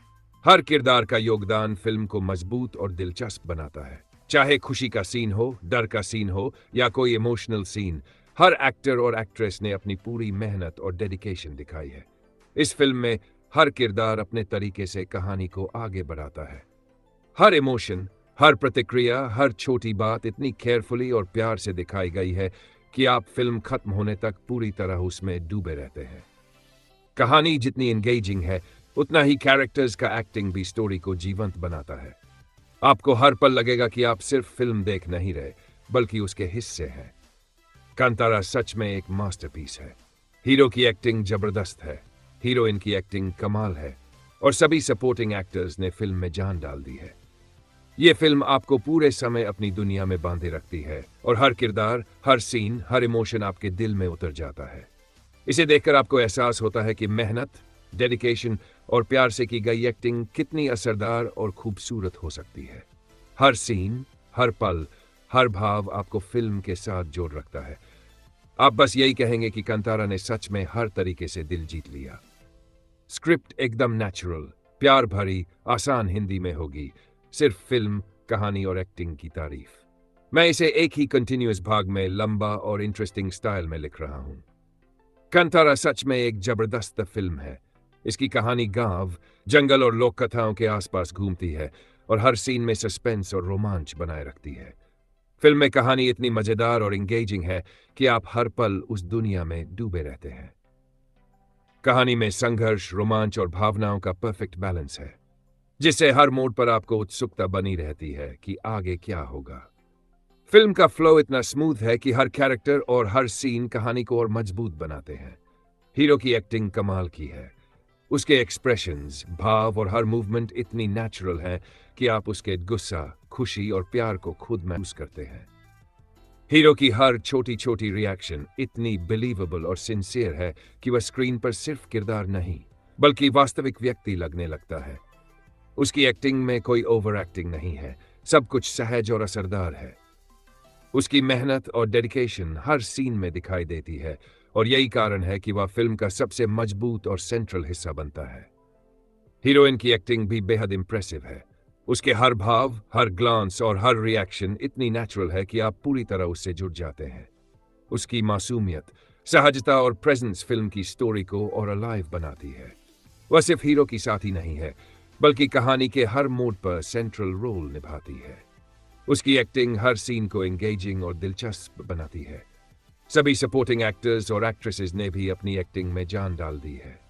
S3: हर किरदार का योगदान फिल्म को मजबूत और दिलचस्प बनाता है। चाहे खुशी का सीन हो, डर का सीन हो या कोई इमोशनल सीन, हर एक्टर और एक्ट्रेस ने अपनी पूरी मेहनत और डेडिकेशन दिखाई है। इस फिल्म में हर किरदार अपने तरीके से कहानी को आगे बढ़ाता है। हर इमोशन, हर प्रतिक्रिया, हर छोटी बात इतनी केयरफुली और प्यार से दिखाई गई है कि आप फिल्म खत्म होने तक पूरी तरह उसमें डूबे रहते हैं। कहानी जितनी एंगेजिंग है उतना ही कैरेक्टर्स का एक्टिंग भी स्टोरी को जीवंत बनाता है। आपको हर पल लगेगा कि आप सिर्फ फिल्म देख नहीं रहे बल्कि उसके हिस्से हैं। कांतारा सच में एक मास्टरपीस है। हीरो की एक्टिंग जबरदस्त है, हीरोइन की एक्टिंग कमाल है और सभी सपोर्टिंग एक्टर्स ने फिल्म में जान डाल दी है। ये फिल्म आपको पूरे समय अपनी दुनिया में बांधे रखती है और हर किरदार, हर सीन, हर इमोशन आपके दिल में उतर जाता है। इसे देखकर आपको एहसास होता है कि मेहनत, डेडिकेशन और प्यार से की गई एक्टिंग कितनी असरदार और खूबसूरत हो सकती है। हर सीन, हर पल, हर भाव आपको फिल्म के साथ जोड़ रखता है। आप बस यही कहेंगे कि कांतारा ने सच में हर तरीके से दिल जीत लिया। स्क्रिप्ट एकदम नेचुरल, प्यार भरी, आसान हिंदी में होगी। सिर्फ फिल्म, कहानी और एक्टिंग की तारीफ। मैं इसे एक ही कंटिन्यूअस भाग में लंबा और इंटरेस्टिंग स्टाइल में लिख रहा हूं। कांतारा सच में एक जबरदस्त फिल्म है। इसकी कहानी गांव, जंगल और लोक कथाओं के आसपास घूमती है और हर सीन में सस्पेंस और रोमांच बनाए रखती है। फिल्म में कहानी इतनी मजेदार और एंगेजिंग है कि आप हर पल उस दुनिया में डूबे रहते हैं। कहानी में संघर्ष, रोमांच और भावनाओं का परफेक्ट बैलेंस है, जिससे हर मोड़ पर आपको उत्सुकता बनी रहती है कि आगे क्या होगा। फिल्म का फ्लो इतना स्मूथ है कि हर कैरेक्टर और हर सीन कहानी को और मजबूत बनाते हैं। हीरो की एक्टिंग कमाल की है। उसके एक्सप्रेशंस, भाव और हर मूवमेंट इतनी नेचुरल है कि आप उसके गुस्सा, खुशी और प्यार को खुद महसूस करते हैं। हीरो की हर छोटी छोटी रिएक्शन इतनी बिलीवेबल और सिंसियर है कि वह स्क्रीन पर सिर्फ किरदार नहीं बल्कि वास्तविक व्यक्ति लगने लगता है। उसकी एक्टिंग में कोई ओवर एक्टिंग नहीं है, सब कुछ सहज और असरदार है। उसकी मेहनत और डेडिकेशन हर सीन में दिखाई देती है और यही कारण है कि वह फिल्म का सबसे मजबूत और सेंट्रल हिस्सा बनता है। हीरोइन की एक्टिंग भी बेहद इंप्रेसिव है। उसके हर भाव, हर ग्लांस और हर रिएक्शन इतनी नेचुरल है कि आप पूरी तरह उससे जुड़ जाते हैं। उसकी मासूमियत, सहजता और प्रेजेंस फिल्म की स्टोरी को और अलाइव बनाती है। वह सिर्फ हीरो की साथी नहीं है बल्कि कहानी के हर मोड़ पर सेंट्रल रोल निभाती है। उसकी एक्टिंग हर सीन को एंगेजिंग और दिलचस्प बनाती है। सभी सपोर्टिंग एक्टर्स और एक्ट्रेसेस ने भी अपनी एक्टिंग में जान डाल दी है।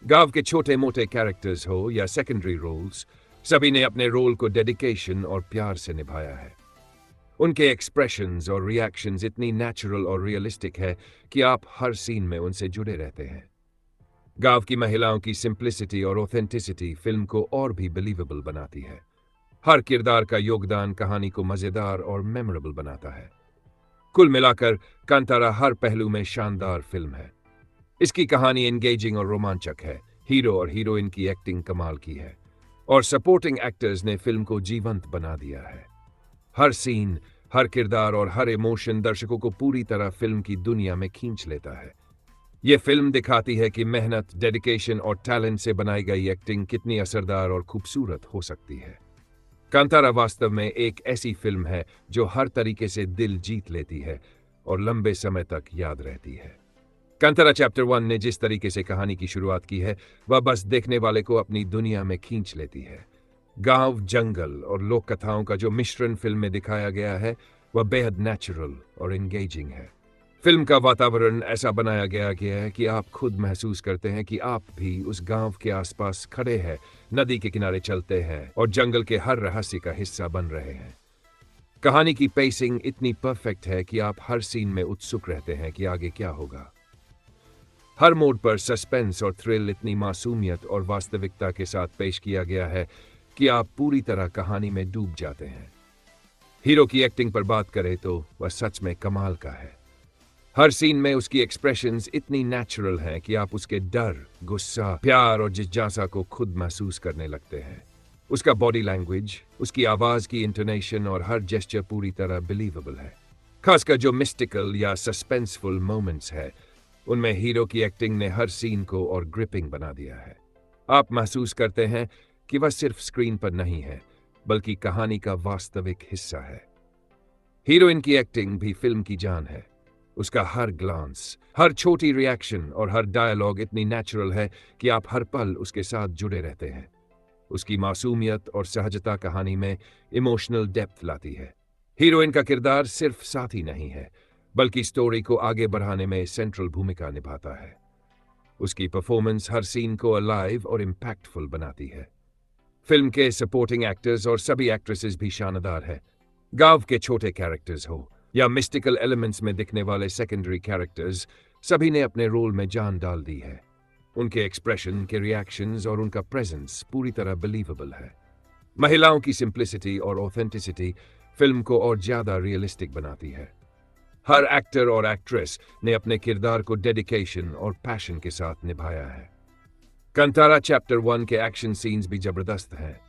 S3: गांव के छोटे मोटे कैरेक्टर्स हो या सेकेंडरी रोल्स, सभी ने अपने रोल को डेडिकेशन और प्यार से निभाया है। उनके एक्सप्रेशंस और रिएक्शंस इतनी नेचुरल और रियलिस्टिक है कि आप हर सीन में उनसे जुड़े रहते हैं। गांव की महिलाओं की सिंप्लिसिटी और ऑथेंटिसिटी फिल्म को और भी बिलीवेबल बनाती है। हर किरदार का योगदान कहानी को मजेदार और मेमोरेबल बनाता है। कुल मिलाकर कांतारा हर पहलू में शानदार फिल्म है। इसकी कहानी एंगेजिंग और रोमांचक है, हीरो और हीरोइन की एक्टिंग कमाल की है और सपोर्टिंग एक्टर्स ने फिल्म को जीवंत बना दिया है। हर सीन, हर किरदार और हर इमोशन दर्शकों को पूरी तरह फिल्म की दुनिया में खींच लेता है। ये फिल्म दिखाती है कि मेहनत, डेडिकेशन और टैलेंट से बनाई गई एक्टिंग कितनी असरदार और खूबसूरत हो सकती है। कांतारा वास्तव में एक ऐसी फिल्म है जो हर तरीके से दिल जीत लेती है और लंबे समय तक याद रहती है। कांतारा चैप्टर 1 ने जिस तरीके से कहानी की शुरुआत की है वह बस देखने वाले को अपनी दुनिया में खींच लेती है। गांव, जंगल और लोक कथाओं का जो मिश्रण फिल्म में दिखाया गया है वह बेहद नेचुरल और एंगेजिंग है। फिल्म का वातावरण ऐसा बनाया गया है कि आप खुद महसूस करते हैं कि आप भी उस गांव के आसपास खड़े हैं, नदी के किनारे चलते हैं और जंगल के हर रहस्य का हिस्सा बन रहे हैं। कहानी की पेसिंग इतनी परफेक्ट है कि आप हर सीन में उत्सुक रहते हैं कि आगे क्या होगा। हर मोड़ पर सस्पेंस और थ्रिल इतनी मासूमियत और वास्तविकता के साथ पेश किया गया है कि आप पूरी तरह कहानी में डूब जाते हैं। हीरो की एक्टिंग पर बात करें तो वह सच में कमाल का है। हर सीन में उसकी एक्सप्रेशंस इतनी नेचुरल हैं कि आप उसके डर, गुस्सा, प्यार और जिज्ञासा को खुद महसूस करने लगते हैं। उसका बॉडी लैंग्वेज, उसकी आवाज की इंटोनेशन और हर जेस्चर पूरी तरह बिलीवेबल है। खासकर जो मिस्टिकल या सस्पेंसफुल मोमेंट्स है, उनमें हीरो की एक्टिंग ने हर सीन को और ग्रिपिंग बना दिया है। आप महसूस करते हैं कि वह सिर्फ स्क्रीन पर नहीं है, बल्कि कहानी का वास्तविक हिस्सा है। हीरोइन की एक्टिंग भी फिल्म की जान है। उसका हर ग्लांस, हर छोटी रिएक्शन और हर डायलॉग इतनी नेचुरल है कि आप हर पल उसके साथ जुड़े रहते हैं। उसकी मासूमियत और सहजता कहानी में इमोशनल डेप्थ लाती है। हीरोइन का किरदार सिर्फ साथी नहीं है, बल्कि स्टोरी को आगे बढ़ाने में सेंट्रल भूमिका निभाता है। उसकी परफॉर्मेंस हर सीन को अलाइव और इम्पैक्टफुल बनाती है। फिल्म के सपोर्टिंग एक्टर्स और सभी एक्ट्रेसेस भी शानदार है। गांव के छोटे कैरेक्टर्स हो या मिस्टिकल एलिमेंट्स में दिखने वाले सेकेंडरी कैरेक्टर्स, सभी ने अपने रोल में जान डाल दी है। उनके एक्सप्रेशन के रिएक्शंस और उनका प्रेजेंस पूरी तरह बिलीवेबल है। महिलाओं की सिंप्लिसिटी और ऑथेंटिसिटी फिल्म को और ज्यादा रियलिस्टिक बनाती है। हर एक्टर और एक्ट्रेस ने अपने किरदार को डेडिकेशन और पैशन के साथ निभाया है। कंतारा चैप्टर 1 के एक्शन सीन्स भी जबरदस्त हैं।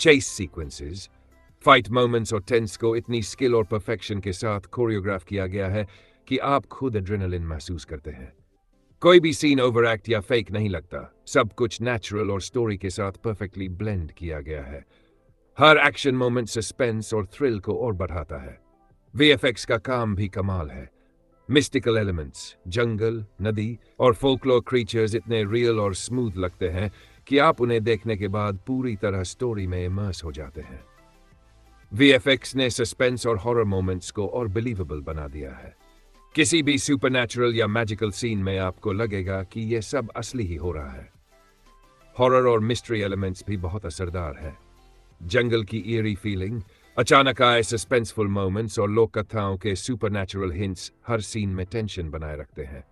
S3: चेस सीक्वेंसेस, फाइट मोमेंट्स और टेंस को इतनी स्किल और परफेक्शन के साथ कोरियोग्राफ किया गया है कि आप खुद एड्रेनलिन महसूस करते हैं। कोई भी सीन ओवर एक्ट या फेक नहीं लगता। सब कुछ नेचुरल और स्टोरी के साथ परफेक्टली ब्लेंड किया गया है। हर एक्शन मोमेंट सस्पेंस और थ्रिल को और बढ़ाता है। वीएफएक्स का काम भी कमाल है। मिस्टिकल एलिमेंट्स, जंगल, नदी और फोकलोर क्रीचर्स इतने रियल और स्मूथ लगते हैं कि आप उन्हें देखने के बाद पूरी तरह स्टोरी में इमर्स हो जाते हैं। वीएफएक्स ने सस्पेंस और हॉरर मोमेंट्स को और बिलीवेबल बना दिया है। किसी भी सुपरनैचुरल या मैजिकल सीन में आपको लगेगा कि यह सब असली ही हो रहा है। हॉरर और मिस्ट्री एलिमेंट्स भी बहुत असरदार हैं। जंगल की ईयरी फीलिंग, अचानक आए सस्पेंसफुल मोमेंट्स और लोक कथाओं के सुपरनैचुरल हिंट्स हर सीन में टेंशन बनाए रखते हैं।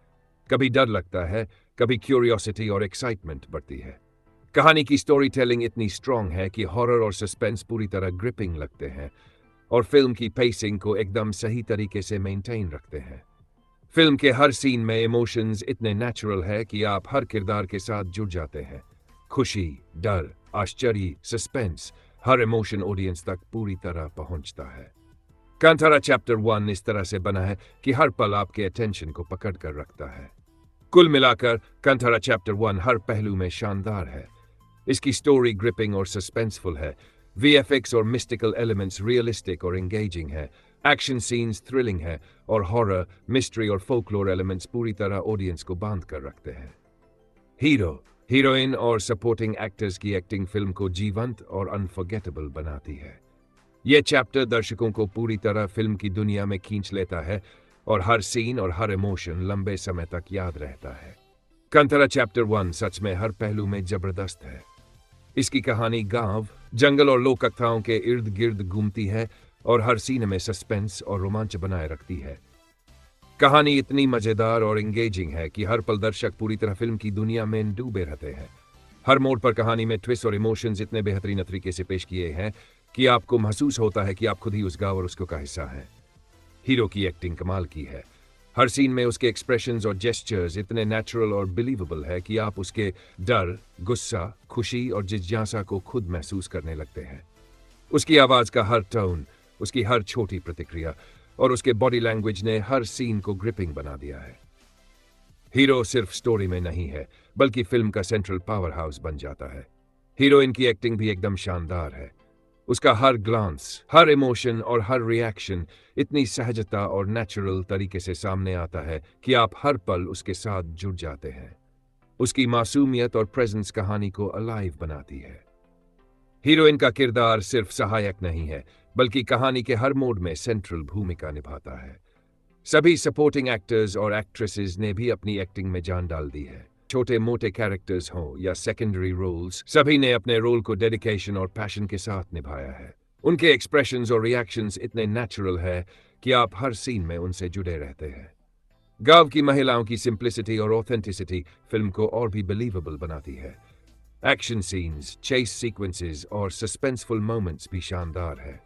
S3: कभी डर लगता है, कभी क्यूरियोसिटी और एक्साइटमेंट बढ़ती है। कहानी की स्टोरी टेलिंग इतनी स्ट्रांग है कि हॉरर और सस्पेंस पूरी तरह ग्रिपिंग लगते हैं और फिल्म की पेसिंग को एकदम सही तरीके से मेंटेन रखते हैं। फिल्म के हर सीन में इमोशंस इतने नेचुरल है कि आप हर किरदार के साथ जुड़ जाते हैं। खुशी, डर, आश्चर्य, सस्पेंस, हर इमोशन ऑडियंस तक पूरी तरह पहुंचता है। कांतारा चैप्टर 1 इस तरह से बना है कि हर पल आपके अटेंशन को पकड़ कर रखता है। कुल मिलाकर कांतारा चैप्टर 1 हर पहलू में शानदार है। इसकी स्टोरी ग्रिपिंग और सस्पेंसफुल है। वीएफएक्स और मिस्टिकल एलिमेंट्स रियलिस्टिक और एंगेजिंग है। एक्शन सीन्स थ्रिलिंग है और हॉरर, मिस्ट्री और फोकलोर एलिमेंट्स पूरी तरह ऑडियंस को बांध कर रखते हैं। हीरो, हीरोइन और सपोर्टिंग एक्टर्स की एक्टिंग फिल्म को जीवंत और अनफॉरगेटेबल बनाती है। यह चैप्टर दर्शकों को पूरी तरह फिल्म की दुनिया में खींच लेता है और हर सीन और हर इमोशन लंबे समय तक याद रहता है। कांतारा चैप्टर 1 सच में हर पहलू में जबरदस्त है। इसकी कहानी गांव, जंगल और लोक कथाओं के इर्द गिर्द घूमती है और हर सीन में सस्पेंस और रोमांच बनाए रखती है। कहानी इतनी मजेदार और एंगेजिंग है कि हर पल दर्शक पूरी तरह फिल्म की दुनिया में डूबे रहते हैं। हर मोड़ पर कहानी में ट्विस्ट और इमोशंस इतने बेहतरीन तरीके से पेश किए हैं कि आपको महसूस होता है कि आप खुद ही उस गांव और उसको का हिस्सा हैं। हीरो की एक्टिंग कमाल की है। हर सीन में उसके एक्सप्रेशंस और जेस्चर्स इतने नेचुरल और बिलीवेबल है कि आप उसके डर, गुस्सा, खुशी और जिज्ञासा को खुद महसूस करने लगते हैं। उसकी आवाज का हर टोन, उसकी हर छोटी प्रतिक्रिया और उसके बॉडी लैंग्वेज ने हर सीन को ग्रिपिंग बना दिया है। हीरो सिर्फ स्टोरी में नहीं है, बल्कि फिल्म का सेंट्रल पावर हाउस बन जाता है। हीरोइन की एक्टिंग भी एकदम शानदार है। उसका हर ग्लांस, हर इमोशन और हर रिएक्शन इतनी सहजता और नेचुरल तरीके से सामने आता है कि आप हर पल उसके साथ जुड़ जाते हैं। उसकी मासूमियत और प्रेजेंस कहानी को अलाइव बनाती है। हीरोइन का किरदार सिर्फ सहायक नहीं है, बल्कि कहानी के हर मोड में सेंट्रल भूमिका निभाता है। सभी सपोर्टिंग एक्टर्स और एक्ट्रेसेस ने भी अपनी एक्टिंग में जान डाल दी है। छोटे मोटे कैरेक्टर्स हों या सेकेंडरी रोल्स, सभी ने अपने रोल को डेडिकेशन और पैशन के साथ निभाया है। उनके एक्सप्रेशंस और रिएक्शंस इतने नेचुरल है कि आप हर सीन में उनसे जुड़े रहते हैं। गांव की महिलाओं की सिंप्लिसिटी और ऑथेंटिसिटी फिल्म को और भी बिलीवेबल बनाती है। एक्शन सीन्स, चेस सीक्वेंसेस और सस्पेंसफुल मोमेंट्स भी शानदार है।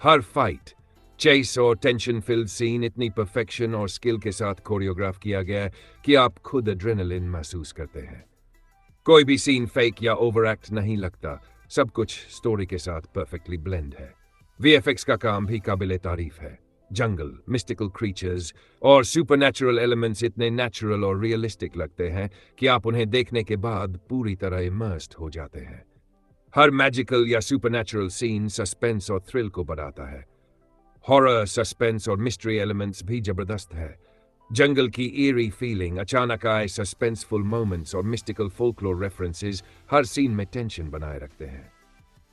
S3: हर फाइट, चेस और टेंशन फिल्ड सीन इतनी परफेक्शन और स्किल के साथ कोरियोग्राफ किया गया है कि आप खुद एड्रेनलिन महसूस करते हैं। कोई भी सीन फेक या ओवरएक्ट नहीं लगता, सब कुछ स्टोरी के साथ परफेक्टली ब्लेंड है। वीएफएक्स का काम भी काबिले तारीफ है। जंगल, मिस्टिकल क्रीचर्स और सुपरनैचुरल एलिमेंट्स इतने नेचुरल और रियलिस्टिक लगते हैं कि आप उन्हें देखने के बाद पूरी तरह इमर्स्ड हो जाते हैं। हर मैजिकल या सुपरनैचुरल सीन सस्पेंस और थ्रिल को बढ़ाता है। हॉरर, सस्पेंस और मिस्ट्री एलिमेंट्स भी जबरदस्त है। जंगल की eerie फीलिंग, अचानक आए सस्पेंसफुल मोमेंट्स और मिस्टिकल फोल्कलोर रेफरेंसेस हर सीन में टेंशन बनाए रखते हैं।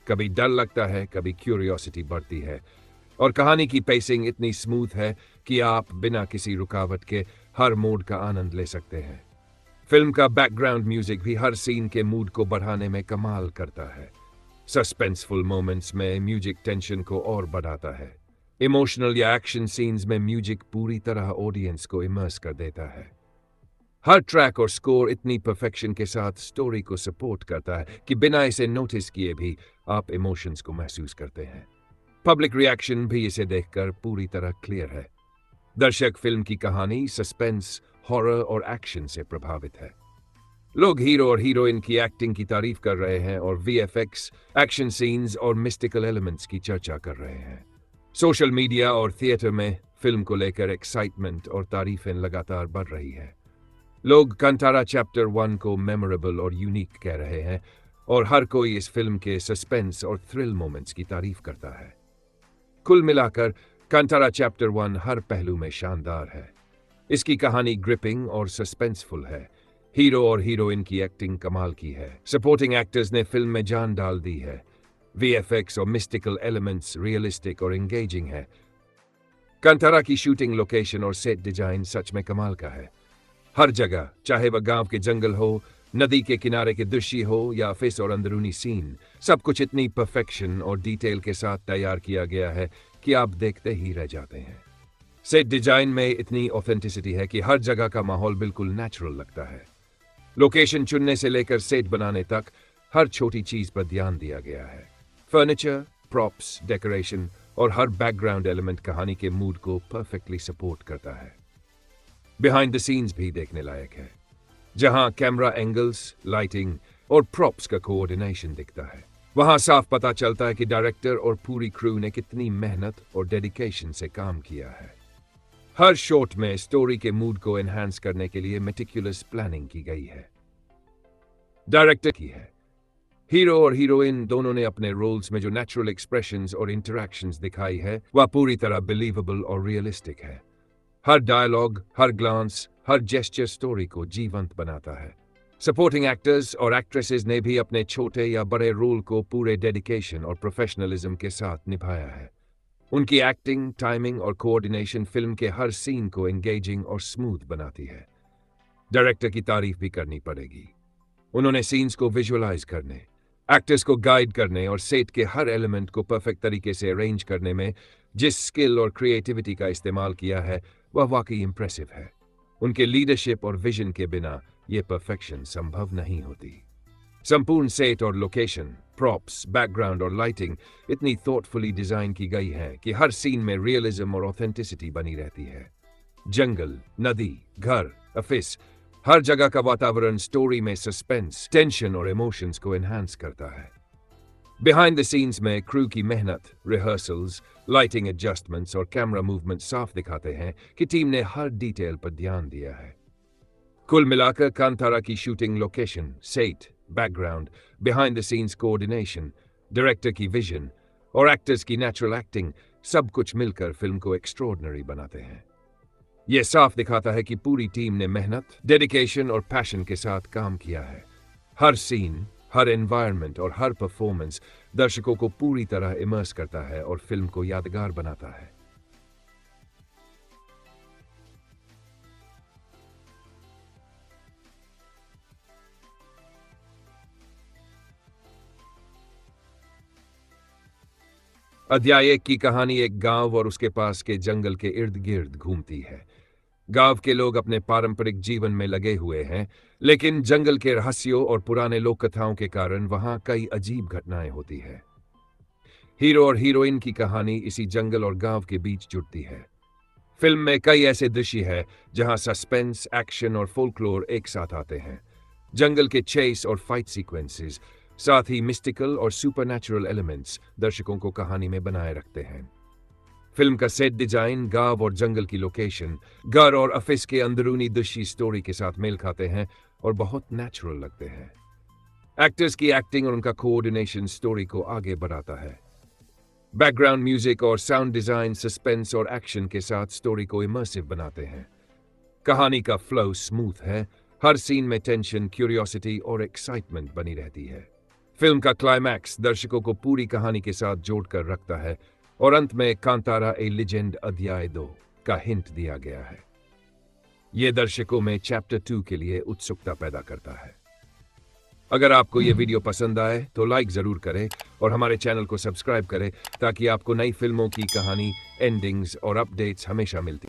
S3: कभी डर लगता है, कभी क्यूरियोसिटी बढ़ती है, और कहानी की पेसिंग इतनी स्मूथ है कि आप बिना किसी रुकावट के हर मूड का आनंद ले सकते हैं। फिल्म का बैकग्राउंड म्यूजिक भी हर सीन के मूड को बढ़ाने में कमाल करता है। सस्पेंसफुल मोमेंट्स में म्यूजिक टेंशन को और बढ़ाता है। इमोशनल या एक्शन सीन्स में म्यूजिक पूरी तरह ऑडियंस को इमर्स कर देता है। हर ट्रैक और स्कोर इतनी परफेक्शन के साथ स्टोरी को सपोर्ट करता है कि बिना इसे नोटिस किए भी आप इमोशंस को महसूस करते हैं। पब्लिक रिएक्शन भी इसे देखकर पूरी तरह क्लियर है। दर्शक फिल्म की कहानी, सस्पेंस, हॉरर और एक्शन से प्रभावित है। लोग हीरो और हीरोइन की एक्टिंग की तारीफ कर रहे हैं और वीएफएक्स, एक्शन सीन्स और मिस्टिकल एलिमेंट्स की चर्चा कर रहे हैं। सोशल मीडिया और थिएटर में फिल्म को लेकर एक्साइटमेंट और तारीफें लगातार बढ़ रही है। लोग कांतारा चैप्टर 1 को मेमोरेबल और यूनिक कह रहे हैं और हर कोई इस फिल्म के सस्पेंस और थ्रिल मोमेंट्स की तारीफ करता है। कुल मिलाकर कांतारा चैप्टर 1 हर पहलू में शानदार है। इसकी कहानी ग्रिपिंग और सस्पेंसफुल है। हीरो और हीरोइन की एक्टिंग कमाल की है। सपोर्टिंग एक्टर्स ने फिल्म में जान डाल दी है। वीएफएक्स और मिस्टिकल एलिमेंट्स रियलिस्टिक और एंगेजिंग है। कांतारा की शूटिंग लोकेशन और सेट डिजाइन सच में कमाल का है। हर जगह, चाहे वह गांव के जंगल हो, नदी के किनारे के दृश्य हो या ऑफिस और अंदरूनी सीन, सब कुछ इतनी परफेक्शन और डिटेल के साथ तैयार किया गया है कि आप देखते ही रह जाते हैं। सेट डिजाइन में इतनी ऑथेंटिसिटी है कि हर जगह का माहौल बिल्कुल नेचुरल लगता है। लोकेशन चुनने से लेकर सेट बनाने तक हर छोटी चीज पर ध्यान दिया गया है। फर्नीचर, प्रॉप्स, डेकोरेशन और हर बैकग्राउंड एलिमेंट कहानी के मूड को परफेक्टली सपोर्ट करता है। बिहाइंड द सीन्स भी देखने लायक है, जहां कैमरा एंगल्स, लाइटिंग और प्रॉप्स का कोऑर्डिनेशन दिखता है। वहां साफ पता चलता है कि डायरेक्टर और पूरी क्रू ने कितनी मेहनत और डेडिकेशन से काम किया है। हर शॉट में स्टोरी के मूड को एनहांस करने के लिए मेटिकुलस प्लानिंग की गई है। डायरेक्टर की है। हीरो और हीरोइन दोनों ने अपने रोल्स में जो नेचुरल एक्सप्रेशंस और इंटरैक्शंस दिखाई है, वह पूरी तरह बिलीवेबल और रियलिस्टिक है। हर डायलॉग, हर ग्लांस, हर जेस्चर स्टोरी को जीवंत बनाता है। सपोर्टिंग एक्टर्स और एक्ट्रेसेस ने भी अपने छोटे या बड़े रोल को पूरे डेडिकेशन और प्रोफेशनलिज्म के साथ निभाया है। उनकी एक्टिंग, टाइमिंग और कोऑर्डिनेशन फिल्म के हर सीन को एंगेजिंग और स्मूथ बनाती है। डायरेक्टर की तारीफ भी करनी पड़ेगी। उन्होंने सीन्स को विजुअलाइज करने, एक्टर्स को गाइड करने और सेट के हर एलिमेंट को परफेक्ट तरीके से अरेंज करने में जिस स्किल और क्रिएटिविटी का इस्तेमाल किया है, वह वाकई इंप्रेसिव है। उनके लीडरशिप और विजन के बिना यह परफेक्शन संभव नहीं होती। संपूर्ण सेट और लोकेशन, प्रॉप्स, बैकग्राउंड और लाइटिंग इतनी थॉटफुली डिजाइन की गई है कि हर सीन में रियलिज्म और ऑथेंटिसिटी बनी रहती है। जंगल, नदी, घर, ऑफिस, हर जगह का वातावरण स्टोरी में सस्पेंस, टेंशन और इमोशंस को एनहांस करता है। बिहाइंड द सीन्स में क्रू की मेहनत, रिहर्सल्स, लाइटिंग एडजस्टमेंट्स और कैमरा मूवमेंट साफ दिखाते हैं कि टीम ने हर डिटेल पर ध्यान दिया है। कुल मिलाकर कांतारा की shooting location, set, background, behind the scenes coordination, director की विजन और एक्टर्स की नेचुरल एक्टिंग, सब कुछ मिलकर फिल्म को एक्स्ट्राऑर्डिनरी बनाते हैं। यह साफ दिखाता है कि पूरी टीम ने मेहनत, डेडिकेशन और पैशन के साथ काम किया है। हर सीन, हर एनवायरनमेंट और हर परफॉर्मेंस दर्शकों को पूरी तरह इमर्स करता है और फिल्म को यादगार बनाता है। अध्याय 1 की कहानी एक गांव और उसके पास के जंगल के इर्द गिर्द घूमती है। गांव के लोग अपने पारंपरिक जीवन में लगे हुए हैं, लेकिन जंगल के रहस्यों और पुराने लोक कथाओं के कारण वहां कई अजीब घटनाएं होती है। हीरो और हीरोइन की कहानी इसी जंगल और गांव के बीच जुड़ती है। फिल्म में कई ऐसे दृश्य हैं जहां सस्पेंस, एक्शन और फोल्कलोर एक साथ आते हैं। जंगल के चेस और फाइट सीक्वेंसेस, साथ ही मिस्टिकल और सुपरनैचुरल एलिमेंट्स दर्शकों को कहानी में बनाए रखते हैं। फिल्म का सेट डिजाइन, गांव और जंगल की लोकेशन, घर और ऑफिस के अंदरूनी दृश्य स्टोरी के साथ मेल खाते हैं और बहुत नेचुरल लगते हैं। एक्टर्स की एक्टिंग और उनका कोऑर्डिनेशन स्टोरी को आगे बढ़ाता है। बैकग्राउंड म्यूजिक और साउंड डिजाइन सस्पेंस और एक्शन के साथ स्टोरी को इमर्सिव बनाते हैं। कहानी का फ्लो स्मूथ है, हर सीन में टेंशन, क्यूरियोसिटी और एक्साइटमेंट बनी रहती है। फिल्म का क्लाइमैक्स दर्शकों को पूरी कहानी के साथ जोड़कर रखता है और अंत में कांतारा ए लीजेंड अध्याय 2 का हिंट दिया गया है। यह दर्शकों में चैप्टर 2 के लिए उत्सुकता पैदा करता है। अगर आपको यह वीडियो पसंद आए तो लाइक जरूर करें और हमारे चैनल को सब्सक्राइब करें ताकि आपको नई फिल्मों की कहानी, एंडिंग्स और अपडेट्स हमेशा मिलती